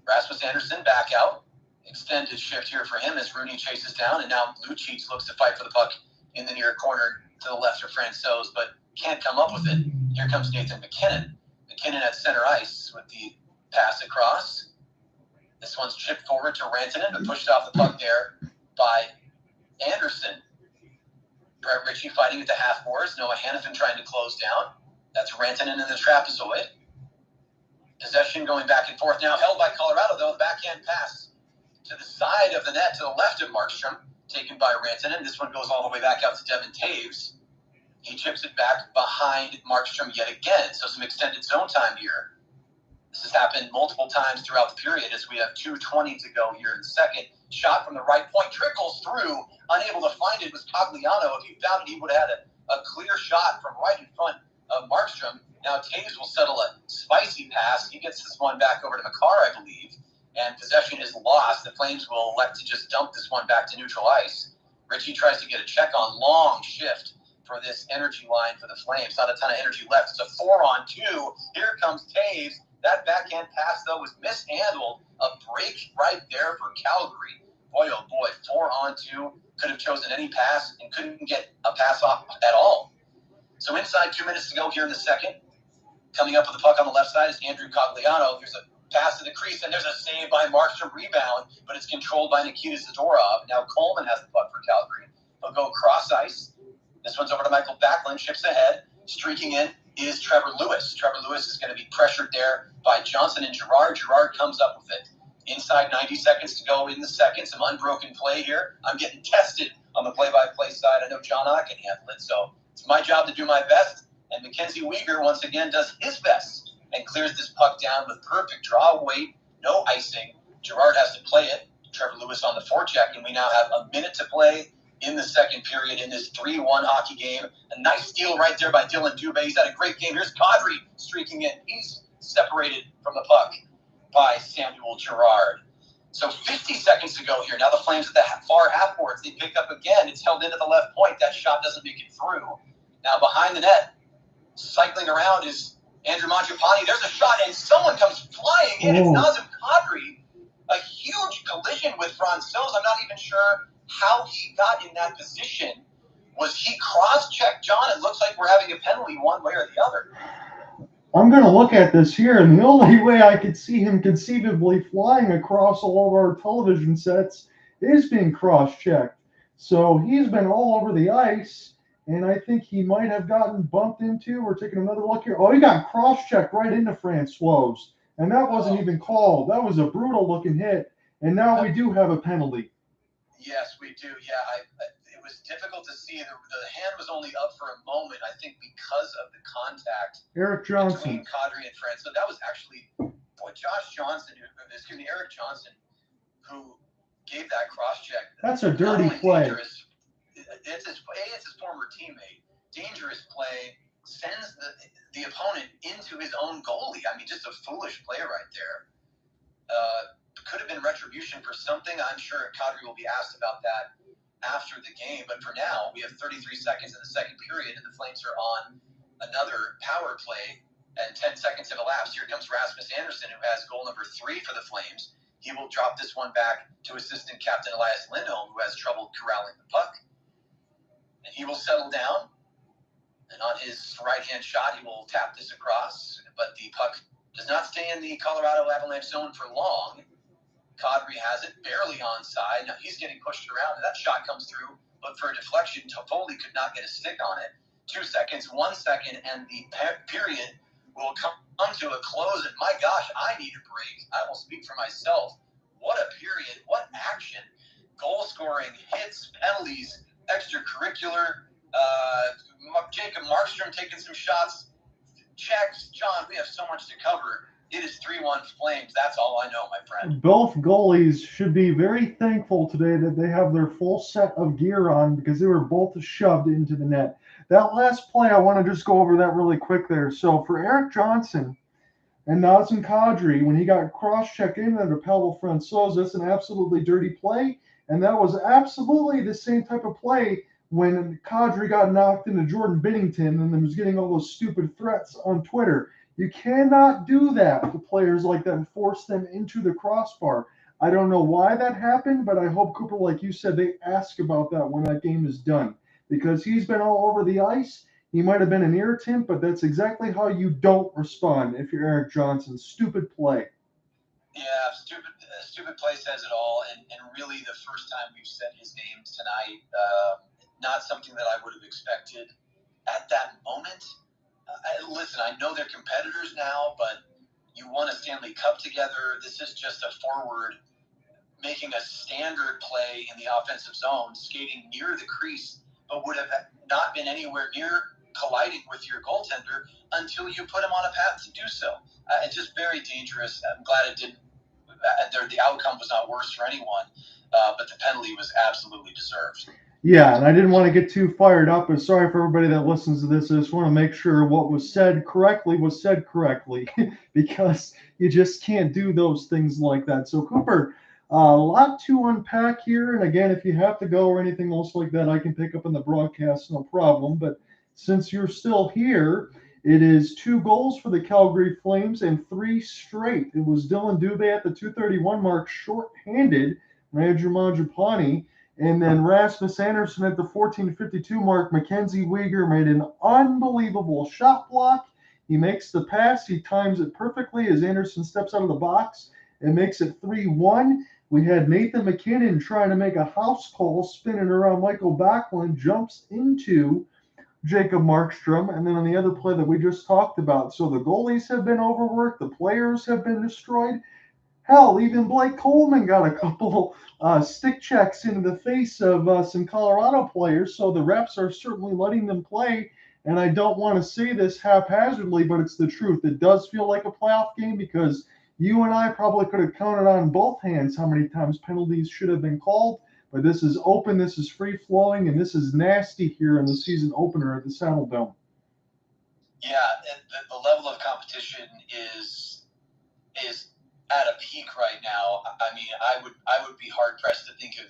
Rasmus Andersson back out. Extended shift here for him as Rooney chases down. And now Lucic looks to fight for the puck in the near corner to the left of Francouz, but can't come up with it. Here comes Nathan McKinnon. McKinnon at center ice with the pass across. This one's chipped forward to Rantanen, but pushed off the puck there by Andersson. Brett Ritchie fighting at the half boards. Noah Hannafin trying to close down. That's Rantanen in the trapezoid. Possession going back and forth now. Held by Colorado, though. The backhand pass to the side of the net, to the left of Markstrom. taken by Rantanen. This one goes all the way back out to Devin Taves. He chips it back behind Markstrom yet again. So some extended zone time here. This has happened multiple times throughout the period as we have 2:20 to go here in the second. Shot from the right point, trickles through, unable to find it was Cogliano. If he found it, he would have had a clear shot from right in front of Markstrom. Now Taves will settle a spicy pass. He gets this one back over to Makar, I believe, and possession is lost. The Flames will elect to just dump this one back to neutral ice. Richie tries to get a check on, long shift for this energy line for the Flames. Not a ton of energy left. It's a 4-on-2. Here comes Taves. That backhand pass, though, was mishandled. A break right there for Calgary. Boy, oh boy, 4-on-2. Could have chosen any pass and couldn't get a pass off at all. So inside 2 minutes to go here in the second. Coming up with the puck on the left side is Andrew Cogliano. There's a pass to the crease, and there's a save by Markstrom, rebound, but it's controlled by Nikita Zadorov. Now Coleman has the puck for Calgary. He'll go cross ice. This one's over to Michael Backlund, chips ahead. Streaking in is Trevor Lewis. Trevor Lewis is going to be pressured there by Johnson and Girard. Girard comes up with it. Inside 90 seconds to go in the second. Some unbroken play here. I'm getting tested on the play-by-play side. I know John Ott can handle it, so it's my job to do my best. And Mackenzie Weegar, once again, does his best and clears this puck down with perfect draw weight, no icing. Girard has to play it. Trevor Lewis on the forecheck, and we now have a minute to play in the second period in this 3-1 hockey game. A nice steal right there by Dylan Dubé. He's had a great game. Here's Kadri streaking in. He's separated from the puck by Samuel Girard. So 50 seconds to go here. Now the Flames at the far half boards. They pick up again. It's held into the left point. That shot doesn't make it through. Now behind the net, cycling around is Andrew Mangiapane. There's a shot, and someone comes flying in. It's Nazem Kadri. A huge collision with Francouz. I'm not even sure how he got in that position. Was he cross-checked, John? It looks like we're having a penalty one way or the other. I'm going to look at this here, and the only way I could see him conceivably flying across all of our television sets is being cross-checked. So he's been all over the ice, and I think he might have gotten bumped into. We're taking another look here. Oh, he got cross-checked right into Francouz, and that wasn't even called. That was a brutal-looking hit, and now we do have a penalty. Yes, we do. Yeah, it was difficult to see. The hand was only up for a moment, I think, because of the contact Eric Johnson between Kadri and France. So that was actually Eric Johnson, who gave that cross-check. That's a dirty play. It's his former teammate. Dangerous play. Sends the opponent into his own goalie. I mean, just a foolish play right there. Could have been retribution for something. I'm sure Kadri will be asked about that after the game. But for now, we have 33 seconds in the second period, and the Flames are on another power play, and 10 seconds have elapsed. Here comes Rasmus Andersson, who has goal number 3 for the Flames. He will drop this one back to assistant captain Elias Lindholm, who has trouble corralling the puck. And he will settle down. And on his right-hand shot, he will tap this across. But the puck does not stay in the Colorado Avalanche zone for long. Kadri has it, barely onside. Now he's getting pushed around, and that shot comes through, but for a deflection, Toffoli could not get a stick on it. 2 seconds, 1 second, and the period will come to a close. And my gosh, I need a break. I will speak for myself. What a period. What action. Goal scoring, hits, penalties, extracurricular. Jacob Markstrom taking some shots. Checks. John, we have so much to cover. It is 3-1 Flames. That's all I know, my friend. Both goalies should be very thankful today that they have their full set of gear on because they were both shoved into the net. That last play, I want to just go over that really quick there. So for Eric Johnson and Nazem Kadri, when he got cross-checked into Pavel Francouz, that's an absolutely dirty play. And that was absolutely the same type of play when Kadri got knocked into Jordan Binnington and then was getting all those stupid threats on Twitter. You cannot do that to players like that and force them into the crossbar. I don't know why that happened, but I hope, Cooper, like you said, they ask about that when that game is done. Because he's been all over the ice. He might have been an irritant, but that's exactly how you don't respond if you're Eric Johnson. Stupid play. Yeah, stupid play says it all. And really the first time we've said his name tonight, not something that I would have expected at that moment. Listen, I know they're competitors now, but you won a Stanley Cup together. This is just a forward making a standard play in the offensive zone, skating near the crease, but would have not been anywhere near colliding with your goaltender until you put him on a path to do so. It's just very dangerous. I'm glad it didn't. The outcome was not worse for anyone, but the penalty was absolutely deserved. Yeah, and I didn't want to get too fired up, but sorry for everybody that listens to this. I just want to make sure what was said correctly because you just can't do those things like that. So, Cooper, a lot to unpack here. And again, if you have to go or anything else like that, I can pick up in the broadcast, no problem. But since you're still here, it is 2 goals for the Calgary Flames and 3 straight. It was Dylan Dubé at the 2:31 mark, shorthanded, Andrew Mangiapane. And then Rasmus Andersson at the 14:52 mark. Mackenzie Weegar made an unbelievable shot block. He makes the pass. He times it perfectly as Andersson steps out of the box and makes it 3-1. We had Nathan MacKinnon trying to make a house call, spinning around Michael Backlund, jumps into Jacob Markstrom, and then on the other play that we just talked about. So the goalies have been overworked. The players have been destroyed. Hell, even Blake Coleman got a couple stick checks into the face of some Colorado players, so the refs are certainly letting them play. And I don't want to say this haphazardly, but it's the truth. It does feel like a playoff game because you and I probably could have counted on both hands how many times penalties should have been called. But this is open, this is free flowing, and this is nasty here in the season opener at the Saddle Dome. Yeah, and the level of competition is at a peak right now. I mean, I would be hard pressed to think of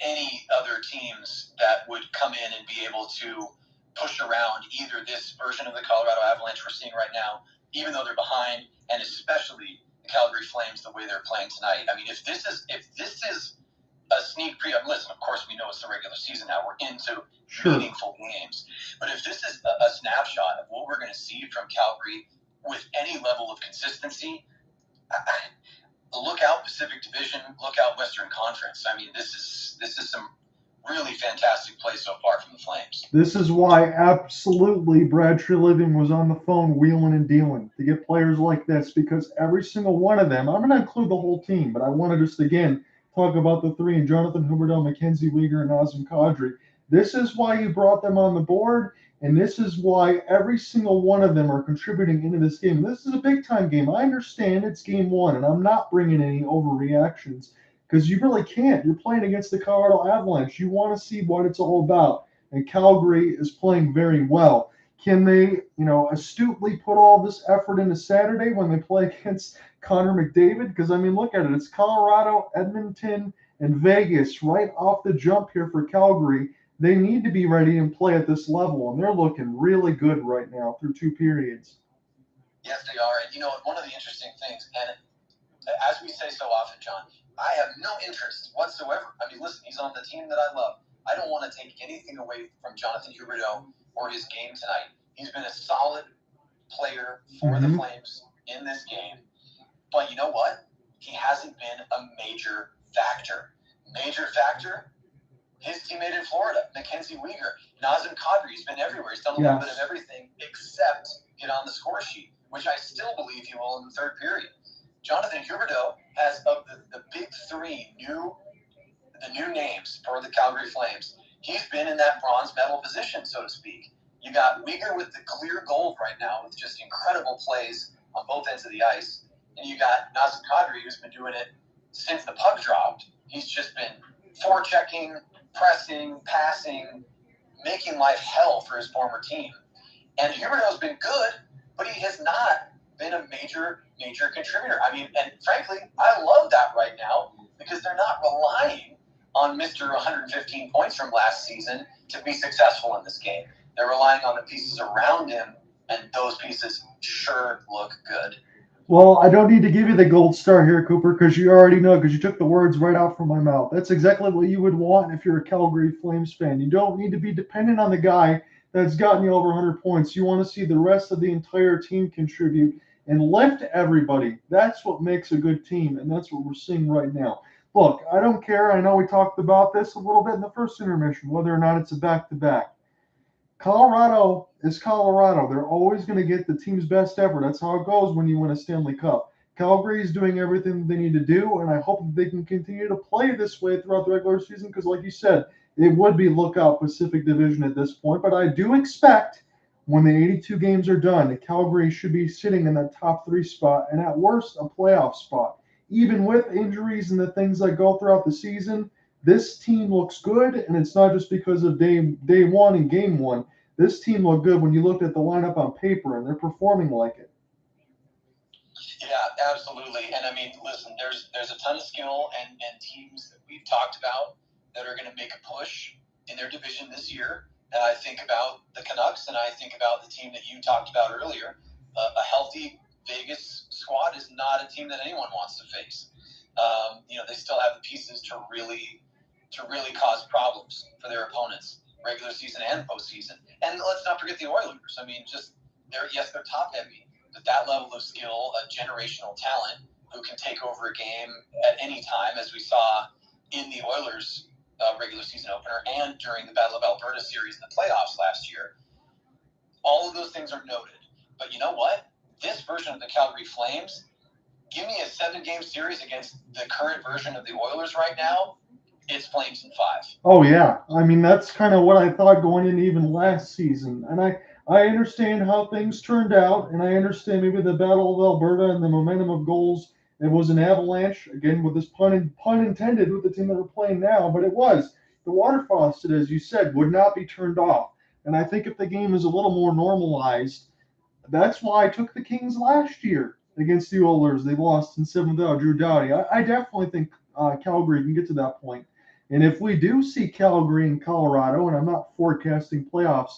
any other teams that would come in and be able to push around either this version of the Colorado Avalanche we're seeing right now, even though they're behind, and especially the Calgary Flames the way they're playing tonight. I mean, if this is a sneak preview, listen, of course we know it's the regular season now. We're into meaningful games. But if this is a snapshot of what we're going to see from Calgary with any level of consistency, look out Pacific Division, look out Western Conference. I mean, this is some really fantastic play so far from the Flames. This is why absolutely Brad Treliving was on the phone wheeling and dealing to get players like this, because every single one of them, I'm going to include the whole team, but I want to just again talk about the 3 and Jonathan Huberdeau, Mackenzie Weegar, and Nazem Kadri. This is why you brought them on the board, and this is why every single one of them are contributing into this game. This is a big-time game. I understand it's game 1, and I'm not bringing any overreactions because you really can't. You're playing against the Colorado Avalanche. You want to see what it's all about, and Calgary is playing very well. Can they, astutely put all this effort into Saturday when they play against Connor McDavid? Because, I mean, look at it. It's Colorado, Edmonton, and Vegas right off the jump here for Calgary. They need to be ready and play at this level, and they're looking really good right now through 2 periods. Yes, they are. And, one of the interesting things, and as we say so often, John, I have no interest whatsoever. I mean, listen, he's on the team that I love. I don't want to take anything away from Jonathan Huberdeau or his game tonight. He's been a solid player for the Flames in this game. But you know what? He hasn't been a major factor. Major factor? His teammate in Florida, Mackenzie Weegar. Nazem Kadri, he's been everywhere. He's done a little bit of everything except get on the score sheet, which I still believe he will in the third period. Jonathan Huberdeau has, of the big 3 new names for the Calgary Flames, he's been in that bronze medal position, so to speak. You got Weegar with the clear gold right now with just incredible plays on both ends of the ice. And you got Nazem Kadri, who's been doing it since the puck dropped. He's just been forechecking, pressing, passing, making life hell for his former team. And Huberdeau's been good, but he has not been a major contributor. I mean, and frankly, I love that right now because they're not relying on Mr. 115 points from last season to be successful in this game. They're relying on the pieces around him, and those pieces sure look good. Well, I don't need to give you the gold star here, Cooper, because you already know, because you took the words right out from my mouth. That's exactly what you would want if you're a Calgary Flames fan. You don't need to be dependent on the guy that's gotten you over 100 points. You want to see the rest of the entire team contribute and lift everybody. That's what makes a good team, and that's what we're seeing right now. Look, I don't care. I know we talked about this a little bit in the first intermission, whether or not it's a back-to-back. Colorado is Colorado. They're always going to get the team's best effort. That's how it goes when you win a Stanley Cup. Calgary is doing everything they need to do, and I hope that they can continue to play this way throughout the regular season because, like you said, it would be lookout Pacific Division at this point. But I do expect when the 82 games are done, that Calgary should be sitting in that top 3 spot and at worst a playoff spot. Even with injuries and the things that go throughout the season, this team looks good, and it's not just because of day one and game one. This team looked good when you looked at the lineup on paper, and they're performing like it. Yeah, absolutely. And I mean, listen, there's a ton of skill and teams that we've talked about that are going to make a push in their division this year. And I think about the Canucks, and I think about the team that you talked about earlier. A healthy Vegas squad is not a team that anyone wants to face. They still have the pieces to really cause problems for their opponents, regular season and postseason. And let's not forget the Oilers. I mean, they're top heavy, but that level of skill, a generational talent who can take over a game at any time, as we saw in the Oilers regular season opener and during the Battle of Alberta series in the playoffs last year. All of those things are noted. But you know what? This version of the Calgary Flames, give me a 7-game series against the current version of the Oilers right now, it's Flames in 5. Oh, yeah. I mean, that's kind of what I thought going into even last season. And I understand how things turned out, and I understand maybe the Battle of Alberta and the momentum of goals. It was an avalanche, again, with this pun intended with the team that we're playing now, but it was. The water faucet, as you said, would not be turned off. And I think if the game is a little more normalized, that's why I took the Kings last year against the Oilers. They lost in 7 without Drew Doughty. I definitely think Calgary can get to that point. And if we do see Calgary and Colorado, and I'm not forecasting playoff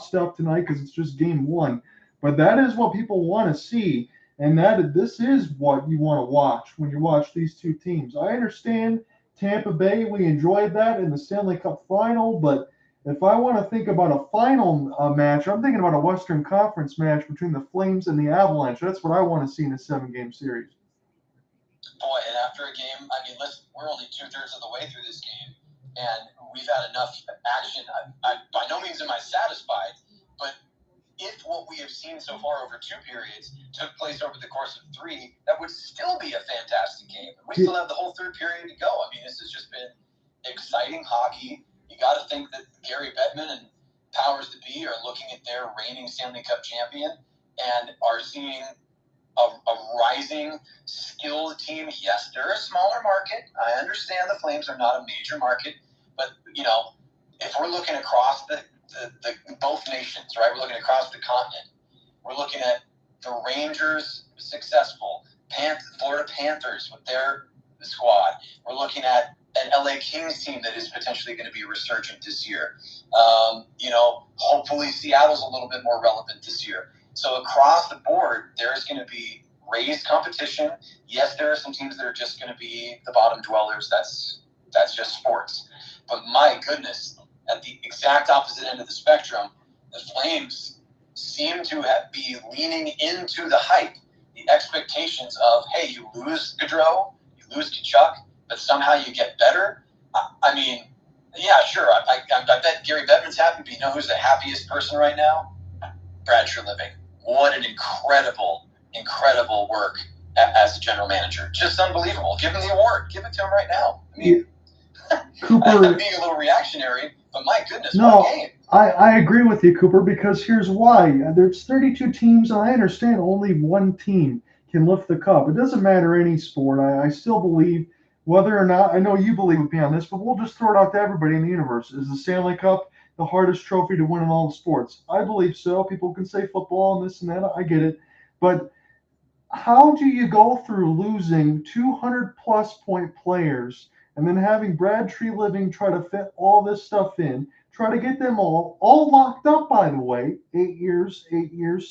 stuff tonight because it's just game one, but that is what people want to see, and this is what you want to watch when you watch these two teams. I understand Tampa Bay, we enjoyed that in the Stanley Cup final, but if I want to think about a final match, I'm thinking about a Western Conference match between the Flames and the Avalanche. That's what I want to see in a 7-game series. Boy, and after a game, I mean, listen, we're only 2/3 of the way through this game, and we've had enough action. By no means am I satisfied, but if what we have seen so far over 2 periods took place over the course of 3, that would still be a fantastic game. We still have the whole 3rd period to go. I mean, this has just been exciting hockey. You got to think that Gary Bettman and powers that be are looking at their reigning Stanley Cup champion and are seeing a rising, skilled team. Yes, they're a smaller market. I understand the Flames are not a major market, but if we're looking across the both nations, right? We're looking across the continent. We're looking at the Rangers, successful, Florida Panthers with their squad. We're looking at an LA Kings team that is potentially going to be resurgent this year. Hopefully Seattle's a little bit more relevant this year. So across the board, there's going to be raised competition. Yes, there are some teams that are just going to be the bottom dwellers. That's just sports. But my goodness, at the exact opposite end of the spectrum, the Flames seem to be leaning into the hype, the expectations of, hey, you lose Gaudreau, you lose Tkachuk, but somehow you get better. I mean, yeah, sure. I bet Gary Bettman's happy, but you know who's the happiest person right now? Brad Treliving. What an incredible work as a general manager. Just unbelievable. Give him the award. Give it to him right now. I mean, Cooper, I'm being a little reactionary, but my goodness, what a game. I agree with you, Cooper, because here's why. There's 32 teams, and I understand only one team can lift the cup. It doesn't matter any sport. I still believe, whether or not, I know you believe with me on this, but we'll just throw it out to everybody in the universe. Is the Stanley Cup the hardest trophy to win in all the sports? I believe so. People can say football and this and that. I get it. But how do you go through losing 200-plus point players and then having Brad Treliving try to fit all this stuff in, try to get them all locked up, by the way, 8 years,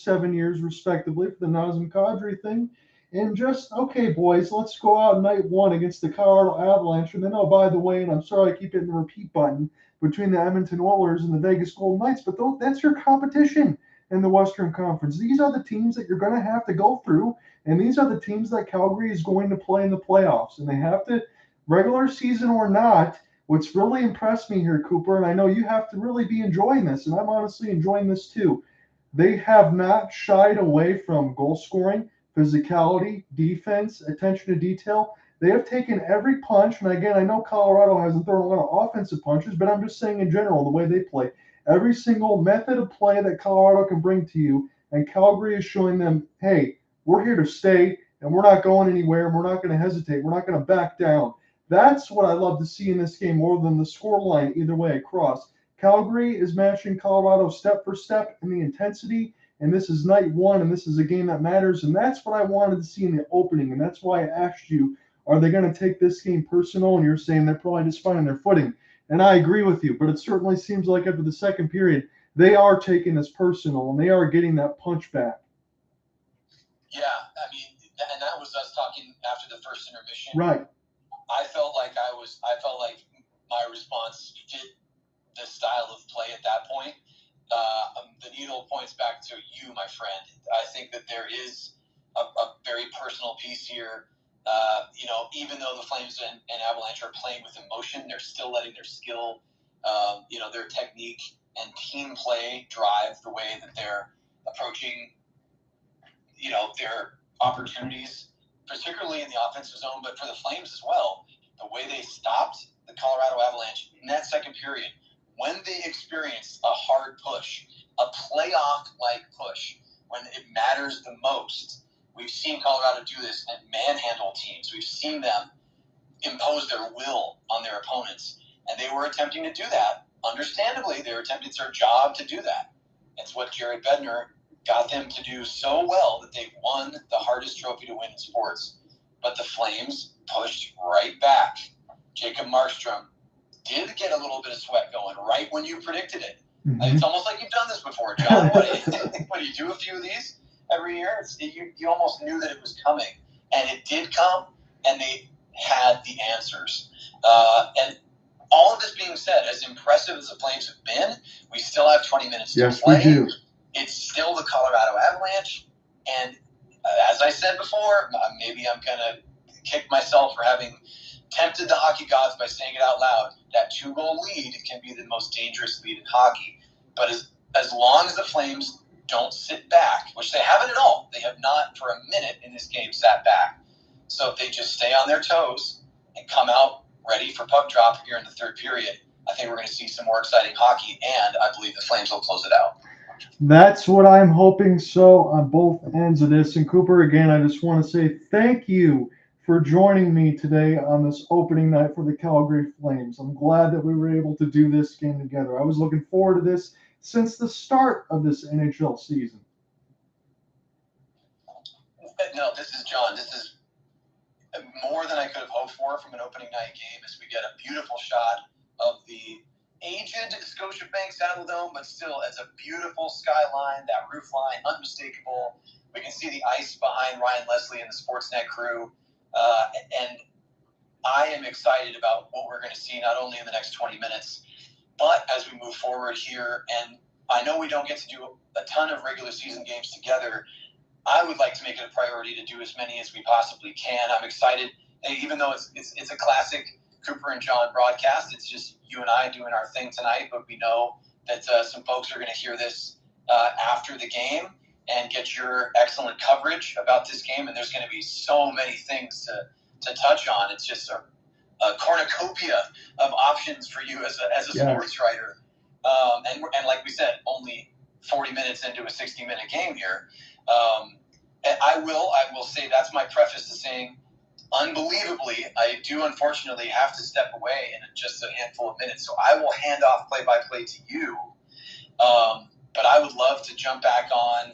7 years, respectively, for the Nazem Kadri thing, and just, okay, boys, let's go out night one against the Colorado Avalanche, and then, oh, by the way, and I'm sorry I keep hitting the repeat button, between the Edmonton Oilers and the Vegas Golden Knights, but that's your competition in the Western Conference. These are the teams that you're going to have to go through, and these are the teams that Calgary is going to play in the playoffs, and they have to, regular season or not. What's really impressed me here, Cooper, and I know you have to really be enjoying this, and I'm honestly enjoying this too. They have not shied away from goal scoring. physicality, defense, attention to detail. They have taken every punch, and again, I know Colorado hasn't thrown a lot of offensive punches, but I'm just saying in general, the way they play, every single method of play that Colorado can bring to you, and Calgary is showing them, hey, we're here to stay, and we're not going anywhere, and we're not going to hesitate, we're not going to back down. That's what I love to see in this game more than the score line either way across. Calgary is matching Colorado step for step in the intensity, and this is night one, and this is a game that matters, and that's what I wanted to see in the opening, and that's why I asked you, are they going to take this game personal? And you're saying they're probably just finding their footing, and I agree with you, but it certainly seems like after the second period, they are taking this personal, and they are getting that punch back. Yeah, I mean, and that was us talking after the first intermission. Right. I felt like my response fit the style of play at that point. The needle points back to you, my friend. I think that there is a very personal piece here. Even though the Flames and Avalanche are playing with emotion, they're still letting their skill, their technique and team play drive the way that they're approaching, their opportunities, particularly in the offensive zone, but for the Flames as well. The way they stopped the Colorado Avalanche in that second period, when they experienced a hard push, a playoff-like push, when it matters the most. We've seen Colorado do this and manhandle teams. We've seen them impose their will on their opponents, and they were attempting to do that. Understandably, they were attempting. It's their job to do that. It's what Jared Bednar got them to do so well that they won the hardest trophy to win in sports. But the Flames pushed right back. Jacob Markstrom did get a little bit of sweat going right when you predicted it. Mm-hmm. It's almost like you've done this before, John. When you do a few of these every year, you almost knew that it was coming. And it did come, and they had the answers. And all of this being said, as impressive as the Flames have been, we still have 20 minutes to play. Yes, we do. It's still the Colorado Avalanche. And as I said before, maybe I'm going to kick myself for having tempted the hockey gods by saying it out loud. That 2-goal lead can be the most dangerous lead in hockey. But as long as the Flames don't sit back, which they haven't at all, they have not for a minute in this game sat back. So if they just stay on their toes and come out ready for puck drop here in the third period, I think we're going to see some more exciting hockey, and I believe the Flames will close it out. That's what I'm hoping so on both ends of this. And Cooper, again, I just want to say thank you for joining me today on this opening night for the Calgary Flames. I'm glad that we were able to do this game together. I was looking forward to this since the start of this NHL season. No, this is John. This is more than I could have hoped for from an opening night game, as we get a beautiful shot of the aged Scotiabank Saddledome, but still as a beautiful skyline, that roof line, unmistakable. We can see the ice behind Ryan Leslie and the Sportsnet crew. And I am excited about what we're going to see not only in the next 20 minutes, but as we move forward here. And I know we don't get to do a ton of regular season games together. I would like to make it a priority to do as many as we possibly can. I'm excited, even though it's a classic Cooper and John broadcast. It's just you and I doing our thing tonight, but we know that some folks are going to hear this after the game and get your excellent coverage about this game. And there's going to be so many things to touch on. It's just a cornucopia of options for you as a sports writer. And like we said, only 40 minutes into a 60-minute game here. And I will say that's my preface to saying, unbelievably, I do unfortunately have to step away in just a handful of minutes. So I will hand off play-by-play to you. But I would love to jump back on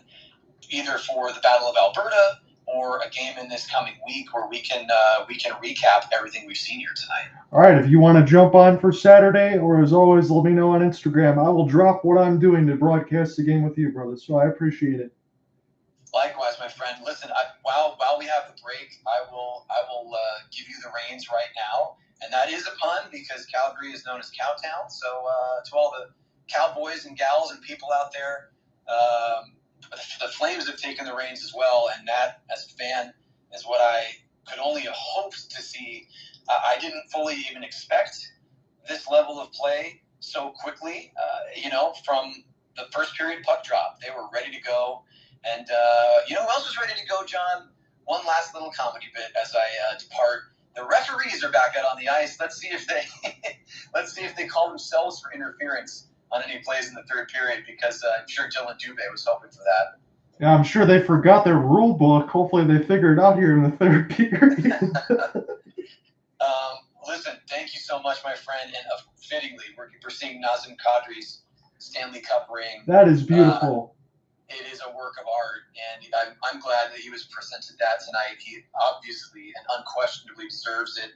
either for the Battle of Alberta or a game in this coming week where we can recap everything we've seen here tonight. All right, if you want to jump on for Saturday, or as always, let me know on Instagram. I will drop what I'm doing to broadcast the game with you, brother. So I appreciate it. Likewise, my friend. Listen, while we have the break, I will give you the reins right now, and that is a pun because Calgary is known as Cowtown. So to all the cowboys and gals and people out there, the Flames have taken the reins as well, and that, as a fan, is what I could only have hoped to see. I didn't fully even expect this level of play so quickly. From the first period puck drop, they were ready to go. And you know who else was ready to go, John? One last little comedy bit as I depart. The referees are back out on the ice. Let's see if they call themselves for interference on any plays in the third period, because I'm sure Dylan Dubé was hoping for that. Yeah, I'm sure they forgot their rule book. Hopefully they figure it out here in the third period. Listen, thank you so much, my friend. And fittingly, we're seeing Nazem Kadri's Stanley Cup ring. That is beautiful. It is a work of art, and I'm glad that he was presented that tonight. He obviously and unquestionably deserves it.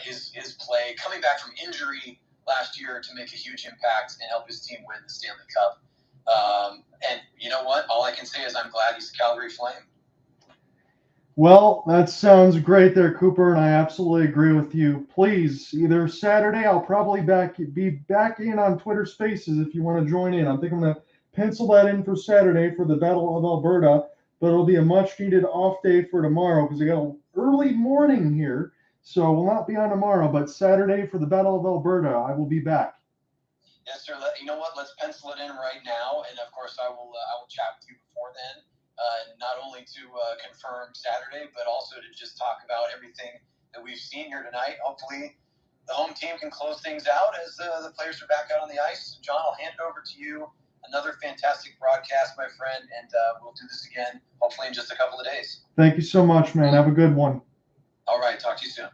His play, coming back from injury last year to make a huge impact and help his team win the Stanley Cup. And you know what? All I can say is I'm glad he's a Calgary Flame. Well, that sounds great there, Cooper, and I absolutely agree with you. Please, either Saturday, I'll probably be back in on Twitter Spaces if you want to join in. I think I'm going to pencil that in for Saturday for the Battle of Alberta, but it'll be a much-needed off day for tomorrow because I got an early morning here, so we'll not be on tomorrow, but Saturday for the Battle of Alberta, I will be back. Yes, sir. You know what? Let's pencil it in right now, and of course, I will chat with you before then. Not only to confirm Saturday, but also to just talk about everything that we've seen here tonight. Hopefully, the home team can close things out as the players are back out on the ice. John, I'll hand it over to you. Another fantastic broadcast, my friend, and we'll do this again, hopefully in just a couple of days. Thank you so much, man. Have a good one. All right. Talk to you soon.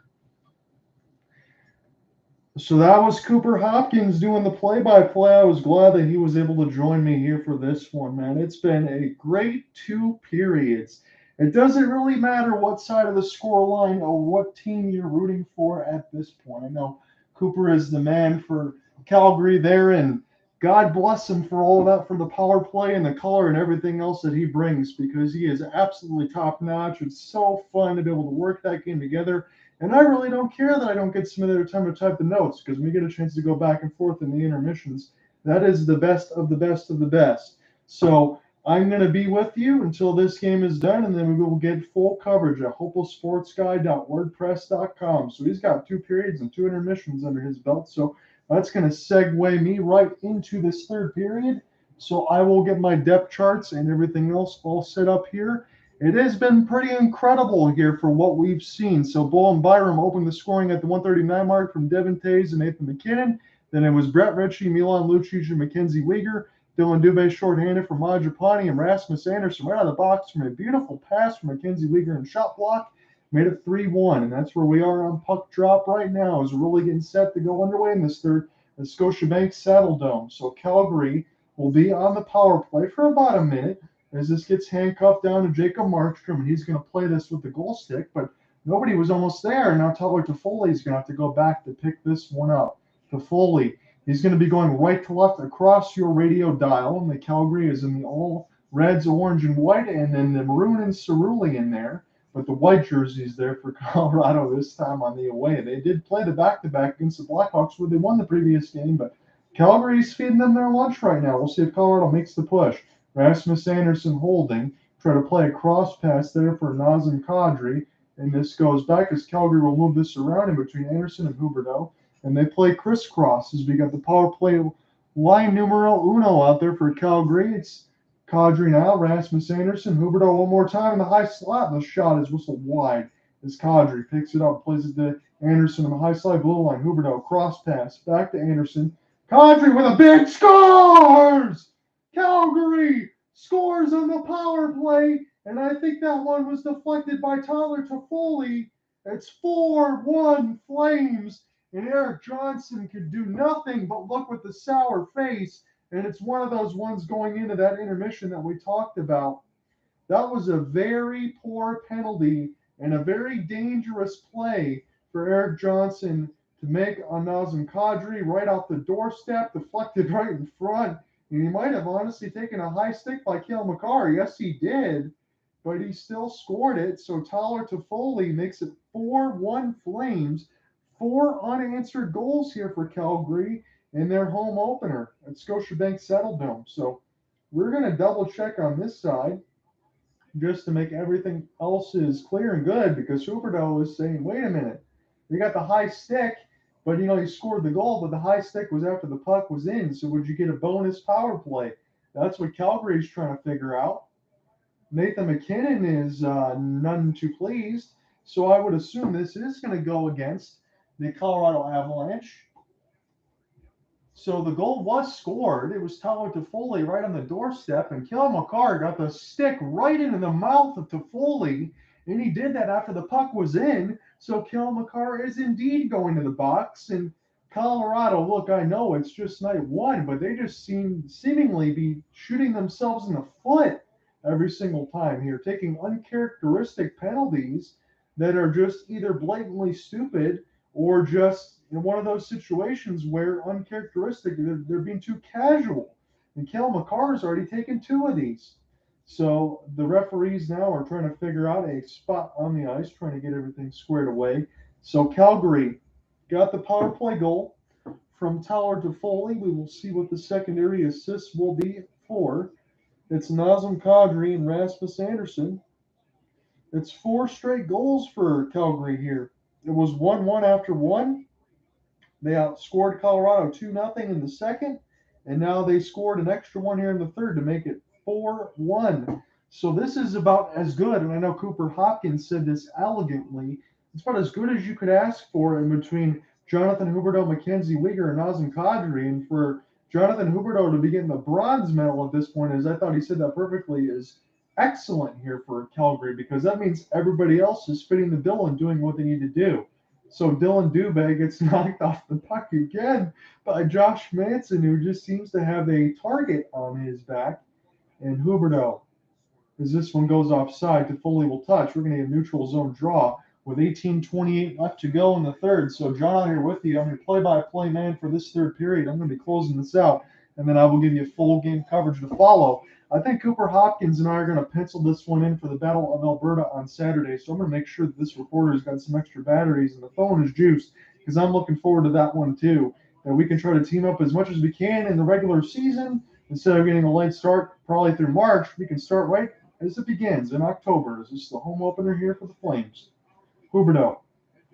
So that was Cooper Hopkins doing the play-by-play. I was glad that he was able to join me here for this one, man. It's been a great 2 periods. It doesn't really matter what side of the score line or what team you're rooting for at this point. I know Cooper is the man for Calgary there, and God bless him for all of that, for the power play and the color and everything else that he brings, because he is absolutely top-notch. It's so fun to be able to work that game together. And I really don't care that I don't get some of their time to type the notes, because we get a chance to go back and forth in the intermissions. That is the best of the best of the best. So I'm going to be with you until this game is done, and then we will get full coverage at hopelesssportsguy.wordpress.com. So he's got 2 periods and 2 intermissions under his belt. So that's going to segue me right into this third period. So I will get my depth charts and everything else all set up here. It has been pretty incredible here for what we've seen. So Bowen Byram opened the scoring at the 139 mark from Devin Taves and Nathan McKinnon. Then it was Brett Ritchie, Milan Lucic, and Mackenzie Weegar. Dylan Dubé shorthanded from Majapani, and Rasmus Anderson right out of the box from a beautiful pass from Mackenzie Weegar and shot block. Made it 3-1, and that's where we are on puck drop right now, as we're really getting set to go underway in this third at Scotiabank Saddledome. So Calgary will be on the power play for about a minute, as this gets handcuffed down to Jacob Markstrom, and he's going to play this with the goal stick, but nobody was almost there. And now Tyler Toffoli is going to have to go back to pick this one up. Toffoli, he's going to be going right to left across your radio dial, and the Calgary is in the all reds, orange, and white, and then the maroon and cerulean there, but the white jerseys there for Colorado this time on the away. They did play the back-to-back against the Blackhawks, where they won the previous game, but Calgary's feeding them their lunch right now. We'll see if Colorado makes the push. Rasmus Anderson holding, try to play a cross pass there for Nazem Kadri, and this goes back as Calgary will move this around in between Anderson and Huberdeau, and they play crisscross as we got the power play line numero uno out there for Calgary. It's Kadri now, Rasmus Anderson, Huberdeau one more time in the high slot, and the shot is whistled wide as Kadri picks it up, plays it to Anderson on the high slide blue line. Huberdeau cross pass back to Anderson. Kadri with a big scores! Calgary scores on the power play, and I think that one was deflected by Tyler Toffoli. It's 4-1 Flames, and Erik Johnson could do nothing but look with the sour face, and it's one of those ones going into that intermission that we talked about. That was a very poor penalty and a very dangerous play for Erik Johnson to make on Nazem Kadri right off the doorstep, deflected right in front. And he might have honestly taken a high stick by Cale Makar. Yes, he did, but he still scored it. So Tyler Toffoli makes it 4-1 Flames. 4 unanswered goals here for Calgary in their home opener at Scotiabank Saddledome. So we're going to double check on this side just to make everything else is clear and good, because Huberdeau is saying, wait a minute, we got the high stick, but he scored the goal, but the high stick was after the puck was in. So would you get a bonus power play? That's what Calgary's trying to figure out. Nathan McKinnon is none too pleased. So I would assume this is going to go against the Colorado Avalanche. So the goal was scored. It was Tyler Toffoli right on the doorstep, and Kale McCarr got the stick right into the mouth of Toffoli, and he did that after the puck was in. So Kale McCarr is indeed going to the box. And Colorado, look, I know it's just night one, but they just seemingly be shooting themselves in the foot every single time here, taking uncharacteristic penalties that are just either blatantly stupid or just in one of those situations where uncharacteristic, they're being too casual. And Kale McCarr's already taken two of these. So the referees now are trying to figure out a spot on the ice, trying to get everything squared away. So Calgary got the power play goal from Tyler Toffoli. We will see what the secondary assists will be for. It's Nazem Kadri and Rasmus Andersson. It's four straight goals for Calgary here. It was 1-1 after one. They outscored Colorado 2-0 in the second, and now they scored an extra one here in the third to make it 4-1. So this is about as good, and I know Cooper Hopkins said this elegantly, it's about as good as you could ask for in between Jonathan Huberdeau, Mackenzie Weegar, and Nazem Kadri. And for Jonathan Huberdeau to be getting the bronze medal at this point, as I thought he said that perfectly, is excellent here for Calgary, because that means everybody else is fitting the bill and doing what they need to do. So Dylan Dubé gets knocked off the puck again by Josh Manson, who just seems to have a target on his back. And Huberdeau, as this one goes offside, Toffoli will touch. We're going to get a neutral zone draw with 18:28 left to go in the third. So John, I'm here with you. I'm your play-by-play man for this third period. I'm going to be closing this out, and then I will give you full game coverage to follow. I think Cooper Hopkins and I are going to pencil this one in for the Battle of Alberta on Saturday. So I'm going to make sure that this reporter's got some extra batteries and the phone is juiced, because I'm looking forward to that one too. That we can try to team up as much as we can in the regular season. Instead of getting a late start probably through March, we can start right as it begins in October. This is the home opener here for the Flames. Huberdeau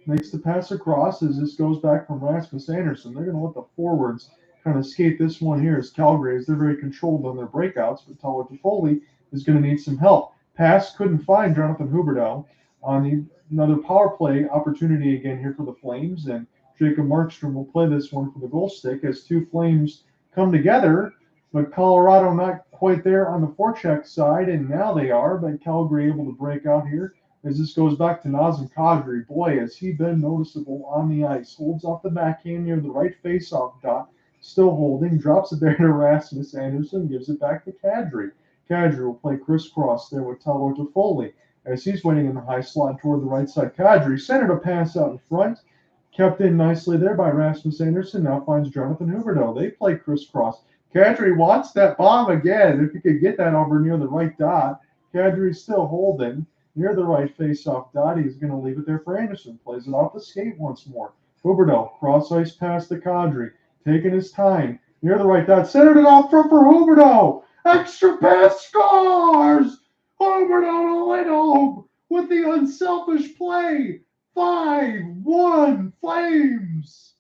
makes the pass across as this goes back from Rasmus Andersson. They're going to let the forwards kind of skate this one here as Calgary, as they're very controlled on their breakouts, but Tyler Toffoli is going to need some help. Pass couldn't find Jonathan Huberdeau on another power play opportunity again here for the Flames, and Jacob Markstrom will play this one for the goal stick as two Flames come together, but Colorado not quite there on the forecheck side, and now they are, but Calgary able to break out here as this goes back to Nazem Kadri. Boy, has he been noticeable on the ice. Holds off the backhand near the right face-off dot, still holding, drops it there to Rasmus Andersson, gives it back to Kadri. Kadri will play crisscross there with Tyler Toffoli as he's waiting in the high slot toward the right side. Kadri centered a pass out in front, kept in nicely there by Rasmus Andersson, now finds Jonathan Huberdeau. They play crisscross. Kadri wants that bomb again. If he could get that over near the right dot. Kadri's still holding near the right face-off dot. He's going to leave it there for Andersson. Plays it off the skate once more. Huberdeau, cross-ice pass to Kadri. Taking his time. Near the right dot. Centered it out front for Huberdeau. Extra pass, scores! Huberdeau to Lindholm with the unselfish play. 5-1 Flames.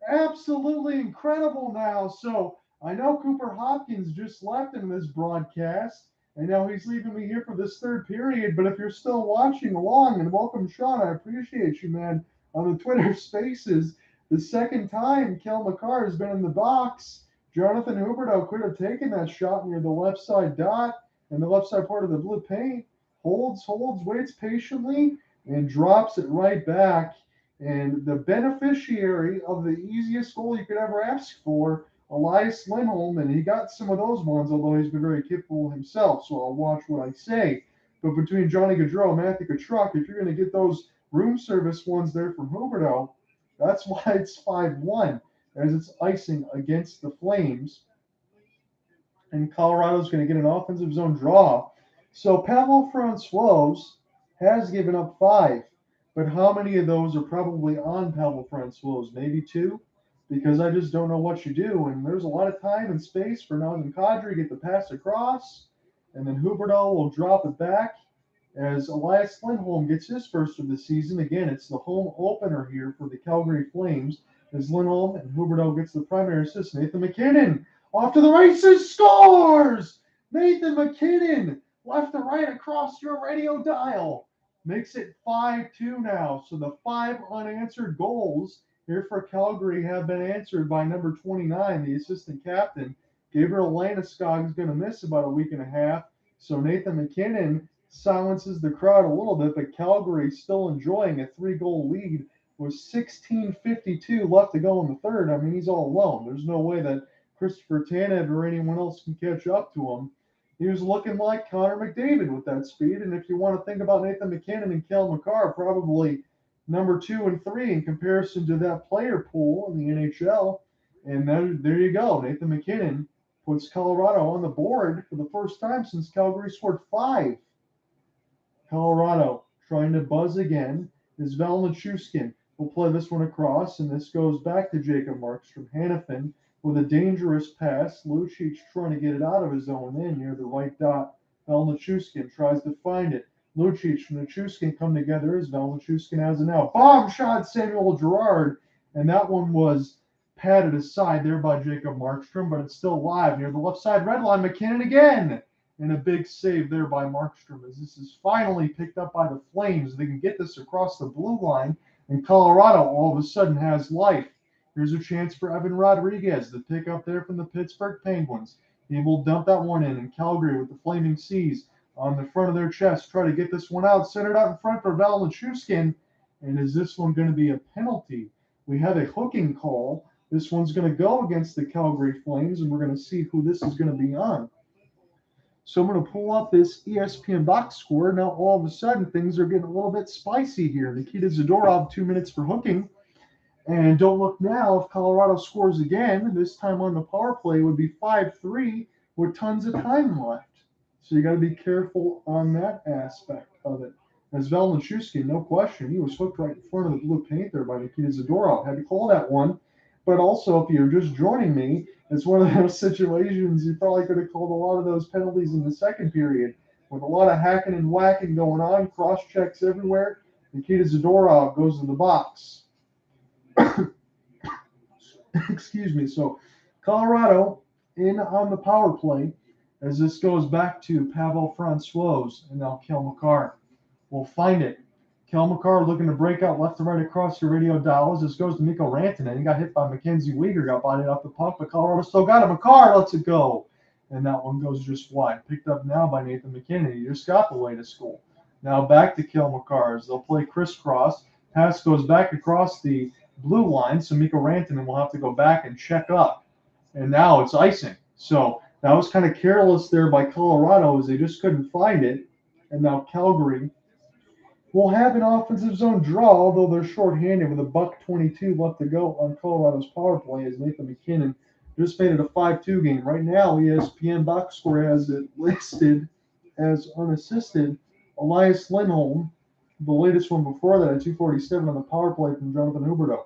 Absolutely incredible now. So I know Cooper Hopkins just left in this broadcast, and now he's leaving me here for this third period. But if you're still watching along, and welcome, Sean, I appreciate you, man, on the Twitter Spaces. The second time Kale McCarr has been in the box, Jonathan Huberdeau could have taken that shot near the left side dot and the left side part of the blue paint. Holds, waits patiently, and drops it right back. And the beneficiary of the easiest goal you could ever ask for, Elias Lindholm, and he got some of those ones, although he's been very capable himself, so I'll watch what I say. But between Johnny Gaudreau and Matthew Tkachuk, if you're going to get those room service ones there from Huberdeau, that's why it's 5-1, as it's icing against the Flames. And Colorado's going to get an offensive zone draw. So Pavel Francouz has given up 5. But how many of those are probably on Pavel Francouz? Maybe 2? Because I just don't know what you do. And there's a lot of time and space for Nazem Kadri to get the pass across. And then Huberdeau will drop it back as Elias Lindholm gets his first of the season. Again, it's the home opener here for the Calgary Flames as Lindholm and Huberdeau gets the primary assist. Nathan McKinnon off to the races, scores! Nathan McKinnon left to right across your radio dial. Makes it 5-2 now. So the 5 unanswered goals here for Calgary have been answered by number 29, the assistant captain. Gabriel Landeskog is going to miss about a week and a half. So Nathan MacKinnon silences the crowd a little bit, but Calgary still enjoying a 3-goal lead with 16:52 left to go in the third. I mean, he's all alone. There's no way that Christopher Tanev or anyone else can catch up to him. He was looking like Connor McDavid with that speed. And if you want to think about Nathan MacKinnon and Cale Makar, probably number 2 and 3 in comparison to that player pool in the NHL. And there you go. Nathan MacKinnon puts Colorado on the board for the first time since Calgary scored 5. Colorado trying to buzz again is Valanchuskin. We'll play this one across, and this goes back to Jacob Markstrom. Hanifin with a dangerous pass. Lucic trying to get it out of his own end near the right dot. Valanchuskin tries to find it. Lucic and Nichushkin come together as Valanchuskin has it now. Bomb shot, Samuel Girard, and that one was patted aside there by Jacob Markstrom, but it's still live near the left side red line. MacKinnon again. And a big save there by Markstrom as this is finally picked up by the Flames. They can get this across the blue line, and Colorado all of a sudden has life. Here's a chance for Evan Rodriguez, the pick up there from the Pittsburgh Penguins. He will dump that one in, and Calgary with the Flaming Seas on the front of their chest try to get this one out. Centered out in front for Valanchuskin. And is this one going to be a penalty? We have a hooking call. This one's going to go against the Calgary Flames, and we're going to see who this is going to be on. So I'm going to pull up this ESPN box score. Now, all of a sudden, things are getting a little bit spicy here. Nikita Zadorov, 2 minutes for hooking. And don't look now. If Colorado scores again, this time on the power play, it would be 5-3 with tons of time left. So you got to be careful on that aspect of it. As Valanchuskin, no question, he was hooked right in front of the blue paint there by Nikita Zadorov. Had to call that one. But also, if you're just joining me, it's one of those situations you probably could have called a lot of those penalties in the second period with a lot of hacking and whacking going on, cross checks everywhere. Nikita Zadorov goes in the box. Excuse me. So Colorado in on the power play as this goes back to Pavel Francouz and now Cale Makar. We'll find it. Cale Makar looking to break out left to right across your radio dials. This goes to Mikko Rantanen. He got hit by Mackenzie Weegar, got bodied off the puck, but Colorado still got it. Makar lets it go. And that one goes just wide. Picked up now by Nathan MacKinnon. He just got the way to school. Now back to Cale Makar as they'll play crisscross. Pass goes back across the blue line, so Mikko Rantanen will have to go back and check up. And now it's icing. So that was kind of careless there by Colorado as they just couldn't find it. And now Calgary will have an offensive zone draw, although they're shorthanded with $1:22 left to go on Colorado's power play as Nathan MacKinnon just made it a 5-2 game. Right now, ESPN box score has it listed as unassisted. Elias Lindholm, the latest one before that at 247 on the power play from Jonathan Huberdeau.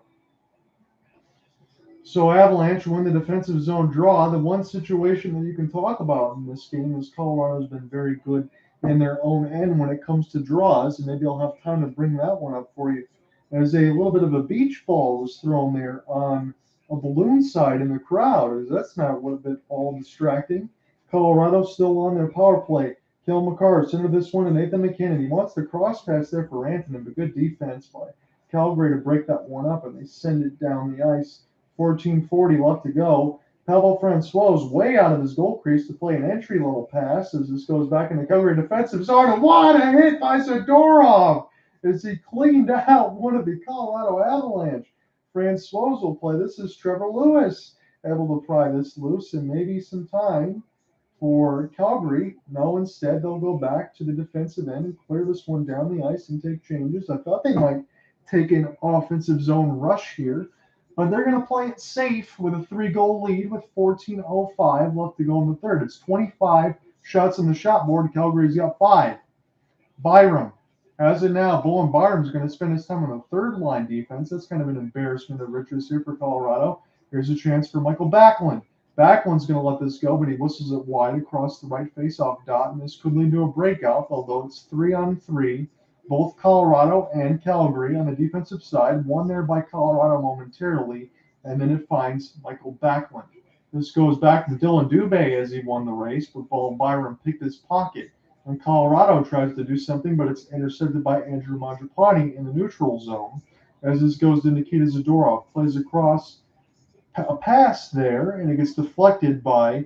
So Avalanche win the defensive zone draw. The one situation that you can talk about in this game is Colorado's been very good in their own end when it comes to draws, and maybe I'll have time to bring that one up for you. As a little bit of a beach ball was thrown there on a balloon side in the crowd. That's not a bit all distracting. Colorado still on their power play. Cale Makar center this one to Nathan MacKinnon. He wants the cross pass there for Rantanen, but good defense by Calgary to break that one up, and they send it down the ice. 14:40 left to go. Pavel Francouz way out of his goal crease to play an entry-level pass as this goes back in the Calgary defensive zone. And what a hit by Zadorov as he cleaned out one of the Colorado Avalanche. Francouz will play. This is Trevor Lewis able to pry this loose and maybe some time for Calgary. No, instead they'll go back to the defensive end and clear this one down the ice and take changes. I thought they might take an offensive zone rush here. But they're going to play it safe with a 3-goal lead with 14:05 left to go in the third. It's 25 shots on the shot board. Calgary's got 5. Byram has it now. Bowen Byram's going to spend his time on the third-line defense. That's kind of an embarrassment of riches here for Colorado. Here's a chance for Michael Backlund. Backlund's going to let this go, but he whistles it wide across the right face-off dot, and this could lead to a breakout, although it's 3-on-3. Both Colorado and Calgary on the defensive side, one there by Colorado momentarily, and then it finds Michael Backlund. This goes back to Dylan Dubé as he won the race, but Bowen Byram picked his pocket. And Colorado tries to do something, but it's intercepted by Andrew Mangiapane in the neutral zone. As this goes to Nikita Zadorov, plays across a pass there, and it gets deflected by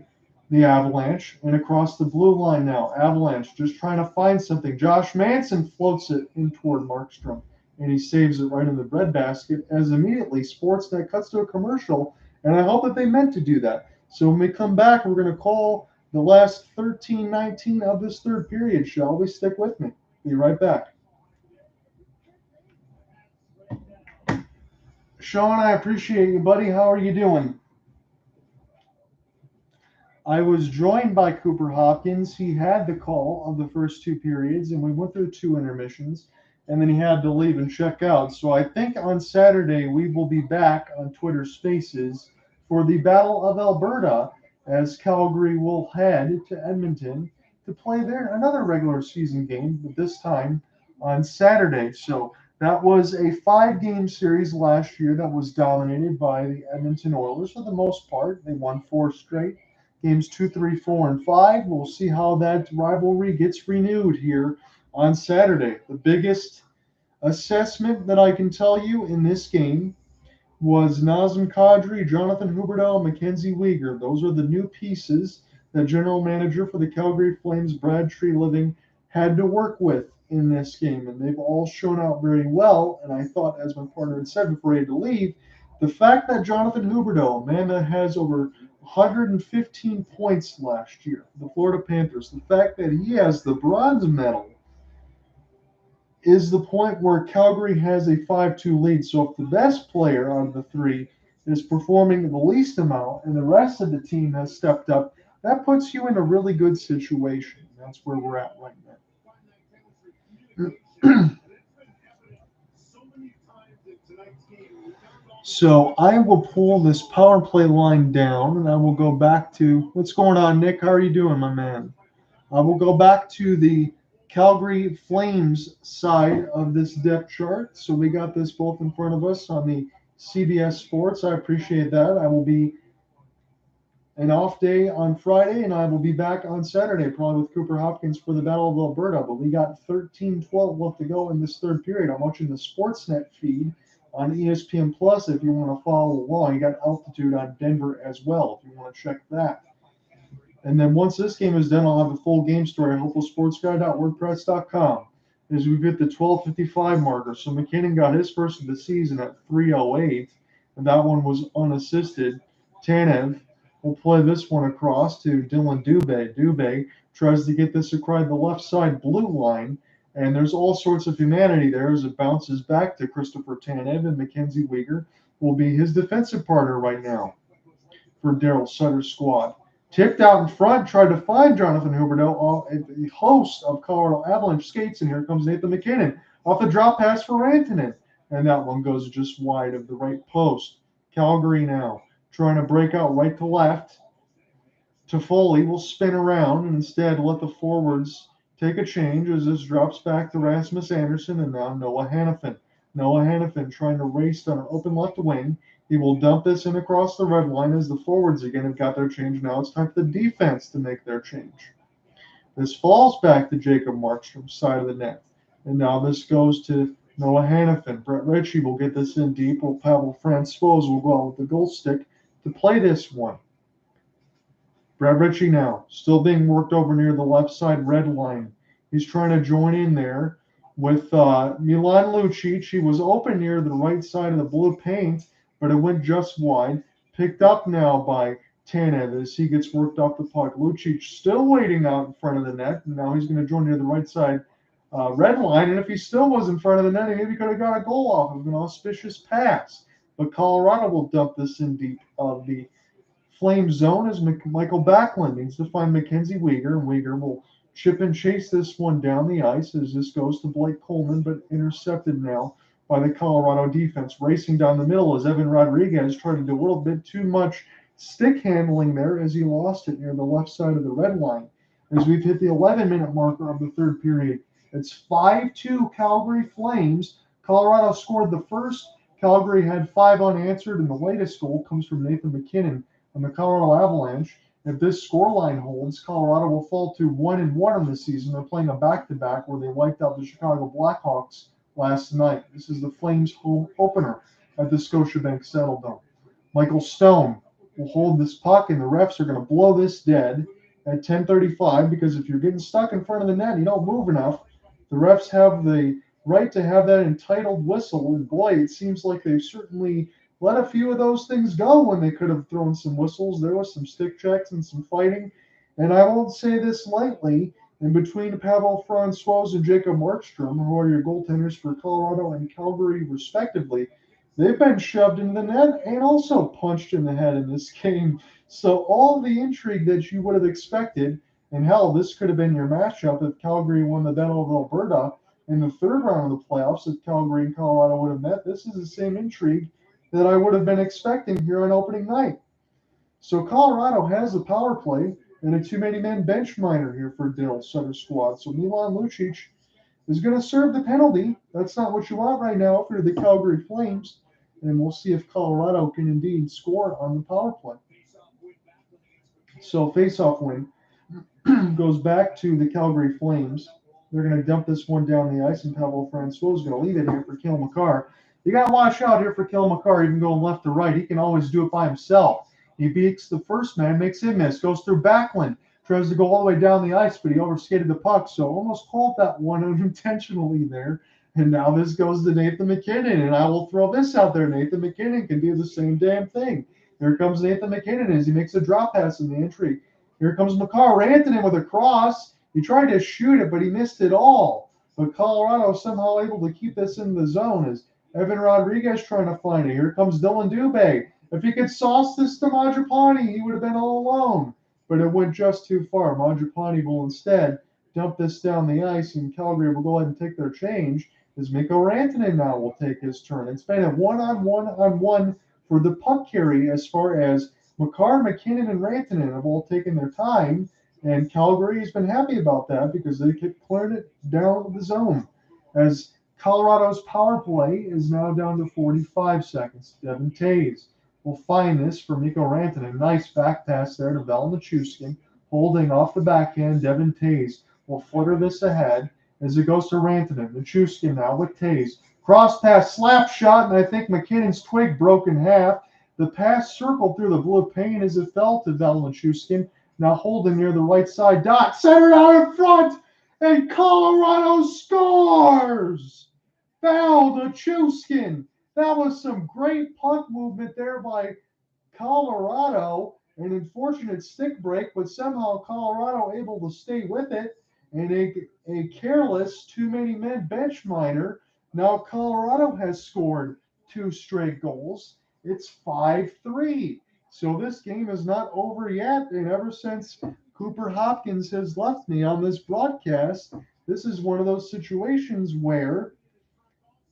the Avalanche and across the blue line now. Avalanche just trying to find something. Josh Manson floats it in toward Markstrom, and he saves it right in the breadbasket as immediately Sportsnet cuts to a commercial, and I hope that they meant to do that. So when we come back, we're going to call the last 13-19 of this third period, shall we? Stick with me. Be right back. Sean, I appreciate you, buddy. How are you doing? I was joined by Cooper Hopkins. He had the call of the first two periods, and we went through two intermissions, and then he had to leave and check out. So I think on Saturday we will be back on Twitter Spaces for the Battle of Alberta, as Calgary will head to Edmonton to play there another regular season game, but this time on Saturday. So that was a 5-game series last year that was dominated by the Edmonton Oilers for the most part. They won 4 straight. Games 2, 3, 4, and 5. We'll see how that rivalry gets renewed here on Saturday. The biggest assessment that I can tell you in this game was Nazem Kadri, Jonathan Huberdeau, and Mackenzie Weegar. Those are the new pieces that general manager for the Calgary Flames, Brad Treliving, had to work with in this game. And they've all shown out very well. And I thought, as my partner had said before he had to leave, the fact that Jonathan Huberdeau, a man that has over 115 points last year, the Florida Panthers, the fact that he has the bronze medal is the point where Calgary has a 5-2 lead. So if the best player out of the three is performing the least amount and the rest of the team has stepped up, that puts you in a really good situation. That's where we're at right now. So I will pull this power play line down, and I will go back to what's going on, Nick. How are you doing, my man? I will go back to the Calgary Flames side of this depth chart. So we got this both in front of us on the CBS Sports. I appreciate that. I will be an off day on Friday, and I will be back on Saturday, probably with Cooper Hopkins for the Battle of Alberta. But we got 13-12 left to go in this third period. I'm watching the Sportsnet feed on ESPN Plus if you want to follow along. You got altitude on Denver as well if you want to check that. And then once this game is done, I'll have the full game story at hopefulsportsguy.wordpress.com as we hit the 12:55 marker. So McKinnon got his first of the season at 3:08, and that one was unassisted. Tanev will play this one across to Dylan Dubé. Dubé tries to get this across the left side blue line, and there's all sorts of humanity there as it bounces back to Christopher Tanev, and Mackenzie Weegar will be his defensive partner right now for Daryl Sutter's squad. Tipped out in front, tried to find Jonathan Huberdeau, the host of Colorado Avalanche skates, and here comes Nathan MacKinnon off the drop pass for Rantanen. And that one goes just wide of the right post. Calgary now trying to break out right to left. Toffoli will spin around and instead let the forwards take a change as this drops back to Rasmus Andersson and now Noah Hannafin. Noah Hannafin trying to race on an open left wing. He will dump this in across the red line as the forwards again have got their change. Now it's time for the defense to make their change. This falls back to Jacob Markstrom's side of the net. And now this goes to Noah Hannafin. Brett Ritchie will get this in deep. Pavel Francouz will go out with the goal stick to play this one. Brett Ritchie now still being worked over near the left side red line. He's trying to join in there with Milan Lucic. He was open near the right side of the blue paint, but it went just wide. Picked up now by Tanev as he gets worked off the puck. Lucic still waiting out in front of the net, and now he's going to join near the right side red line. And if he still was in front of the net, he maybe could have got a goal off of an auspicious pass. But Colorado will dump this in deep of the Flame zone as Michael Backlund needs to find Mackenzie Weegar, and Weegar will chip and chase this one down the ice as this goes to Blake Coleman, but intercepted now by the Colorado defense. Racing down the middle as Evan Rodriguez tried to do a little bit too much stick handling there as he lost it near the left side of the red line. As we've hit the 11-minute marker of the third period, it's 5-2 Calgary Flames. Colorado scored the first. Calgary had 5 unanswered, and the latest goal comes from Nathan MacKinnon on the Colorado Avalanche. If this scoreline holds, Colorado will fall to 1-1 in the season. They're playing a back-to-back where they wiped out the Chicago Blackhawks last night. This is the Flames' home opener at the Scotiabank Saddledome. Michael Stone will hold this puck, and the refs are going to blow this dead at 10:35 because if you're getting stuck in front of the net and you don't move enough, the refs have the right to have that entitled whistle. And boy, it seems like they've certainly let a few of those things go when they could have thrown some whistles. There was some stick checks and some fighting. And I won't say this lightly, in between Pavel Francouz and Jacob Markstrom, who are your goaltenders for Colorado and Calgary respectively, they've been shoved in the net and also punched in the head in this game. So all the intrigue that you would have expected, and hell, this could have been your matchup if Calgary won the Battle of Alberta in the third round of the playoffs, if Calgary and Colorado would have met. This is the same intrigue that I would have been expecting here on opening night. So Colorado has a power play and a too-many-men bench minor here for Daryl's center squad. So Milan Lucic is going to serve the penalty. That's not what you want right now if you're the Calgary Flames. And we'll see if Colorado can indeed score on the power play. So face-off win goes back to the Calgary Flames. They're going to dump this one down the ice, and Pavel Francouz is going to leave it here for Cale Makar. You got to watch out here for Cale Makar, even going left to right. He can always do it by himself. He beats the first man, makes him miss, goes through Backlund, tries to go all the way down the ice, but he overskated the puck, so almost called that one unintentionally there. And now this goes to Nathan MacKinnon, and I will throw this out there. Nathan MacKinnon can do the same damn thing. Here comes Nathan MacKinnon as he makes a drop pass in the entry. Here comes Makar Rantanen with a cross. He tried to shoot it, but he missed it all. But Colorado somehow able to keep this in the zone as Evan Rodriguez trying to find it. Here comes Dylan Dubé. If he could sauce this to Mangiapane, he would have been all alone. But it went just too far. Mangiapane will instead dump this down the ice, and Calgary will go ahead and take their change as Mikko Rantanen now will take his turn. It's been a one-on-one for the puck carry as far as Makar, MacKinnon, and Rantanen have all taken their time, and Calgary has been happy about that because they kept clearing it down the zone. As Colorado's power play is now down to 45 seconds. Devin Taves will find this for Mikko Rantanen. Nice back pass there to Val Nichushkin. Holding off the backhand, Devin Taves will flutter this ahead as it goes to Rantanen. Nichushkin now with Taves. Cross pass, slap shot, and I think McKinnon's twig broke in half. The pass circled through the blue paint as it fell to Val Nichushkin. Now holding near the right side dot. Centered out in front, and Colorado scores! Val Nichushkin. That was some great puck movement there by Colorado. An unfortunate stick break, but somehow Colorado able to stay with it. And a careless too-many-men bench minor. Now Colorado has scored 2 straight goals. It's 5-3. So this game is not over yet. And ever since Cooper Hopkins has left me on this broadcast, this is one of those situations where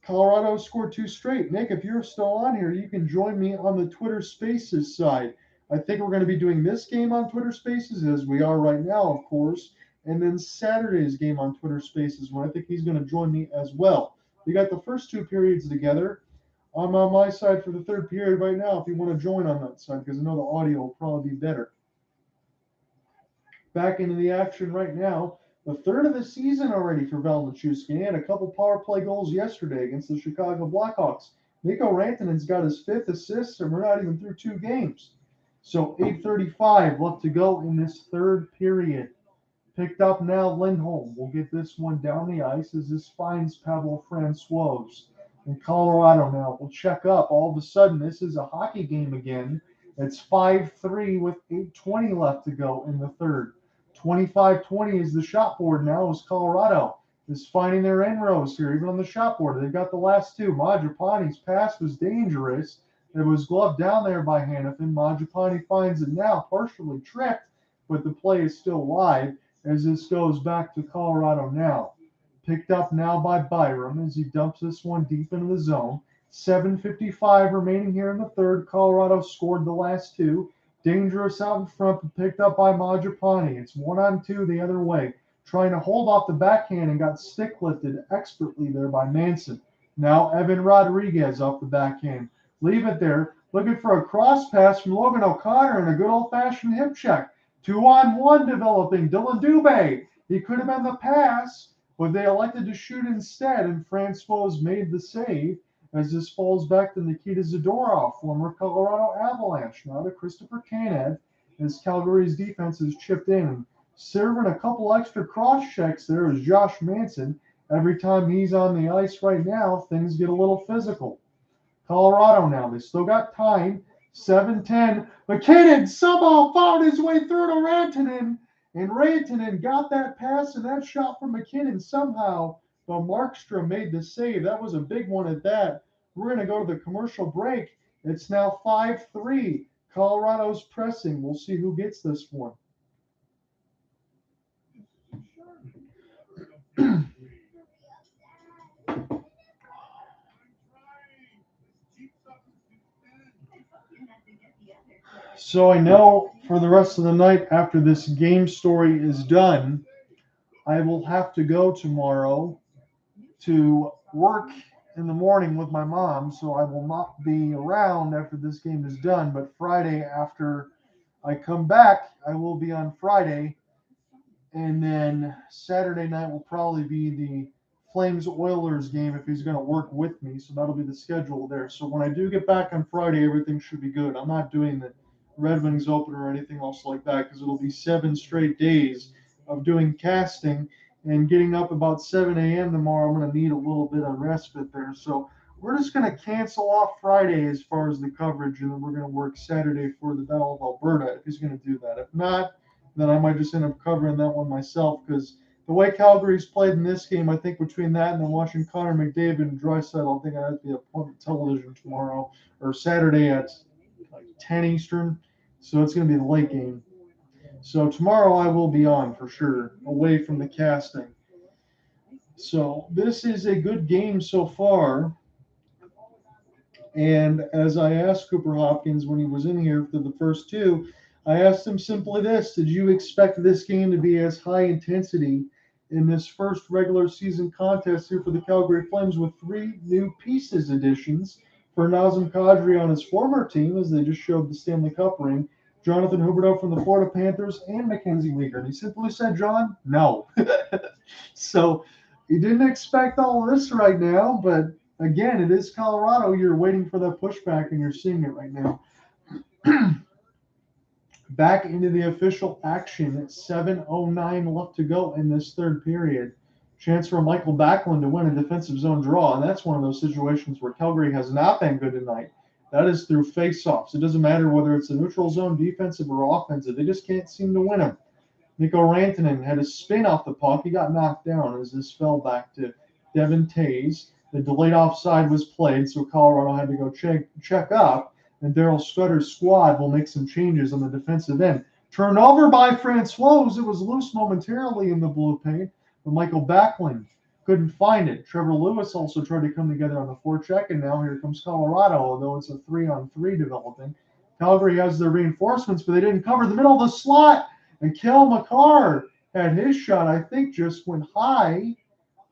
Colorado scored 2 straight. Nick, if you're still on here, you can join me on the Twitter Spaces side. I think we're going to be doing this game on Twitter Spaces, as we are right now, of course, and then Saturday's game on Twitter Spaces, where I think he's going to join me as well. We got the first 2 periods together. I'm on my side for the third period right now if you want to join on that side, because I know the audio will probably be better. Back into the action right now. The third of the season already for Val Nichushkin. He had a couple power play goals yesterday against the Chicago Blackhawks. Mikko Rantanen's got his 5th assist, and we're not even through 2 games. So 8:35 left to go in this third period. Picked up now, Lindholm will get this one down the ice as this finds Pavel Francouz. And Colorado now will check up. All of a sudden, this is a hockey game again. It's 5-3 with 8:20 left to go in the third. 25-20 is the shot board now as Colorado is finding their inroads here, even on the shot board. They've got the last 2. Mangiapane's pass was dangerous. It was gloved down there by Hanifin. Mangiapane finds it now, partially tripped, but the play is still live as this goes back to Colorado now. Picked up now by Byram as he dumps this one deep into the zone. 7:55 remaining here in the third. Colorado scored the last 2. Dangerous out in front, but picked up by Mangiapane. It's 1-on-2 the other way. Trying to hold off the backhand and got stick lifted expertly there by Manson. Now Evan Rodriguez off the backhand. Leave it there. Looking for a cross pass from Logan O'Connor and a good old-fashioned hip check. 2-on-1 developing. Dylan Dubé. He could have been the pass, but they elected to shoot instead, and Francois made the save as this falls back to Nikita Zadorov, former Colorado Avalanche, now to Christopher Canev, as Calgary's defense has chipped in. And serving a couple extra cross checks there is Josh Manson. Every time he's on the ice right now, things get a little physical. Colorado now, they still got time. 7-10. McKinnon somehow found his way through to Rantanen, and Rantanen got that pass and that shot from McKinnon somehow, but Markstrom made the save. That was a big one at that. We're going to go to the commercial break. It's now 5-3. Colorado's pressing. We'll see who gets this one. So I know for the rest of the night after this game story is done, I will have to go tomorrow to work in the morning with my mom, so I will not be around after this game is done. But Friday, after I come back, I will be on Friday. And then Saturday night will probably be the Flames-Oilers game if he's going to work with me. So that'll be the schedule there. So when I do get back on Friday, everything should be good. I'm not doing the Red Wings Open or anything else like that because it'll be 7 straight days of doing casting and getting up about 7 a.m. tomorrow. I'm going to need a little bit of respite there. So we're just going to cancel off Friday as far as the coverage, and then we're going to work Saturday for the Battle of Alberta if he's going to do that. If not, then I might just end up covering that one myself because the way Calgary's played in this game, I think between that and then watching Connor McDavid and Draisaitl, I think I have to be on television tomorrow or Saturday at like 10 Eastern. So it's going to be the late game. So tomorrow I will be on for sure, away from the casting. So this is a good game so far. And as I asked Cooper Hopkins when he was in here for the first two, I asked him simply this: did you expect this game to be as high intensity in this first regular season contest here for the Calgary Flames with 3 new pieces additions for Nazem Kadri on his former team, as they just showed the Stanley Cup ring, Jonathan Huberdeau from the Florida Panthers, and Mackenzie Weegar? And he simply said, John, no. So he didn't expect all of this right now, but again, it is Colorado. You're waiting for that pushback, and you're seeing it right now. Back into the official action at 7:09 left to go in this third period. Chance for Michael Backlund to win a defensive zone draw, and that's one of those situations where Calgary has not been good tonight. That is through face-offs. It doesn't matter whether it's a neutral zone, defensive, or offensive. They just can't seem to win them. Mikko Rantanen had a spin off the puck. He got knocked down as this fell back to Devin Tays. The delayed offside was played, so Colorado had to go check up, and Daryl Scudder's squad will make some changes on the defensive end. Turned over by Francois. It was loose momentarily in the blue paint, but Michael Backlund couldn't find it. Trevor Lewis also tried to come together on the forecheck, and now here comes Colorado, although it's a 3-on-3 developing. Calgary has their reinforcements, but they didn't cover the middle of the slot, and Kel McCarr had his shot, I think, just went high.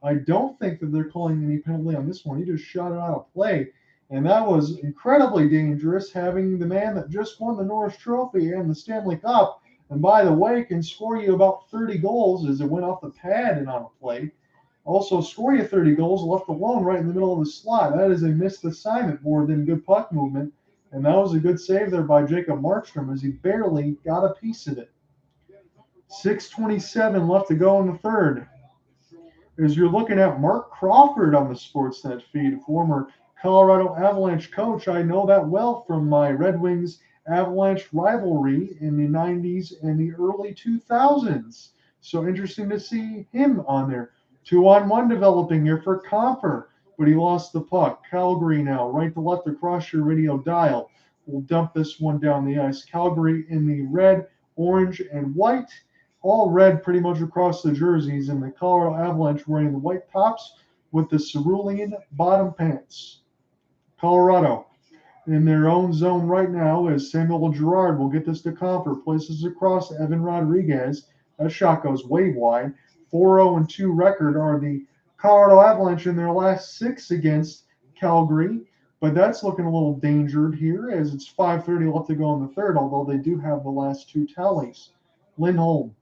I don't think that they're calling any penalty on this one. He just shot it out of play. And that was incredibly dangerous, having the man that just won the Norris Trophy and the Stanley Cup, and by the way, can score you about 30 goals as it went off the pad and on a play. Also score you 30 goals left alone right in the middle of the slot. That is a missed assignment more than good puck movement. And that was a good save there by Jacob Markstrom as he barely got a piece of it. 6:27 left to go in the third. As you're looking at Mark Crawford on the Sportsnet feed, former Colorado Avalanche coach. I know that well from my Red Wings Avalanche rivalry in the 90s and the early 2000s. So interesting to see him on there. 2-on-1 developing here for Comfer, but he lost the puck. Calgary now, right to left across your radio dial. We'll dump this one down the ice. Calgary in the red, orange, and white. All red pretty much across the jerseys, and the Colorado Avalanche wearing the white tops with the cerulean bottom pants. Colorado in their own zone right now as Samuel Girard will get this to Comfer, places across Evan Rodriguez. That shot goes way wide. 4-0-2 record are the Colorado Avalanche in their last 6 against Calgary, but that's looking a little endangered here as it's 5:30 left to go in the third, although they do have the last 2 tallies. Lindholm,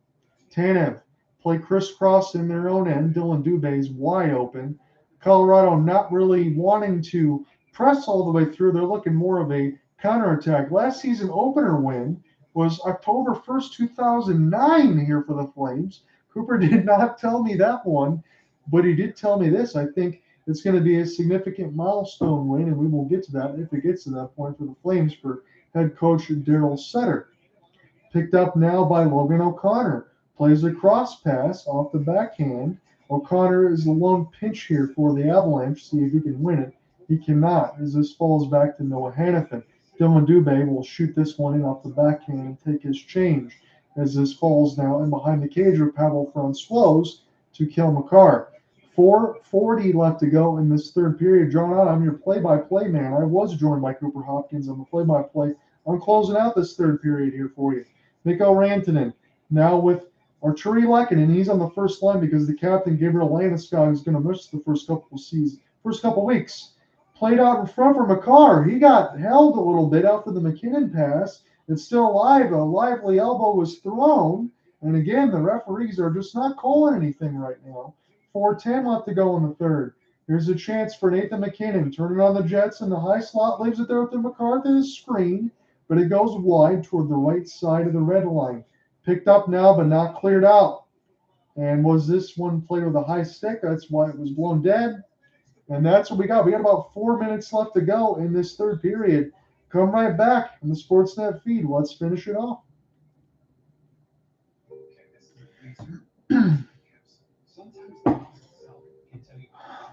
Tanev play crisscross in their own end. Dylan Dubé's wide open. Colorado not really wanting to press all the way through. They're looking more of a counterattack. Last season opener win was October 1st, 2009 here for the Flames. Cooper did not tell me that one, but he did tell me this. I think it's going to be a significant milestone win, and we will get to that if it gets to that point for the Flames for head coach Darryl Sutter. Picked up now by Logan O'Connor. Plays a cross pass off the backhand. O'Connor is the lone pinch here for the Avalanche. See if he can win it. He cannot, as this falls back to Noah Hannafin. Dylan Dubé will shoot this one in off the backhand and take his change, as this falls now in behind the cage of Pavel Francouz to Kel McCarr. 4:40 left to go in this third period. John, I'm your play-by-play man. I was joined by Cooper Hopkins on the play-by-play. I'm closing out this third period here for you. Mikko Rantanen now with Arturi Lehkonen. He's on the first line because the captain Gabriel Landeskog is going to miss the first couple weeks. Played out in front for McCarr. He got held a little bit after the McKinnon pass. It's still alive. A lively elbow was thrown. And again, the referees are just not calling anything right now. 4:10 left to go in the third. Here's a chance for Nathan McKinnon. Turning on the Jets in the high slot. Leaves it there with the McCarr to the screen. But it goes wide toward the right side of the red line. Picked up now, but not cleared out. And was this one played with a high stick? That's why it was blown dead. And that's what we got. We got about 4 minutes left to go in this third period. Come right back on the Sportsnet feed. Let's finish it off.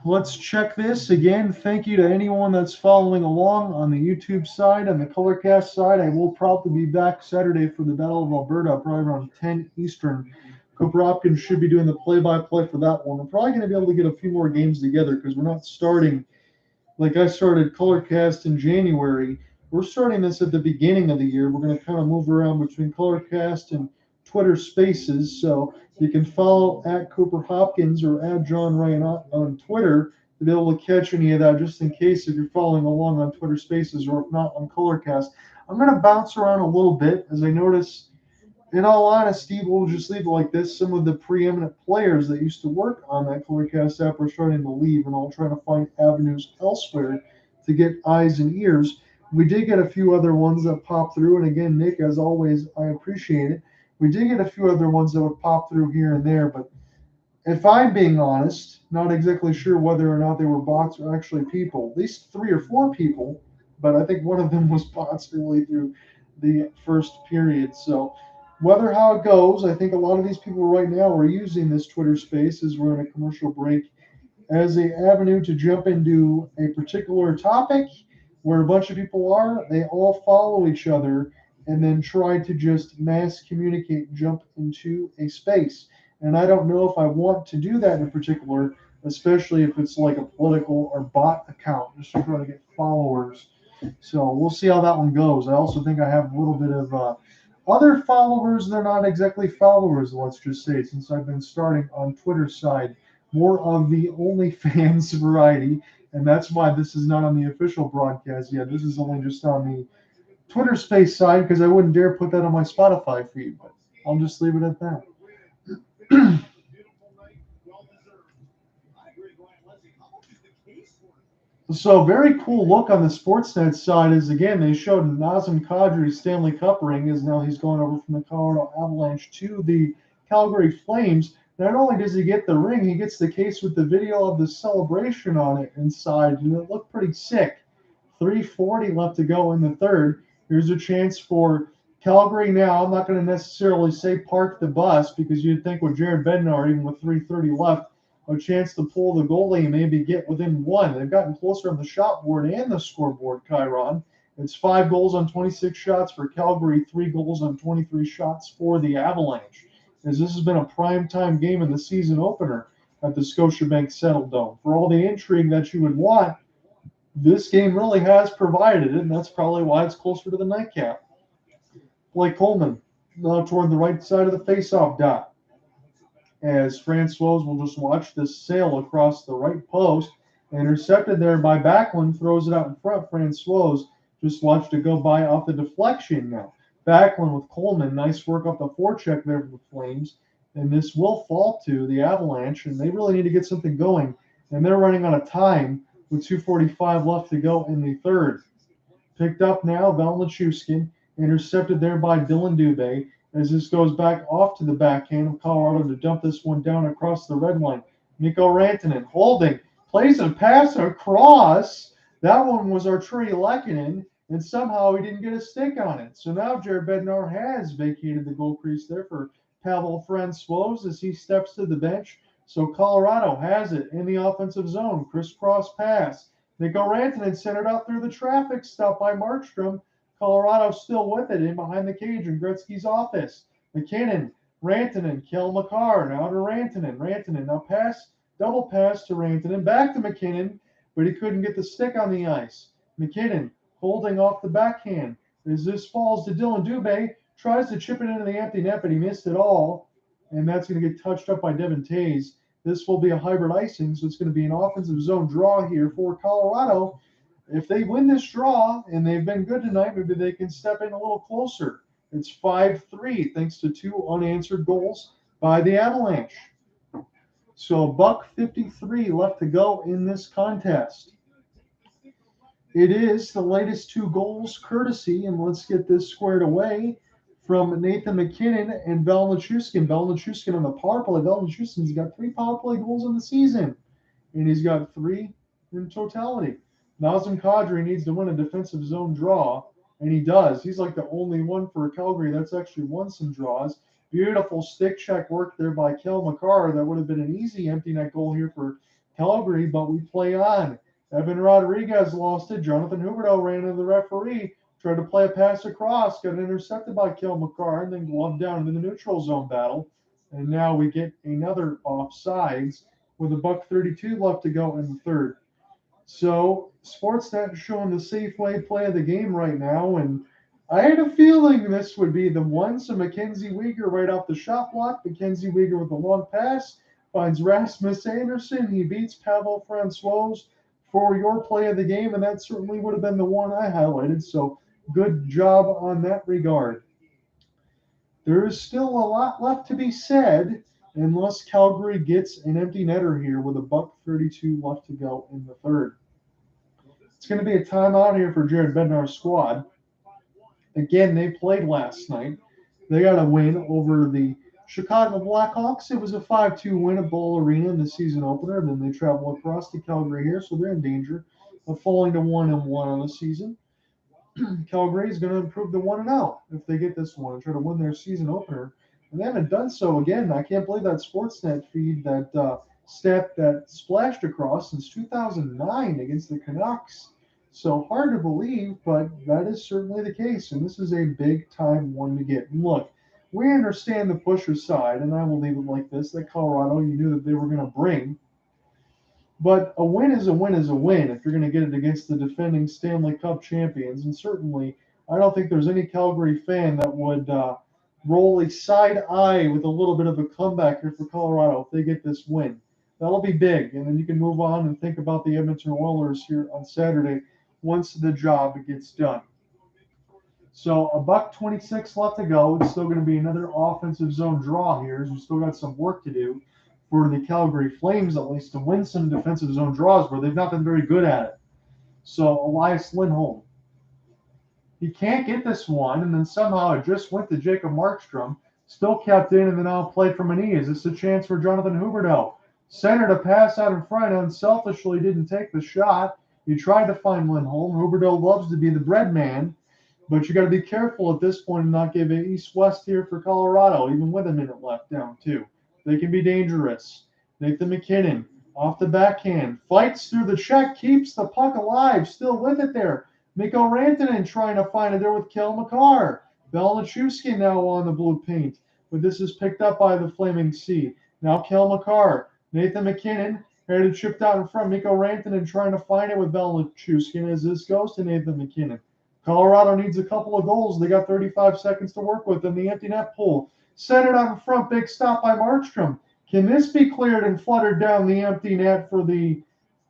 Let's check this again. Thank you to anyone that's following along on the YouTube side and the Colorcast side. I will probably be back Saturday for the Battle of Alberta, probably around 10 Eastern. Cooper Hopkins should be doing the play-by-play for that one. We're probably going to be able to get a few more games together because we're not starting like I started Colorcast in January. We're starting this at the beginning of the year. We're going to kind of move around between Colorcast and Twitter Spaces. So you can follow at Cooper Hopkins or at John Ryan on Twitter to be able to catch any of that, just in case if you're following along on Twitter Spaces or if not on Colorcast. I'm going to bounce around a little bit as I notice, in all honesty, we'll just leave it like this. Some of the preeminent players that used to work on that Colorcast app are starting to leave, and I'll try to find avenues elsewhere to get eyes and ears. We did get a few other ones that popped through, and again, Nick, as always, I appreciate it. We did get a few other ones that would pop through here and there, but if I'm being honest, not exactly sure whether or not they were bots or actually people. At least 3 or 4 people, but I think one of them was bots really through the first period. So whether how it goes, I think a lot of these people right now are using this Twitter space as we're in a commercial break as an avenue to jump into a particular topic where a bunch of people are. They all follow each other and then try to just mass communicate and jump into a space. And I don't know if I want to do that in particular, especially if it's like a political or bot account, just to try to get followers. So we'll see how that one goes. I also think I have a little bit of other followers. They're not exactly followers, let's just say, since I've been starting on Twitter side, more of the OnlyFans variety. And that's why this is not on the official broadcast yet. This is only just on the Twitter space side because I wouldn't dare put that on my Spotify feed, but I'll just leave it at that. So very cool look on the Sportsnet side is, again, they showed Nazem Kadri's Stanley Cup ring as now he's going over from the Colorado Avalanche to the Calgary Flames. Not only does he get the ring, he gets the case with the video of the celebration on it inside, and it looked pretty sick. 3:40 left to go in the third. Here's a chance for Calgary now. I'm not going to necessarily say park the bus because you'd think with Jared Bednar, even with 3:30 left, a chance to pull the goalie and maybe get within one. They've gotten closer on the shot board and the scoreboard, Chiron. It's 5 goals on 26 shots for Calgary, 3 goals on 23 shots for the Avalanche. As this has been a prime-time game in the season opener at the Scotiabank Saddledome. For all the intrigue that you would want, this game really has provided it, and that's probably why it's closer to the nightcap. Blake Coleman now toward the right side of the face-off dot. As Francouz will just watch this sail across the right post, intercepted there by Backlund, throws it out in front. Francouz just watched it go by off the deflection now. Backlund with Coleman. Nice work up the forecheck there for the Flames. And this will fall to the Avalanche, and they really need to get something going. And they're running out of time with 2:45 left to go in the third. Picked up now, Valenchuskin, intercepted there by Dylan Dubé, as this goes back off to the backhand of Colorado to dump this one down across the red line. Mikko Rantanen holding, plays a pass across. That one was Arturi Lehkonen, and somehow he didn't get a stick on it. So now Jared Bednar has vacated the goal crease there for Pavel Francouz as he steps to the bench. So Colorado has it in the offensive zone. Crisscross pass. Mikko Rantanen centered out through the traffic, stopped by Markstrom. Colorado still with it in behind the cage in Gretzky's office. McKinnon, Rantanen, Kel McCarr, now to Rantanen. Rantanen now double pass to Rantanen, back to McKinnon, but he couldn't get the stick on the ice. McKinnon holding off the backhand. As this falls to Dylan Dubé, tries to chip it into the empty net, but he missed it all. And that's going to get touched up by Devin Tays. This will be a hybrid icing, so it's going to be an offensive zone draw here for Colorado. If they win this draw, and they've been good tonight, maybe they can step in a little closer. It's 5-3 thanks to 2 unanswered goals by the Avalanche. So $1.53 left to go in this contest. It is the latest 2 goals courtesy, and let's get this squared away, from Nathan McKinnon and Valenchuskin. Valenchuskin on the power play. Valenchuskin's got 3 power play goals in the season, and he's got 3 in totality. Nazem Kadri needs to win a defensive zone draw, and he does. He's like the only one for Calgary that's actually won some draws. Beautiful stick check work there by Kel McCarr. That would have been an easy empty net goal here for Calgary, but we play on. Evan Rodriguez lost it. Jonathan Huberdeau ran into the referee, tried to play a pass across, got intercepted by Kel McCarr, and then gloved down into the neutral zone battle. And now we get another offsides with $1.32 left to go in the third. So Sportsnet is showing the Safeway play of the game right now, and I had a feeling this would be the one. So Mackenzie Weegar right off the shot block. Mackenzie Weegar with a long pass finds Rasmus Anderson. He beats Pavel Francouz for your play of the game, and that certainly would have been the one I highlighted. So good job on that regard. There is still a lot left to be said, unless Calgary gets an empty netter here with $1.32 left to go in the third. It's going to be a timeout here for Jared Bednar's squad. Again, they played last night. They got a win over the Chicago Blackhawks. It was a 5-2 win at Ball Arena in the season opener. And then they travel across to Calgary here, so they're in danger of falling to 1-1 on the season. Calgary is going to improve to 1-0 if they get this one and try to win their season opener. And they haven't done so again. I can't believe that Sportsnet feed, that stat that splashed across since 2009 against the Canucks. So hard to believe, but that is certainly the case. And this is a big time one to get. And look, we understand the pusher side, and I will leave it like this, that Colorado, you knew that they were going to bring. But a win is a win is a win if you're going to get it against the defending Stanley Cup champions. And certainly, I don't think there's any Calgary fan that would roll a side eye with a little bit of a comeback here for Colorado if they get this win. That'll be big. And then you can move on and think about the Edmonton Oilers here on Saturday once the job gets done. So $1.26 left to go. It's still going to be another offensive zone draw here. We've still got some work to do for the Calgary Flames, at least, to win some defensive zone draws where they've not been very good at it. So Elias Lindholm, he can't get this one, and then somehow it just went to Jacob Markstrom, still kept in, and then now played from a knee. Is this a chance for Jonathan Huberdeau? Centered a pass out in front, unselfishly didn't take the shot. He tried to find Lindholm. Huberdeau loves to be the bread man, but you got to be careful at this point and not give it east-west here for Colorado, even with a minute left down, too. They can be dangerous. Nathan McKinnon off the backhand, fights through the check, keeps the puck alive, still with it there. Mikko Rantanen trying to find it there with Kel McCarr. Valenchuskin now on the blue paint, but this is picked up by the Flaming Sea. Now Kel McCarr, Nathan McKinnon, headed chipped out in front. Mikko Rantanen trying to find it with Valenchuskin as this goes to Nathan McKinnon. Colorado needs a couple of goals. They got 35 seconds to work with in the empty net pool. Centered out in front, big stop by Markstrom. Can this be cleared and fluttered down the empty net for the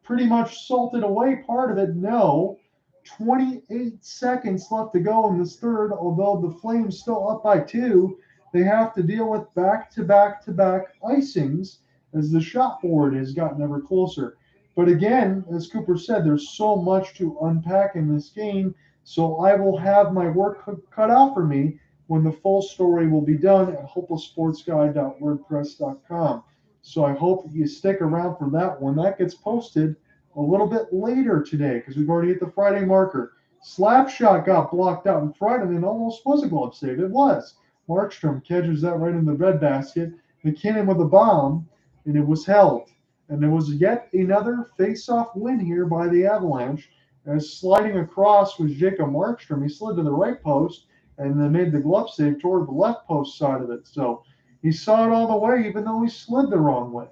pretty much salted away part of it? No. 28 seconds left to go in this third. Although the Flames still up by 2, they have to deal with back-to-back-to-back icings as the shot board has gotten ever closer. But again, as Cooper said, there's so much to unpack in this game, so I will have my work cut out for me when the full story will be done at hopelesssportsguy.wordpress.com. So I hope you stick around for that one. That gets posted a little bit later today because we've already hit the Friday marker. Slap shot got blocked out in front and it almost was a glove save. It was. Markstrom catches that right in the red basket. McKinnon with a bomb, and it was held. And there was yet another face-off win here by the Avalanche. As sliding across was Jacob Markstrom. He slid to the right post and then made the glove save toward the left post side of it. So he saw it all the way, even though he slid the wrong way.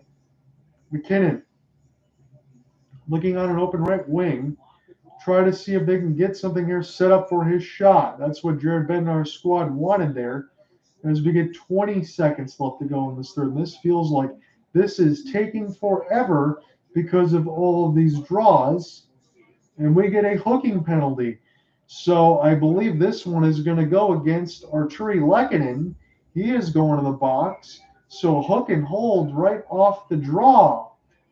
McKinnon looking on an open right wing. Try to see if they can get something here set up for his shot. That's what Jared Bednar's squad wanted there. As we get 20 seconds left to go in this third. And this feels like this is taking forever because of all of these draws. And we get a hooking penalty. So I believe this one is going to go against Arturi Lehkonen. He is going to the box. So hook and hold right off the draw.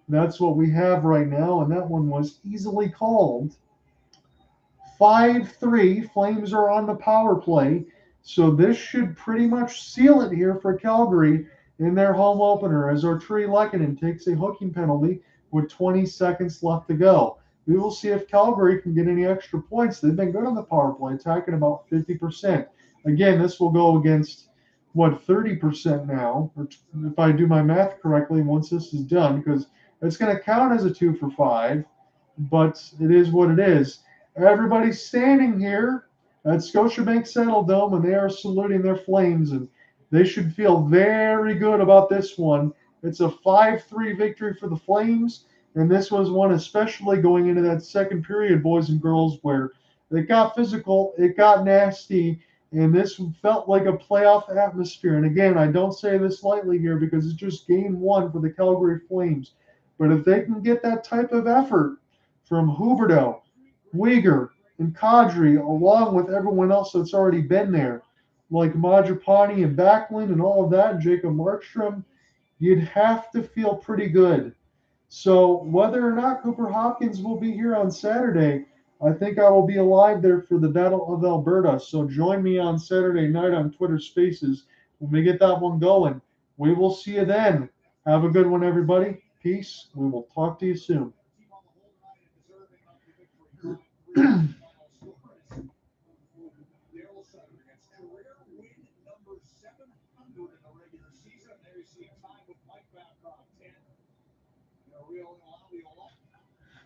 That's what we have right now, and that one was easily called. 5-3, Flames are on the power play. So this should pretty much seal it here for Calgary in their home opener as Arturi Lehkonen takes a hooking penalty with 20 seconds left to go. We will see if Calgary can get any extra points. They've been good on the power play, attacking about 50%. Again, this will go against, 30% now, or if I do my math correctly, once this is done, because it's going to count as a 2 for 5, but it is what it is. Everybody's standing here at Scotiabank Saddledome, and they are saluting their Flames, and they should feel very good about this one. It's a 5-3 victory for the Flames, and this was one especially going into that second period, boys and girls, where it got physical, it got nasty, and this felt like a playoff atmosphere. And again, I don't say this lightly here because it's just game one for the Calgary Flames. But if they can get that type of effort from Huberdeau, Weegar, and Kadri, along with everyone else that's already been there, like Majapani and Backlund and all of that, and Jacob Markstrom, you'd have to feel pretty good. So whether or not Cooper Hopkins will be here on Saturday, I think I will be alive there for the Battle of Alberta. So join me on Saturday night on Twitter Spaces when we get that one going. We will see you then. Have a good one, everybody. Peace. We will talk to you soon.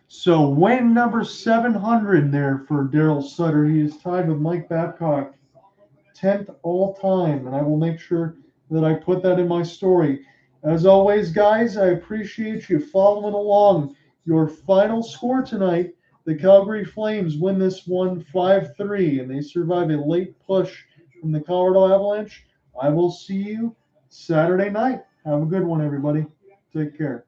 So win number 700 there for Daryl Sutter. He is tied with Mike Babcock, 10th all time, and I will make sure that I put that in my story. As always, guys, I appreciate you following along. Your final score tonight, the Calgary Flames win this one 5-3, and they survive a late push from the Colorado Avalanche. I will see you Saturday night. Have a good one, everybody. Take care.